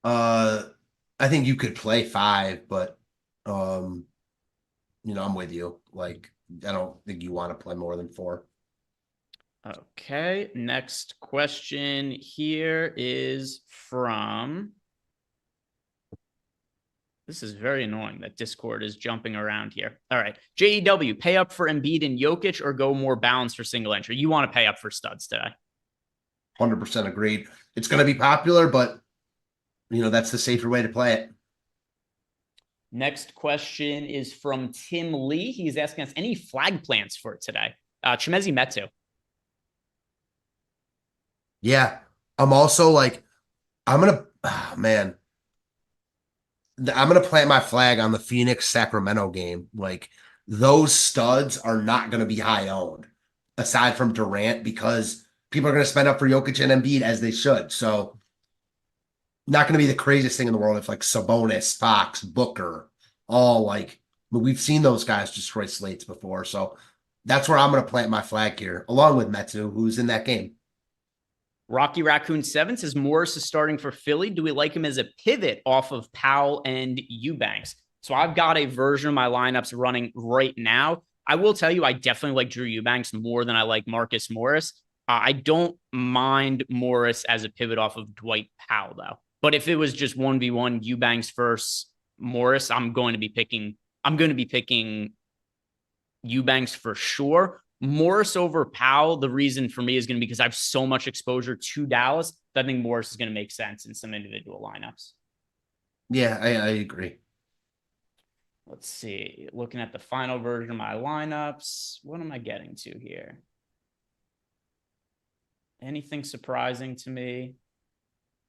I think you could play 5, but I'm with you. Like, I don't think you want to play more than 4. Okay. Next question here is from, this is very annoying that Discord is jumping around here. All right. JEW, pay up for Embiid and Jokic or go more balanced for single entry? You want to pay up for studs today. 100% agreed. It's going to be popular, but, that's the safer way to play it. Next question is from Tim Lee. He's asking us any flag plants for today. Chimezie Metu. Yeah. I'm also like, I'm going to plant my flag on the Phoenix-Sacramento game. Like, those studs are not going to be high owned, aside from Durant, because people are going to spend up for Jokic and Embiid as they should. So, not going to be the craziest thing in the world if like Sabonis, Fox, Booker, all like, we've seen those guys destroy slates before. So, that's where I'm going to plant my flag here, along with Metu, who's in that game. Rocky Raccoon 7 says Morris is starting for Philly. Do we like him as a pivot off of Powell and Eubanks? So I've got a version of my lineups running right now. I will tell you, I definitely like Drew Eubanks more than I like Marcus Morris. I don't mind Morris as a pivot off of Dwight Powell, though. But if it was just 1v1 Eubanks versus Morris, I'm going to be picking Eubanks for sure. Morris over Powell, the reason for me is going to be because I have so much exposure to Dallas that I think Morris is going to make sense in some individual lineups. Yeah, I agree. Let's see. Looking at the final version of my lineups, what am I getting to here? Anything surprising to me?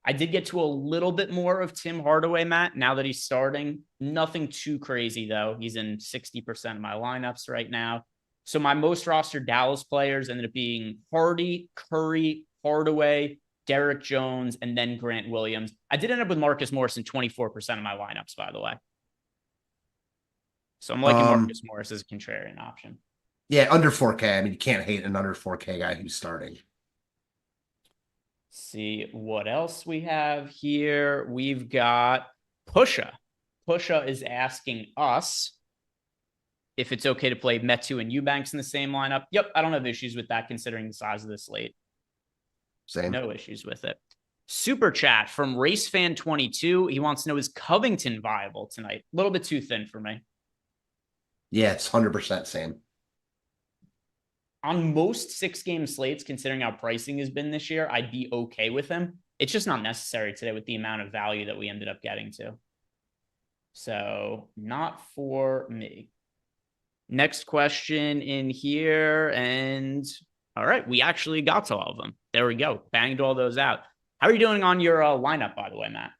I did get to a little bit more of Tim Hardaway, Matt, now that he's starting. Nothing too crazy, though. He's in 60% of my lineups right now. So my most rostered Dallas players ended up being Hardy, Curry, Hardaway, Derek Jones, and then Grant Williams. I did end up with Marcus Morris in 24% of my lineups, by the way. So I'm liking Marcus Morris as a contrarian option. Yeah, under 4K. I mean, you can't hate an under 4K guy who's starting. See what else we have here. We've got Pusha. Pusha is asking us if it's okay to play Metu and Eubanks in the same lineup. Yep, I don't have issues with that considering the size of the slate. Same. No issues with it. Super chat from RaceFan22. He wants to know, is Covington viable tonight? A little bit too thin for me. Yeah, it's 100% same. On most 6-game slates, considering how pricing has been this year, I'd be okay with him. It's just not necessary today with the amount of value that we ended up getting to. So not for me. Next question in here. And all right, we actually got to all of them. There we go. Banged all those out. How are you doing on your lineup, by the way, Matt?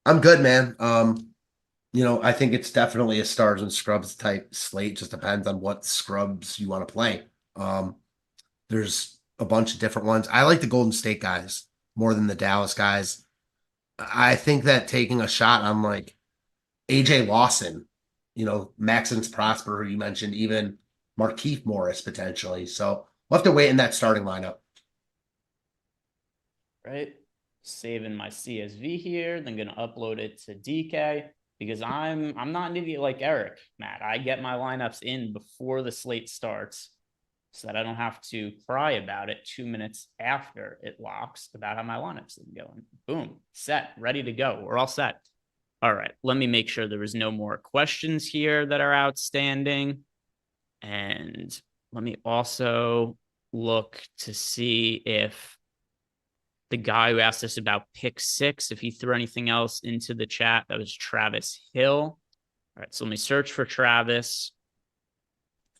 I'm good, man. I think it's definitely a stars and scrubs type slate. Just depends on what scrubs you want to play. There's a bunch of different ones. I like the Golden State guys more than the Dallas guys. I think that taking a shot on like AJ Lawson, Maxence Prosper, who you mentioned, even Markieff Morris potentially. So we'll have to wait in that starting lineup. Right. Saving my CSV here, then going to upload it to DK because I'm not an idiot like Eric, Matt. I get my lineups in before the slate starts so that I don't have to cry about it 2 minutes after it locks about how my lineups have been going. Boom, set, ready to go. We're all set. All right, let me make sure there is no more questions here that are outstanding. And let me also look to see if the guy who asked us about pick 6, if he threw anything else into the chat. That was Travis Hill. All right, so let me search for Travis.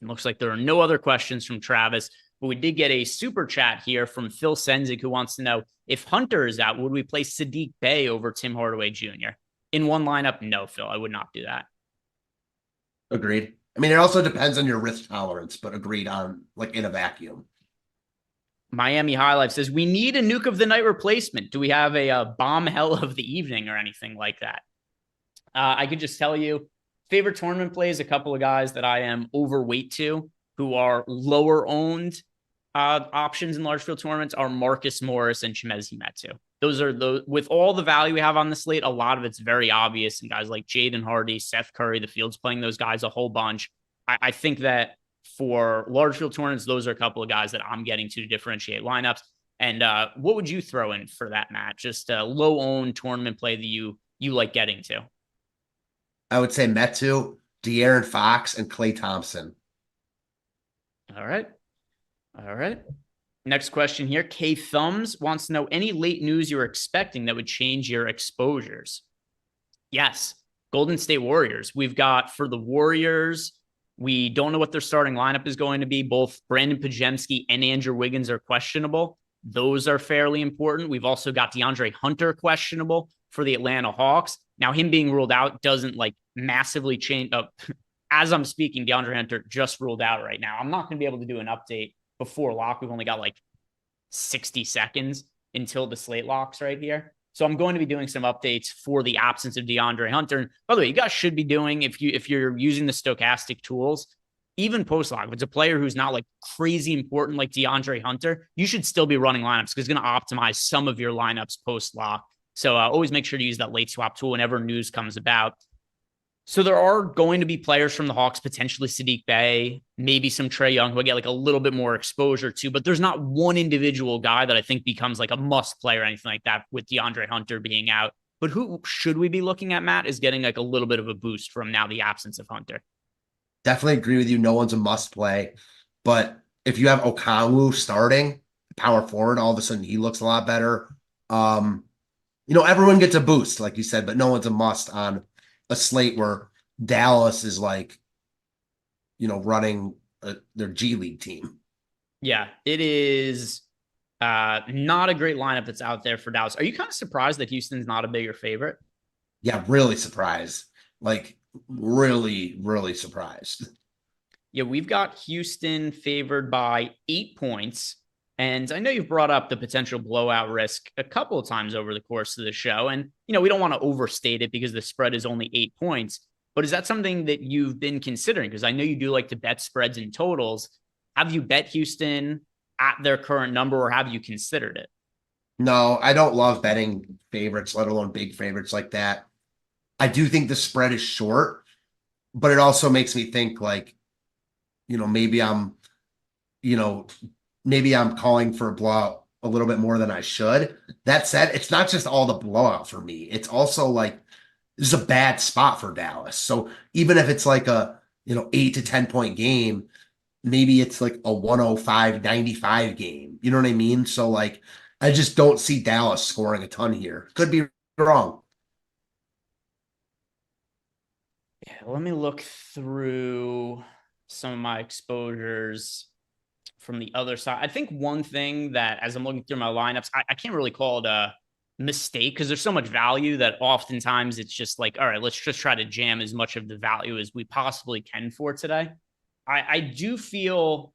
It looks like there are no other questions from Travis, but we did get a super chat here from Phil Senzik, who wants to know, if Hunter is out, would we play Sadiq Bey over Tim Hardaway Jr.? In one lineup? No, Phil, I would not do that. Agreed. I mean, it also depends on your risk tolerance, but agreed on like in a vacuum. Miami High Life says, we need a nuke of the night replacement. Do we have a bomb hell of the evening or anything like that? I could just tell you, favorite tournament plays, a couple of guys that I am overweight to, who are lower owned options in large field tournaments, are Marcus Morris and Chimezie Metu. Those are those, with all the value we have on the slate, a lot of it's very obvious. And guys like Jaden Hardy, Seth Curry, the field's playing those guys a whole bunch. I think that for large field tournaments, those are a couple of guys that I'm getting to differentiate lineups. And what would you throw in for that, Matt? Just a low owned tournament play that you like getting to? I would say Metu, De'Aaron Fox, and Klay Thompson. All right. Next question here. K Thumbs wants to know, any late news you're expecting that would change your exposures? Yes. Golden State Warriors. We've got, for the Warriors, we don't know what their starting lineup is going to be. Both Brandon Podziemski and Andrew Wiggins are questionable. Those are fairly important. We've also got DeAndre Hunter questionable for the Atlanta Hawks. Now, him being ruled out doesn't massively change. As I'm speaking, DeAndre Hunter just ruled out right now. I'm not going to be able to do an update before lock. We've only got 60 seconds until the slate locks right here. So I'm going to be doing some updates for the absence of DeAndre Hunter. And by the way, you guys should be doing, if you're using the stochastic tools, even post lock, if it's a player who's not crazy important like DeAndre Hunter, you should still be running lineups because it's going to optimize some of your lineups post lock. So always make sure to use that late swap tool whenever news comes about. So there are going to be players from the Hawks, potentially Sadiq Bey, maybe some Trae Young, who I get a little bit more exposure to, but there's not one individual guy that I think becomes a must play or anything like that with DeAndre Hunter being out. But who should we be looking at, Matt, is getting a little bit of a boost from now the absence of Hunter? Definitely agree with you. No one's a must play, but if you have Okongwu starting power forward, all of a sudden he looks a lot better. Everyone gets a boost, like you said, but no one's a must on a slate where Dallas is running their G League team. Yeah, it is not a great lineup that's out there for Dallas. Are you kind of surprised that Houston's not a bigger favorite? Yeah, really surprised. Really, really surprised. Yeah, we've got Houston favored by 8 points. And I know you've brought up the potential blowout risk a couple of times over the course of the show. And, we don't want to overstate it because the spread is only 8 points. But is that something that you've been considering? Because I know you do like to bet spreads and totals. Have you bet Houston at their current number, or have you considered it? No, I don't love betting favorites, let alone big favorites like that. I do think the spread is short, but it also makes me think maybe I'm calling for a blowout a little bit more than I should. That said, it's not just all the blowout for me. It's also like this is a bad spot for Dallas. So even if it's like a 8 to 10 point game, maybe it's like a 105-95 game. You know what I mean? So like I just don't see Dallas scoring a ton here. Could be wrong. Yeah, let me look through some of my exposures from the other side. I think one thing that, as I'm looking through my lineups, I can't really call it a mistake because there's so much value that oftentimes it's just like, all right, let's just try to jam as much of the value as we possibly can for today. I do feel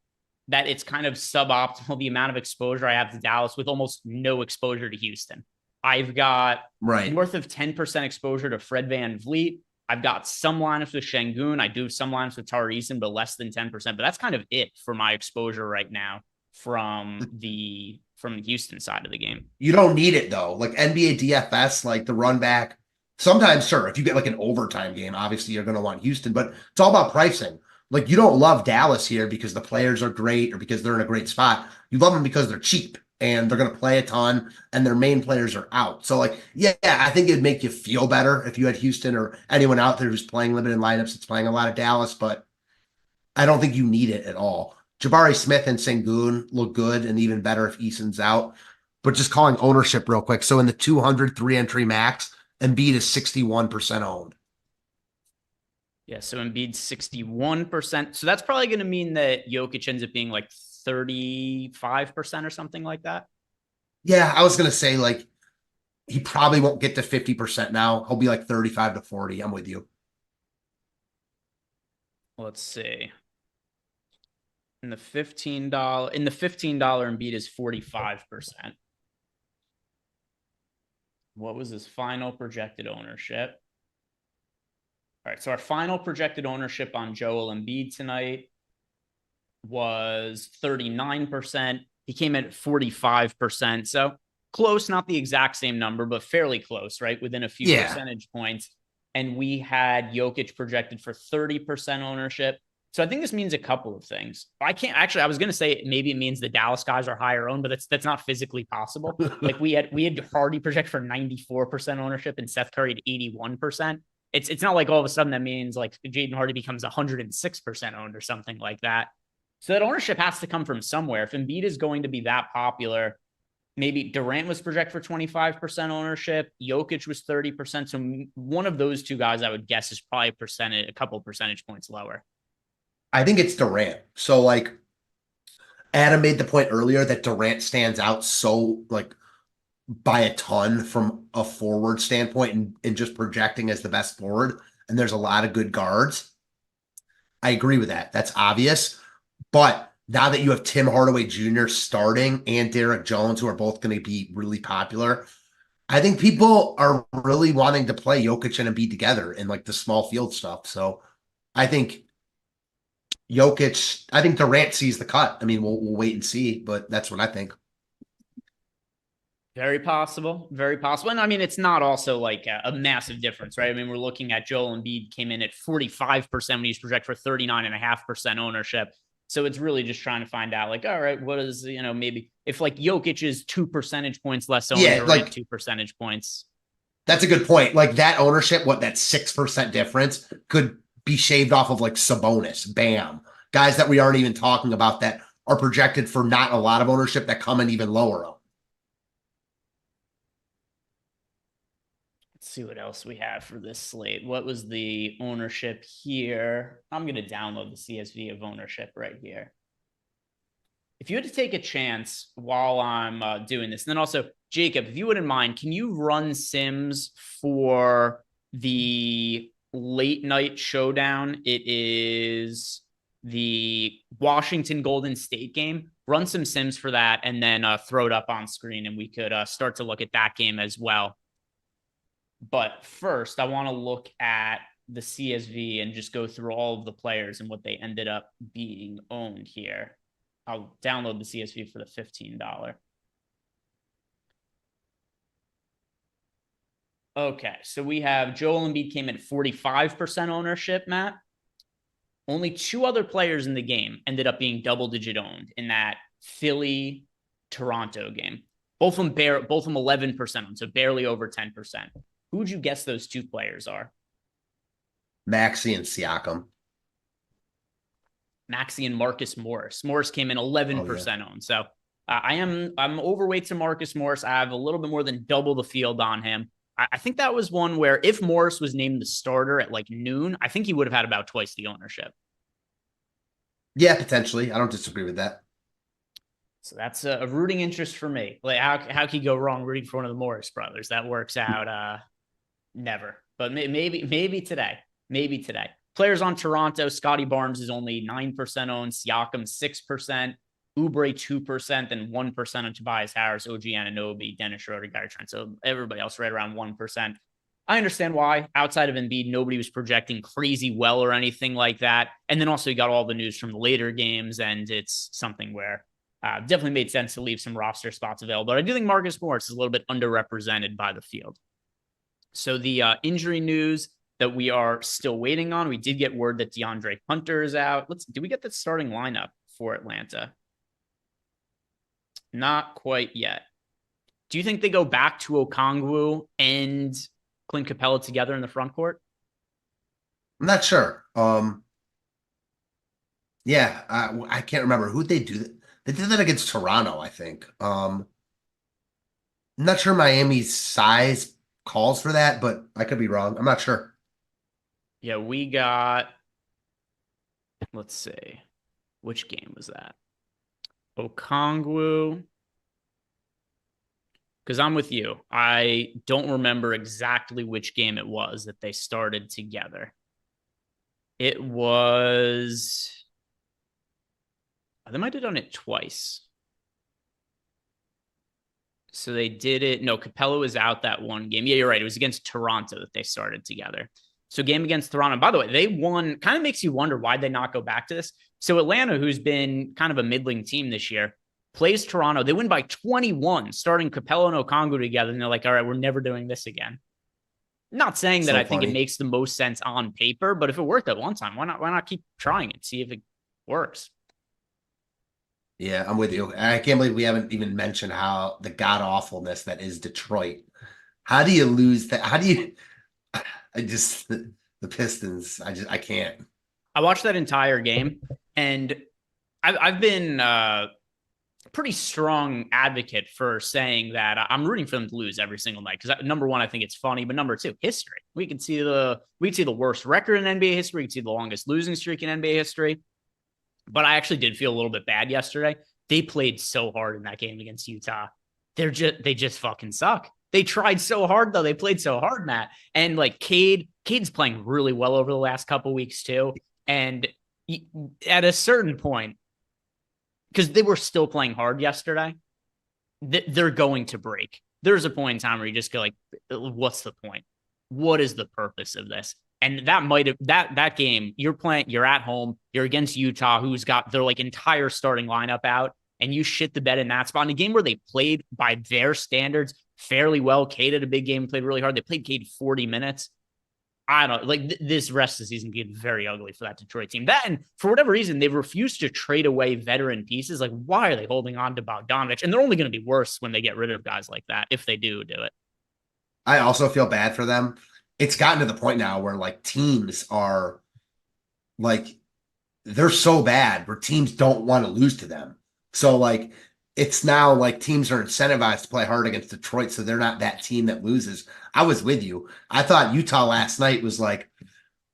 that it's kind of suboptimal, the amount of exposure I have to Dallas with almost no exposure to Houston. I've got north of 10% exposure to Fred VanVleet. I've got some lineups with Şengün. I do some lineups with Tari Eason, but less than 10%. But that's kind of it for my exposure right now from the Houston side of the game. You don't need it though. Like NBA DFS, like the run back. Sometimes, sure, if you get like an overtime game, obviously you're going to want Houston, but it's all about pricing. Like you don't love Dallas here because the players are great or because they're in a great spot. You love them because they're cheap and they're going to play a ton and their main players are out. So like, yeah, I think it'd make you feel better if you had Houston or anyone out there who's playing limited lineups that's playing a lot of Dallas, but I don't think you need it at all. Jabari Smith and Şengün look good and even better if Eason's out. But just calling ownership real quick. So in the 203 entry max, Embiid is 61% owned. Yeah, so Embiid's 61%. So that's probably going to mean that Jokic ends up being like 35% or something like that. Yeah, I was going to say like he probably won't get to 50% now. He'll be like 35 to 40. I'm with you. Let's see. In the $15 Embiid is 45%. What was his final projected ownership? All right, so our final projected ownership on Joel Embiid tonight was 39%. He came in at 45%. So close, not the exact same number, but fairly close, right? Within a few percentage points. And we had Jokic projected for 30% ownership. So I think this means a couple of things. I was going to say maybe it means the Dallas guys are higher owned, but that's not physically possible. Like we had Hardy project for 94% ownership and Seth Curry at 81%. It's not like all of a sudden that means like Jaden Hardy becomes 106% owned or something like that. So that ownership has to come from somewhere. If Embiid is going to be that popular, maybe Durant was projected for 25% ownership. Jokic was 30%. So one of those two guys I would guess is probably a couple percentage points lower. I think it's Durant. So like Adam made the point earlier that Durant stands out so like by a ton from a forward standpoint and just projecting as the best forward. And there's a lot of good guards. I agree with that. That's obvious. But now that you have Tim Hardaway Jr. starting and Derek Jones, who are both going to be really popular, I think people are really wanting to play Jokic and Embiid together in like the small field stuff. So I think Durant sees the cut. I mean, we'll wait and see, but that's what I think. Very possible. Very possible. And I mean, it's not also like a massive difference, right? I mean, we're looking at Joel Embiid came in at 45% when he's projected for 39.5% ownership. So it's really just trying to find out like, all right, what is, maybe if like Jokic is 2 percentage points less owned, like 2 percentage points. That's a good point. Like that ownership, that 6% difference could be shaved off of like Sabonis, Bam, guys that we aren't even talking about that are projected for not a lot of ownership that come in even lower. Let's see what else we have for this slate. What was the ownership here? I'm going to download the CSV of ownership right here. If you had to take a chance while I'm doing this, and then also, Jacob, if you wouldn't mind, can you run Sims for the late night showdown? It is the Washington Golden State game. Run some Sims for that and then throw it up on screen and we could start to look at that game as well. But first, I want to look at the CSV and just go through all of the players and what they ended up being owned here. I'll download the CSV for the $15. Okay, so we have Joel Embiid came in at 45% ownership, Matt. Only 2 other players in the game ended up being double-digit owned in that Philly Toronto game. Both of them 11% on, so barely over 10%. Who would you guess those two players are? Maxey and Siakam. Maxey and Marcus Morris. Morris came in 11% on. So I'm overweight to Marcus Morris. I have a little bit more than double the field on him. I think that was one where if Morris was named the starter at like noon, I think he would have had about twice the ownership. Yeah, potentially. I don't disagree with that. So that's a rooting interest for me. Like how can you go wrong rooting for one of the Morris brothers? That works out never. But maybe today. Maybe today. Players on Toronto, Scotty Barnes is only 9% owned, Siakam 6%, Oubre 2%, then 1% on Tobias Harris, OG Anunoby, Dennis Schroeder, Gary Trent. So everybody else right around 1%. I understand why. Outside of Embiid, nobody was projecting crazy well or anything like that. And then also you got all the news from the later games, and it's something where definitely made sense to leave some roster spots available. But I do think Marcus Morris is a little bit underrepresented by the field. So the injury news that we are still waiting on, we did get word that DeAndre Hunter is out. Do we get the starting lineup for Atlanta? Not quite yet. Do you think they go back to Okongwu and Clint Capella together in the front court? I'm not sure. Yeah, I can't remember. Who'd they do that? They did that against Toronto, I think. I'm not sure Miami's size calls for that, but I could be wrong. I'm not sure. Yeah, we got, let's see, which game was that? Okongwu. Because I'm with you. I don't remember exactly which game it was that they started together. It was, they might have done it twice. So they did it. No, Capella was out that one game. Yeah, you're right. It was against Toronto that they started together. So game against Toronto. By the way, they won. Kind of makes you wonder why they not go back to this. So Atlanta, who's been kind of a middling team this year, plays Toronto. They win by 21, starting Capella and Okongwu together. And they're like, all right, we're never doing this again. Not saying that I think it makes the most sense on paper, but if it worked at one time, why not keep trying it, see if it works? Yeah, I'm with you. I can't believe we haven't even mentioned how the god-awfulness that is Detroit. How do you lose that? How do you... the Pistons, I can't. I watched that entire game, and I've been pretty strong advocate for saying that I'm rooting for them to lose every single night. Because number one, I think it's funny, but number two, history. We could see the worst record in NBA history. We could see the longest losing streak in NBA history. But I actually did feel a little bit bad yesterday. They played so hard in that game against Utah. They just fucking suck. They tried so hard, though. They played so hard, Matt. And like Cade's playing really well over the last couple weeks, too. And at a certain point, because they were still playing hard yesterday, they're going to break. There's a point in time where you just go like, what's the point? What is the purpose of this? And that might have that game, you're at home, you're against Utah, who's got their like entire starting lineup out, and you shit the bed in that spot. In a game where they played by their standards fairly well. Cade had a big game, played really hard. They played Cade 40 minutes. I don't know. Like this rest of the season get very ugly for that Detroit team. That, and for whatever reason, they've refused to trade away veteran pieces. Like, why are they holding on to Bogdanovich? And they're only going to be worse when they get rid of guys like that, if they do it. I also feel bad for them. It's gotten to the point now where like teams are like, they're so bad where teams don't want to lose to them. So like, it's now like teams are incentivized to play hard against Detroit, so they're not that team that loses. I was with you. I thought Utah last night was like,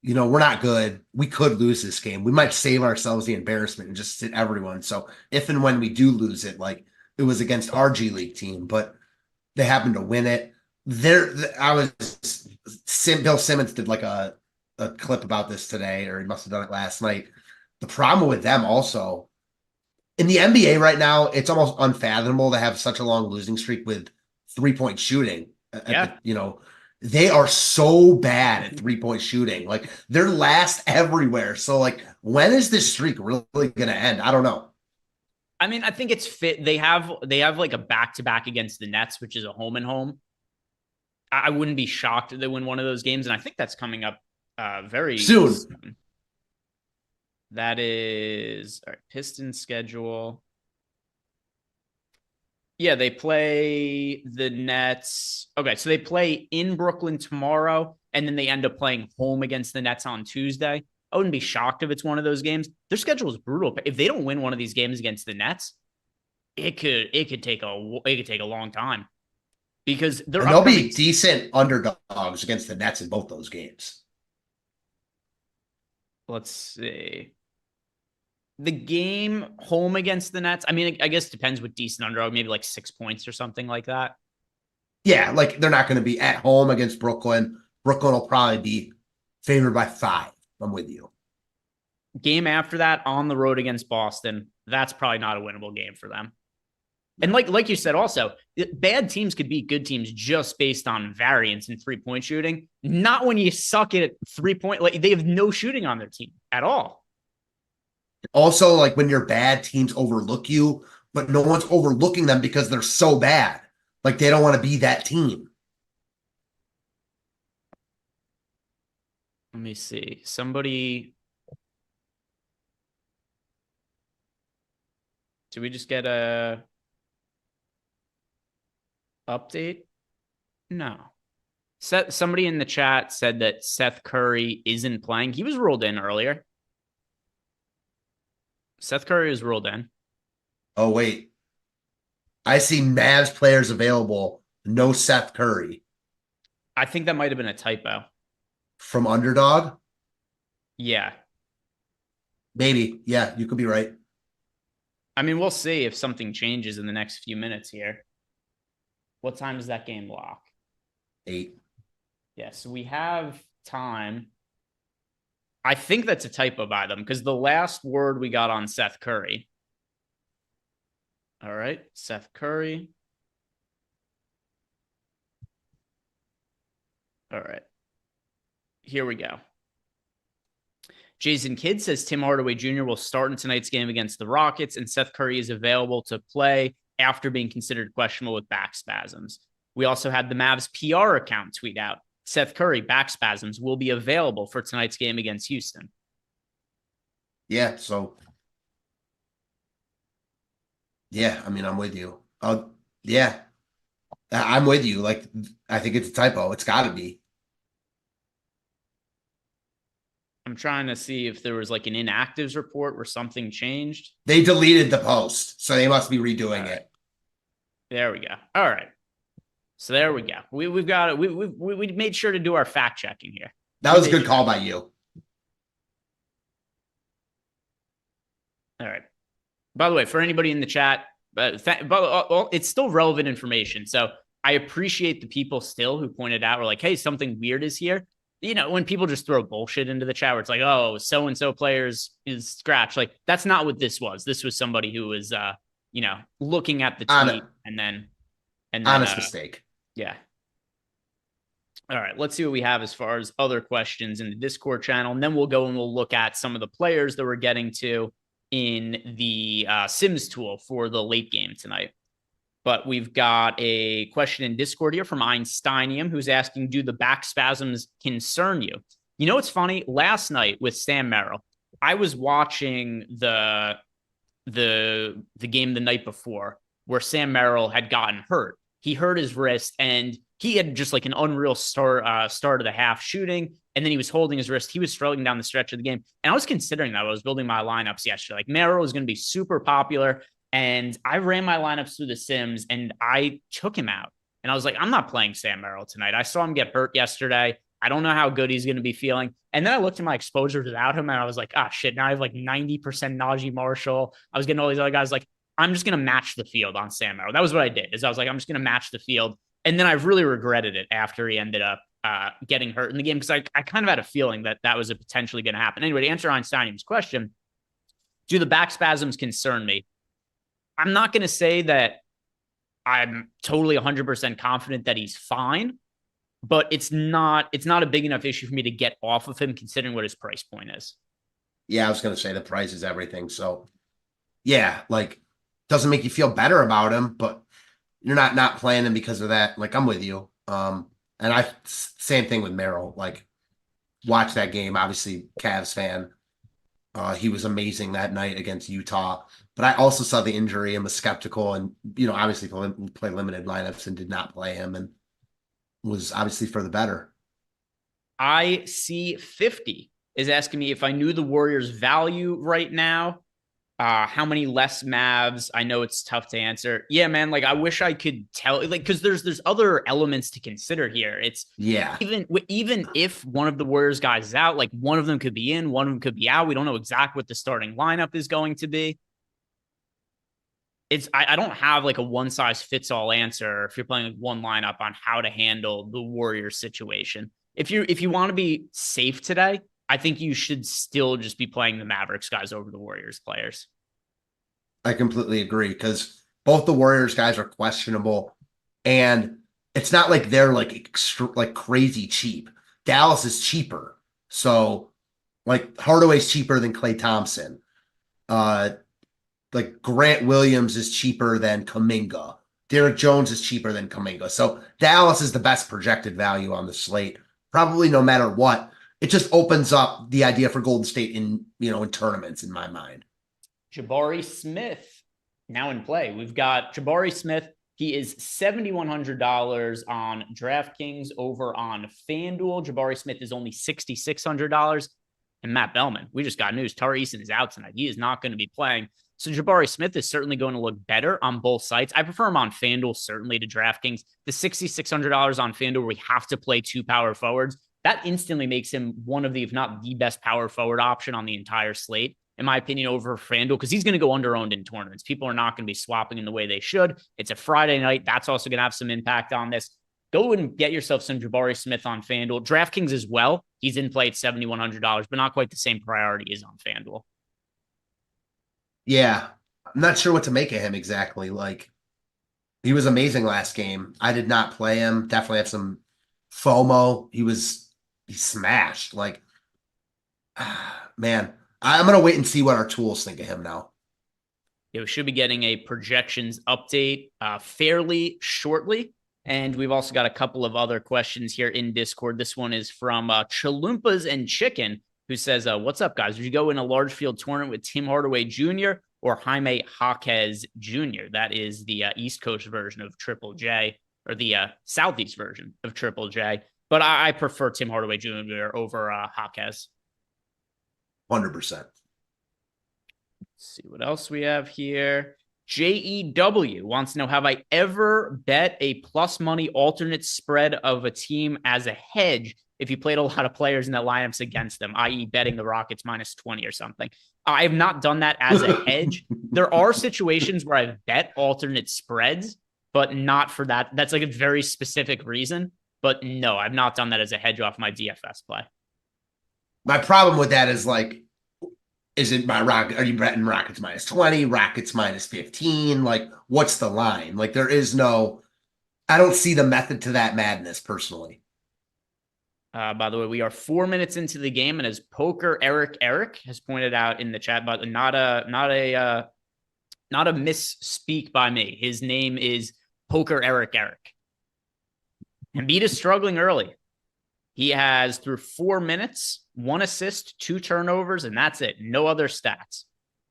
we're not good. We could lose this game. We might save ourselves the embarrassment and just sit everyone. So if and when we do lose it, like it was against our G League team, but they happened to win it. Bill Simmons did like a clip about this today, or he must have done it last night. The problem with them also, in the NBA right now, it's almost unfathomable to have such a long losing streak with 3-point shooting. Yeah. They are so bad at 3-point shooting. Like they're last everywhere. So like, when is this streak really going to end? I don't know. I mean, I think it's fit. They have like a back-to-back against the Nets, which is a home and home. I wouldn't be shocked if they win one of those games. And I think that's coming up very soon. That is all right. Pistons schedule. Yeah, they play the Nets. Okay, so they play in Brooklyn tomorrow, and then they end up playing home against the Nets on Tuesday. I wouldn't be shocked if it's one of those games. Their schedule is brutal. If they don't win one of these games against the Nets, it could take a long time because they'll be decent underdogs against the Nets in both those games. Let's see. The game home against the Nets, I mean, I guess it depends what decent underdog, maybe like 6 points or something like that. Yeah, like they're not going to be at home against Brooklyn. Brooklyn will probably be favored by 5. I'm with you. Game after that on the road against Boston, that's probably not a winnable game for them. And like you said, also, bad teams could beat good teams just based on variance in 3-point shooting. Not when you suck at 3-point. Like they have no shooting on their team at all. Also, like when you're bad, teams overlook you, but no one's overlooking them because they're so bad. Like they don't want to be that team. Let me see. Somebody. Did we just get a update? No. Somebody in the chat said that Seth Curry isn't playing. He was ruled in earlier. Seth Curry was ruled in. Oh, wait. I see Mavs players available. No Seth Curry. I think that might have been a typo. From Underdog? Yeah. Maybe. Yeah, you could be right. I mean, we'll see if something changes in the next few minutes here. What time does that game lock? 8. Yeah, so we have time. I think that's a typo by them because the last word we got on Seth Curry. All right, Seth Curry. All right. Here we go. Jason Kidd says Tim Hardaway Jr. will start in tonight's game against the Rockets, and Seth Curry is available to play after being considered questionable with back spasms. We also had the Mavs PR account tweet out, Seth Curry, back spasms, will be available for tonight's game against Houston. Yeah, so. Yeah, I mean, I'm with you. Yeah, I'm with you. Like, I think it's a typo. It's got to be. I'm trying to see if there was like an inactives report where something changed. They deleted the post, so they must be redoing it. There we go. All right. So there we go. We've got it. We made sure to do our fact checking here. That was a good call by you. All right. By the way, for anybody in the chat, it's still relevant information. So I appreciate the people still who pointed out, were like, hey, something weird is here. You know, when people just throw bullshit into the chat where it's like, oh, so-and-so players is scratched. Like, that's not what this was. This was somebody who was, looking at the tweet and then honest mistake. Yeah. All right. Let's see what we have as far as other questions in the Discord channel. And then we'll go and we'll look at some of the players that we're getting to in the Sims tool for the late game tonight. But we've got a question in Discord here from Einsteinium, who's asking, do the back spasms concern you? You know, what's funny? Last night with Sam Merrill, I was watching the game the night before where Sam Merrill had gotten hurt. He hurt his wrist and he had just like an unreal start of the half shooting. And then he was holding his wrist. He was struggling down the stretch of the game. And I was considering that. I was building my lineups yesterday. Like Merrill is going to be super popular. And I ran my lineups through the Sims and I took him out. And I was like, I'm not playing Sam Merrill tonight. I saw him get hurt yesterday. I don't know how good he's going to be feeling. And then I looked at my exposures without him and I was like, ah, shit. Now I have like 90% Najee Marshall. I was getting all these other guys. Like, I'm just going to match the field on Sam Merrill. That was what I did. Is I was like, I'm just going to match the field. And then I really regretted it after he ended up getting hurt in the game because I kind of had a feeling that that was potentially going to happen. Anyway, to answer Einstein's question, do the back spasms concern me? I'm not going to say that I'm totally 100% confident that he's fine, but it's not a big enough issue for me to get off of him considering what his price point is. Yeah, I was going to say the price is everything. So, yeah, like, doesn't make you feel better about him, but you're not playing him because of that. Like, I'm with you. And same thing with Merrill. Like, watch that game. Obviously, Cavs fan. He was amazing that night against Utah. But I also saw the injury and was skeptical and, obviously play limited lineups and did not play him and was obviously for the better. IC50 is asking me if I knew the Warriors' value right now. How many less Mavs? I know it's tough to answer. Yeah, man. Like I wish I could tell. Like because there's other elements to consider here. It's even if one of the Warriors guys is out, like one of them could be in, one of them could be out. We don't know exactly what the starting lineup is going to be. I don't have like a one size fits all answer if you're playing like one lineup on how to handle the Warriors situation. If you want to be safe today, I think you should still just be playing the Mavericks guys over the Warriors players. I completely agree because both the Warriors guys are questionable, and it's not like they're like crazy cheap. Dallas is cheaper, so like Hardaway's cheaper than Klay Thompson. Like Grant Williams is cheaper than Kuminga. Derek Jones is cheaper than Kuminga. So Dallas is the best projected value on the slate, probably no matter what. It just opens up the idea for Golden State in tournaments in my mind. Jabari Smith now in play. We've got Jabari Smith. He is $7,100 on DraftKings over on FanDuel. Jabari Smith is only $6,600. And Matt Belman, we just got news. Tari Eason is out tonight. He is not going to be playing. So Jabari Smith is certainly going to look better on both sites. I prefer him on FanDuel, certainly to DraftKings. The $6,600 on FanDuel where we have to play two power forwards, that instantly makes him one of the, if not the best power forward option on the entire slate, in my opinion, over FanDuel, because he's going to go under-owned in tournaments. People are not going to be swapping in the way they should. It's a Friday night. That's also going to have some impact on this. Go and get yourself some Jabari Smith on FanDuel. DraftKings as well. He's in play at $7,100, but not quite the same priority as on FanDuel. Yeah, I'm not sure what to make of him exactly. Like, he was amazing last game. I did not play him. Definitely have some FOMO. He smashed. Like, man, I'm going to wait and see what our tools think of him now. Yeah, we should be getting a projections update fairly shortly. And we've also got a couple of other questions here in Discord. This one is from Chalumpas and Chicken, who says, what's up, guys? Would you go in a large field tournament with Tim Hardaway Jr. or Jaime Jaquez Jr.? That is the East Coast version of Triple J, or the Southeast version of Triple J. But I prefer Tim Hardaway Jr. over Jaquez. 100%. Let's see what else we have here. JEW wants to know, have I ever bet a plus money alternate spread of a team as a hedge if you played a lot of players in the lineups against them, i.e. betting the Rockets minus 20 or something? I have not done that as a hedge. There are situations where I've bet alternate spreads, but not for that. That's like a very specific reason. But no, I've not done that as a hedge off my DFS play. My problem with that is like, is it my Rocket? Are you betting Rockets minus 20, Rockets minus 15? Like, what's the line? Like, there is no, I don't see the method to that madness personally. By the way, we are 4 minutes into the game, and as Poker Eric has pointed out in the chat, but not a misspeak by me. His name is Poker Eric. Embiid is struggling early. He has, through 4 minutes, 1 assist, 2 turnovers, and that's it. No other stats.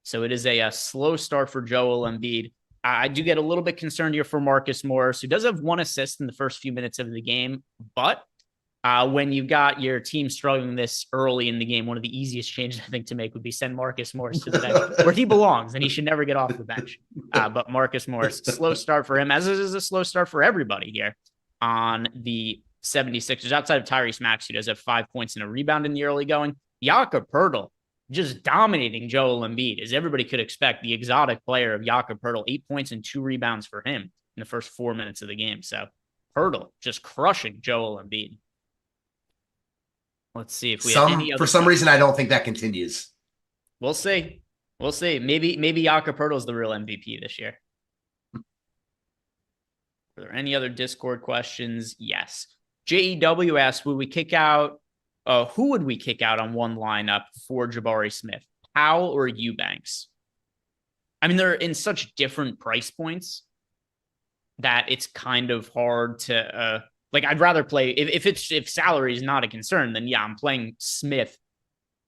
So it is a slow start for Joel Embiid. I do get a little bit concerned here for Marcus Morris, who does have 1 assist in the first few minutes of the game. But when you've got your team struggling this early in the game, one of the easiest changes I think to make would be send Marcus Morris to the bench, where he belongs, and he should never get off the bench. But Marcus Morris, slow start for him, as it is a slow start for everybody here on the 76ers, outside of Tyrese Maxey, who does have 5 points and a rebound in the early going. Jakob Poeltl just dominating Joel Embiid, as everybody could expect. The exotic player of Jakob Poeltl, 8 points and 2 rebounds for him in the first 4 minutes of the game. So Poeltl just crushing Joel Embiid. Let's see if we have any other. For some reason, I don't think that continues. We'll see. Maybe Jakob Poeltl is the real MVP this year. Are there any other Discord questions? Yes. JEW asks, who would we kick out on one lineup for Jabari Smith? Powell or Eubanks? I mean, they're in such different price points that it's kind of hard to I'd rather play if salary is not a concern, then yeah, I'm playing Smith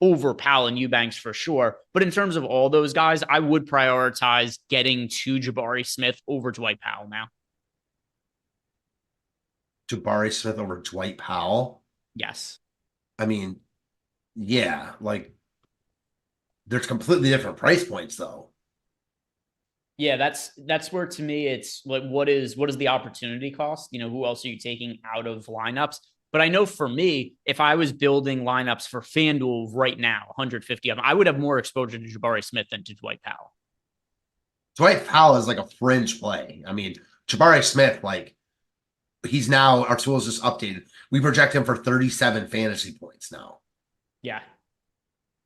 over Powell and Eubanks for sure. But in terms of all those guys, I would prioritize getting to Jabari Smith over Dwight Powell now. Jabari Smith over Dwight Powell? Yes. I mean, yeah, like there's completely different price points though. Yeah, that's where to me it's like what is the opportunity cost? You know, who else are you taking out of lineups? But I know for me, if I was building lineups for FanDuel right now, 150 of them, I would have more exposure to Jabari Smith than to Dwight Powell. Dwight Powell is like a fringe play. I mean, Jabari Smith, like he's now, our tools just updated. We project him for 37 fantasy points now. Yeah.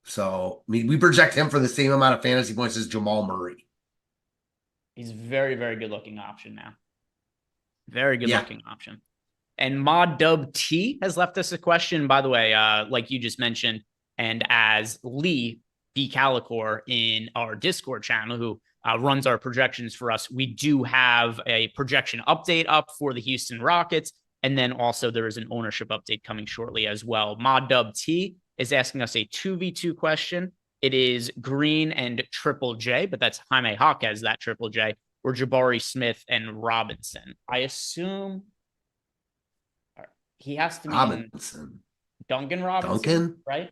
So, I mean, we project him for the same amount of fantasy points as Jamal Murray. He's a very, very good looking option now. Very good looking option. And Mod Dub T has left us a question, by the way, like you just mentioned, and as Lee B. Calicor in our Discord channel, who runs our projections for us, we do have a projection update up for the Houston Rockets. And then also there is an ownership update coming shortly as well. Mod Dub T is asking us a 2v2 question. It is Green and Triple J, but that's Jaime Jaquez, that Triple J, or Jabari Smith and Robinson. I assume he has to be Robinson. Duncan Robinson, Duncan? right?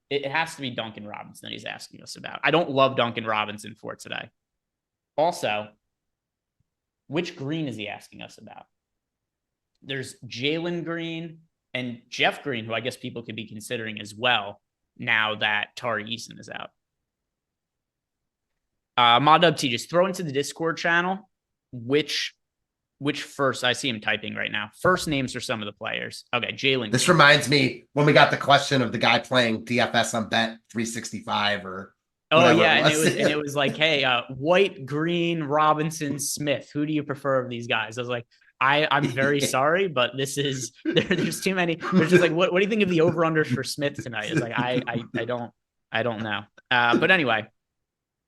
It has to be Duncan Robinson that he's asking us about. I don't love Duncan Robinson for today. Also, which Green is he asking us about? There's Jalen Green and Jeff Green, who I guess people could be considering as well now that Tari Eason is out. Modub T, just throw into the Discord channel which first, I see him typing right now. First names for some of the players. Okay, Jalen. This reminds me when we got the question of the guy playing DFS on Bet 365 or. Oh yeah, and it was like, hey, White, Green, Robinson, Smith. Who do you prefer of these guys? I was like, I'm very sorry, but this is there's too many. There's just like, what do you think of the over-unders for Smith tonight? It's like I don't know. But anyway,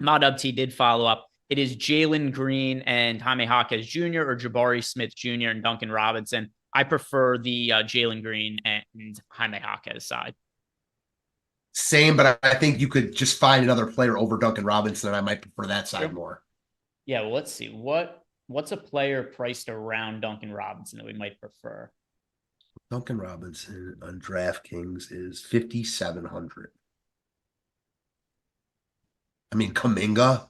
Modub T did follow up. It is Jalen Green and Jaime Jaquez Jr. or Jabari Smith Jr. and Duncan Robinson. I prefer the Jalen Green and Jaime Jaquez side. Same, but I think you could just find another player over Duncan Robinson, and I might prefer that side more. Yeah, well, let's see. What's a player priced around Duncan Robinson that we might prefer? Duncan Robinson on DraftKings is 5,700. I mean, Kuminga.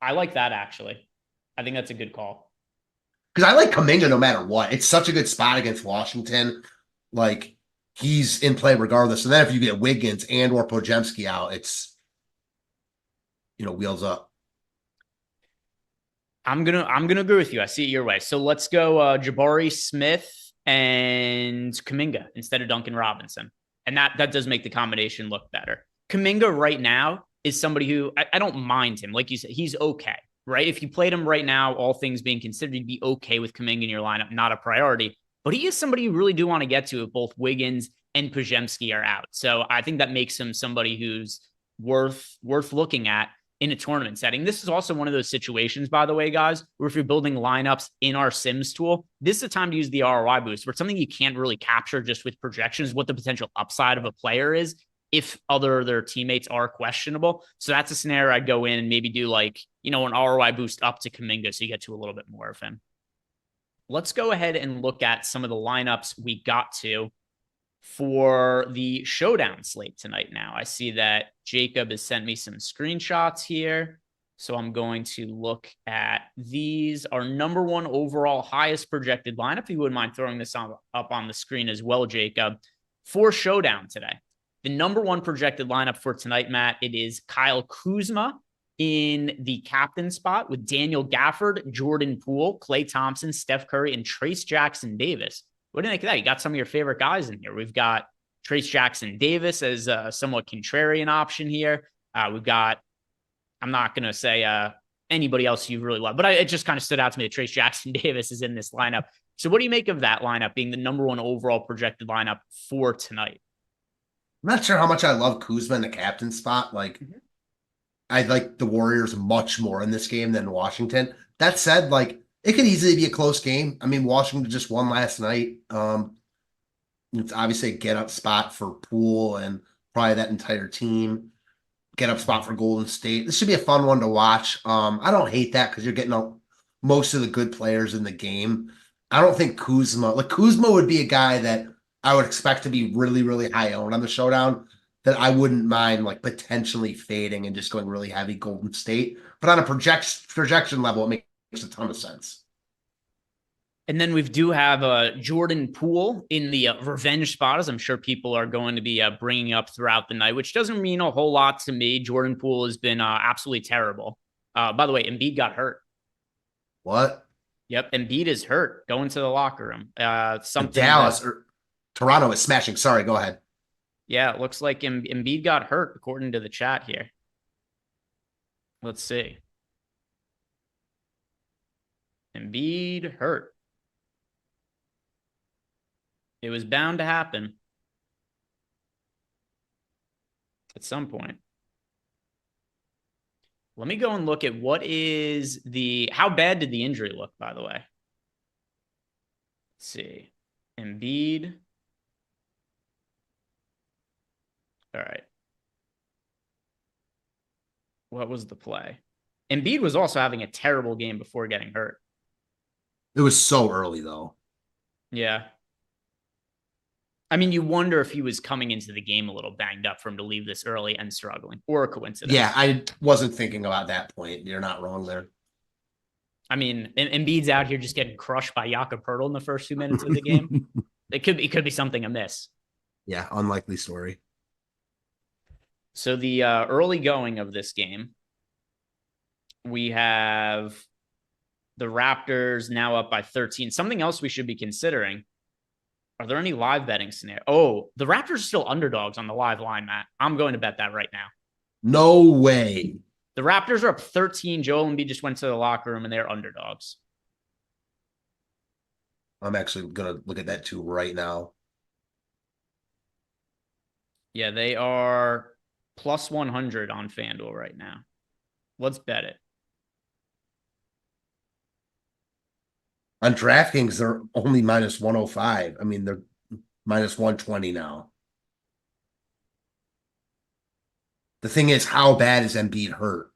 I like that, actually. I think that's a good call. Because I like Kuminga no matter what. It's such a good spot against Washington. Like, he's in play regardless. And then if you get Wiggins and or Podziemski out, it's, wheels up. I'm gonna agree with you. I see it your way. So let's go Jabari Smith and Kuminga instead of Duncan Robinson. And that does make the combination look better. Kuminga right now is somebody who I don't mind him. Like you said, he's okay, right? If you played him right now, all things being considered, you'd be okay with Kuminga in your lineup, not a priority. But he is somebody you really do want to get to if both Wiggins and Podziemski are out. So I think that makes him somebody who's worth looking at in a tournament setting. This is also one of those situations, by the way, guys, where if you're building lineups in our Sims tool, this is the time to use the ROI boost, where it's something you can't really capture just with projections, what the potential upside of a player is if their teammates are questionable. So that's a scenario I'd go in and maybe do an ROI boost up to Kuminga so you get to a little bit more of him. Let's go ahead and look at some of the lineups we got to for the showdown slate tonight. Now I see that Jacob has sent me some screenshots here. So I'm going to look at these. Our number one overall highest projected lineup. If you wouldn't mind throwing this up on the screen as well, Jacob, for showdown today. The number one projected lineup for tonight, Matt, it is Kyle Kuzma in the captain spot with Daniel Gafford, Jordan Poole, Klay Thompson, Steph Curry, and Trace Jackson Davis. What do you think of that? You got some of your favorite guys in here. We've got Trace Jackson Davis as a somewhat contrarian option here. We've got, I'm not going to say anybody else you really love, but it just kind of stood out to me that Trace Jackson Davis is in this lineup. So what do you make of that lineup being the number one overall projected lineup for tonight? I'm not sure how much I love Kuzma in the captain spot. I like the Warriors much more in this game than Washington. That said, It could easily be a close game. I mean, Washington just won last night. It's obviously a get-up spot for Poole and probably that entire team. Get-up spot for Golden State. This should be a fun one to watch. I don't hate that because you're getting most of the good players in the game. I don't think Kuzma would be a guy that I would expect to be really, really high owned on the showdown that I wouldn't mind like potentially fading and just going really heavy Golden State. But on a projection level, it makes a ton of sense. And then we do have Jordan Poole in the revenge spot, as I'm sure people are going to be bringing up throughout the night, which doesn't mean a whole lot to me. Jordan Poole has been absolutely terrible. By the way, Embiid got hurt. What? Yep, Embiid is hurt going to the locker room. Something Dallas or Toronto is smashing. Sorry, go ahead. Yeah, it looks like Embiid got hurt, according to the chat here. Let's see. Embiid hurt. It was bound to happen at some point. Let me go and look at how bad did the injury look, by the way? Let's see. Embiid. All right. What was the play? Embiid was also having a terrible game before getting hurt. It was so early, though. Yeah. I mean, you wonder if he was coming into the game a little banged up for him to leave this early and struggling, or a coincidence. Yeah, I wasn't thinking about that point. You're not wrong there. I mean, Embiid's out here just getting crushed by Jakob Poeltl in the first 2 minutes of the game. It could be something amiss. Yeah, unlikely story. So the early going of this game, we have the Raptors now up by 13. Something else we should be considering. Are there any live betting scenarios? Oh, the Raptors are still underdogs on the live line, Matt. I'm going to bet that right now. No way. The Raptors are up 13. Joel Embiid just went to the locker room, and they're underdogs. I'm actually going to look at that too right now. Yeah, they are plus 100 on FanDuel right now. Let's bet it. On DraftKings, they're only minus 105. I mean, they're minus 120 now. The thing is, how bad is Embiid hurt?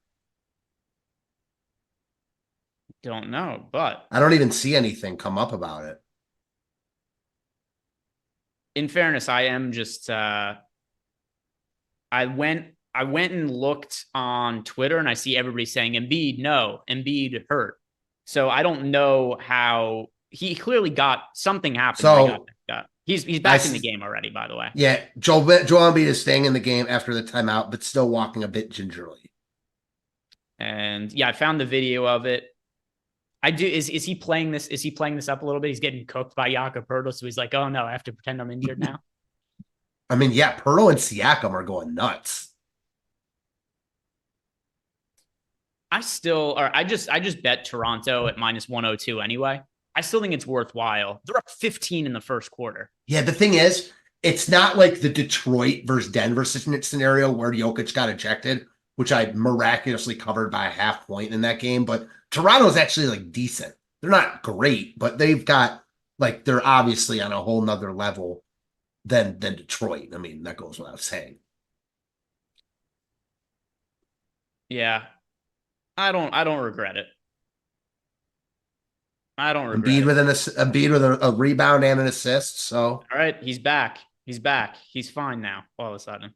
Don't know, but I don't even see anything come up about it. In fairness, I am just I went and looked on Twitter, and I see everybody saying Embiid hurt. So I don't know how he clearly got something happened. So he's back in the game already, by the way. Yeah, Joel Embiid is staying in the game after the timeout, but still walking a bit gingerly. And yeah, I found the video of it. I do. Is he playing this? Is he playing this up a little bit? He's getting cooked by Jakob Poeltl, so he's like, "Oh no, I have to pretend I'm injured now." I mean, yeah, Poeltl and Siakam are going nuts. I just bet Toronto at minus 102 anyway. I still think it's worthwhile. They're up 15 in the first quarter. Yeah, the thing is, it's not like the Detroit versus Denver scenario where Jokic got ejected, which I miraculously covered by a half point in that game. But Toronto's actually like decent. They're not great, but they've got like they're obviously on a whole nother level than Detroit. I mean, that goes without saying. Yeah. I don't regret it. I don't regret Embiid it. Embiid with a rebound and an assist. So all right, he's back. He's back. He's fine now. All of a sudden.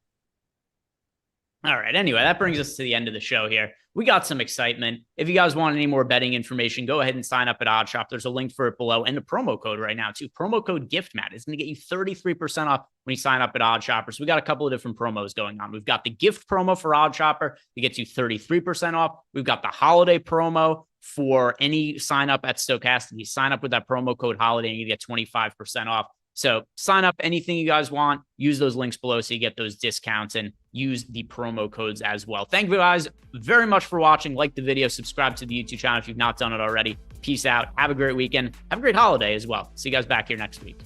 All right. Anyway, that brings us to the end of the show here. We got some excitement. If you guys want any more betting information, go ahead and sign up at OddsShop. There's a link for it below and a promo code right now too. Promo code GIFTMAT is going to get you 33% off when you sign up at OddsShopper. So we got a couple of different promos going on. We've got the gift promo for OddsShopper that gets you 33% off. We've got the holiday promo for any sign up at Stochastic. You sign up with that promo code holiday and you get 25% off. So sign up anything you guys want. Use those links below so you get those discounts and use the promo codes as well. Thank you guys very much for watching. Like the video, subscribe to the YouTube channel if you've not done it already. Peace out. Have a great weekend. Have a great holiday as well. See you guys back here next week.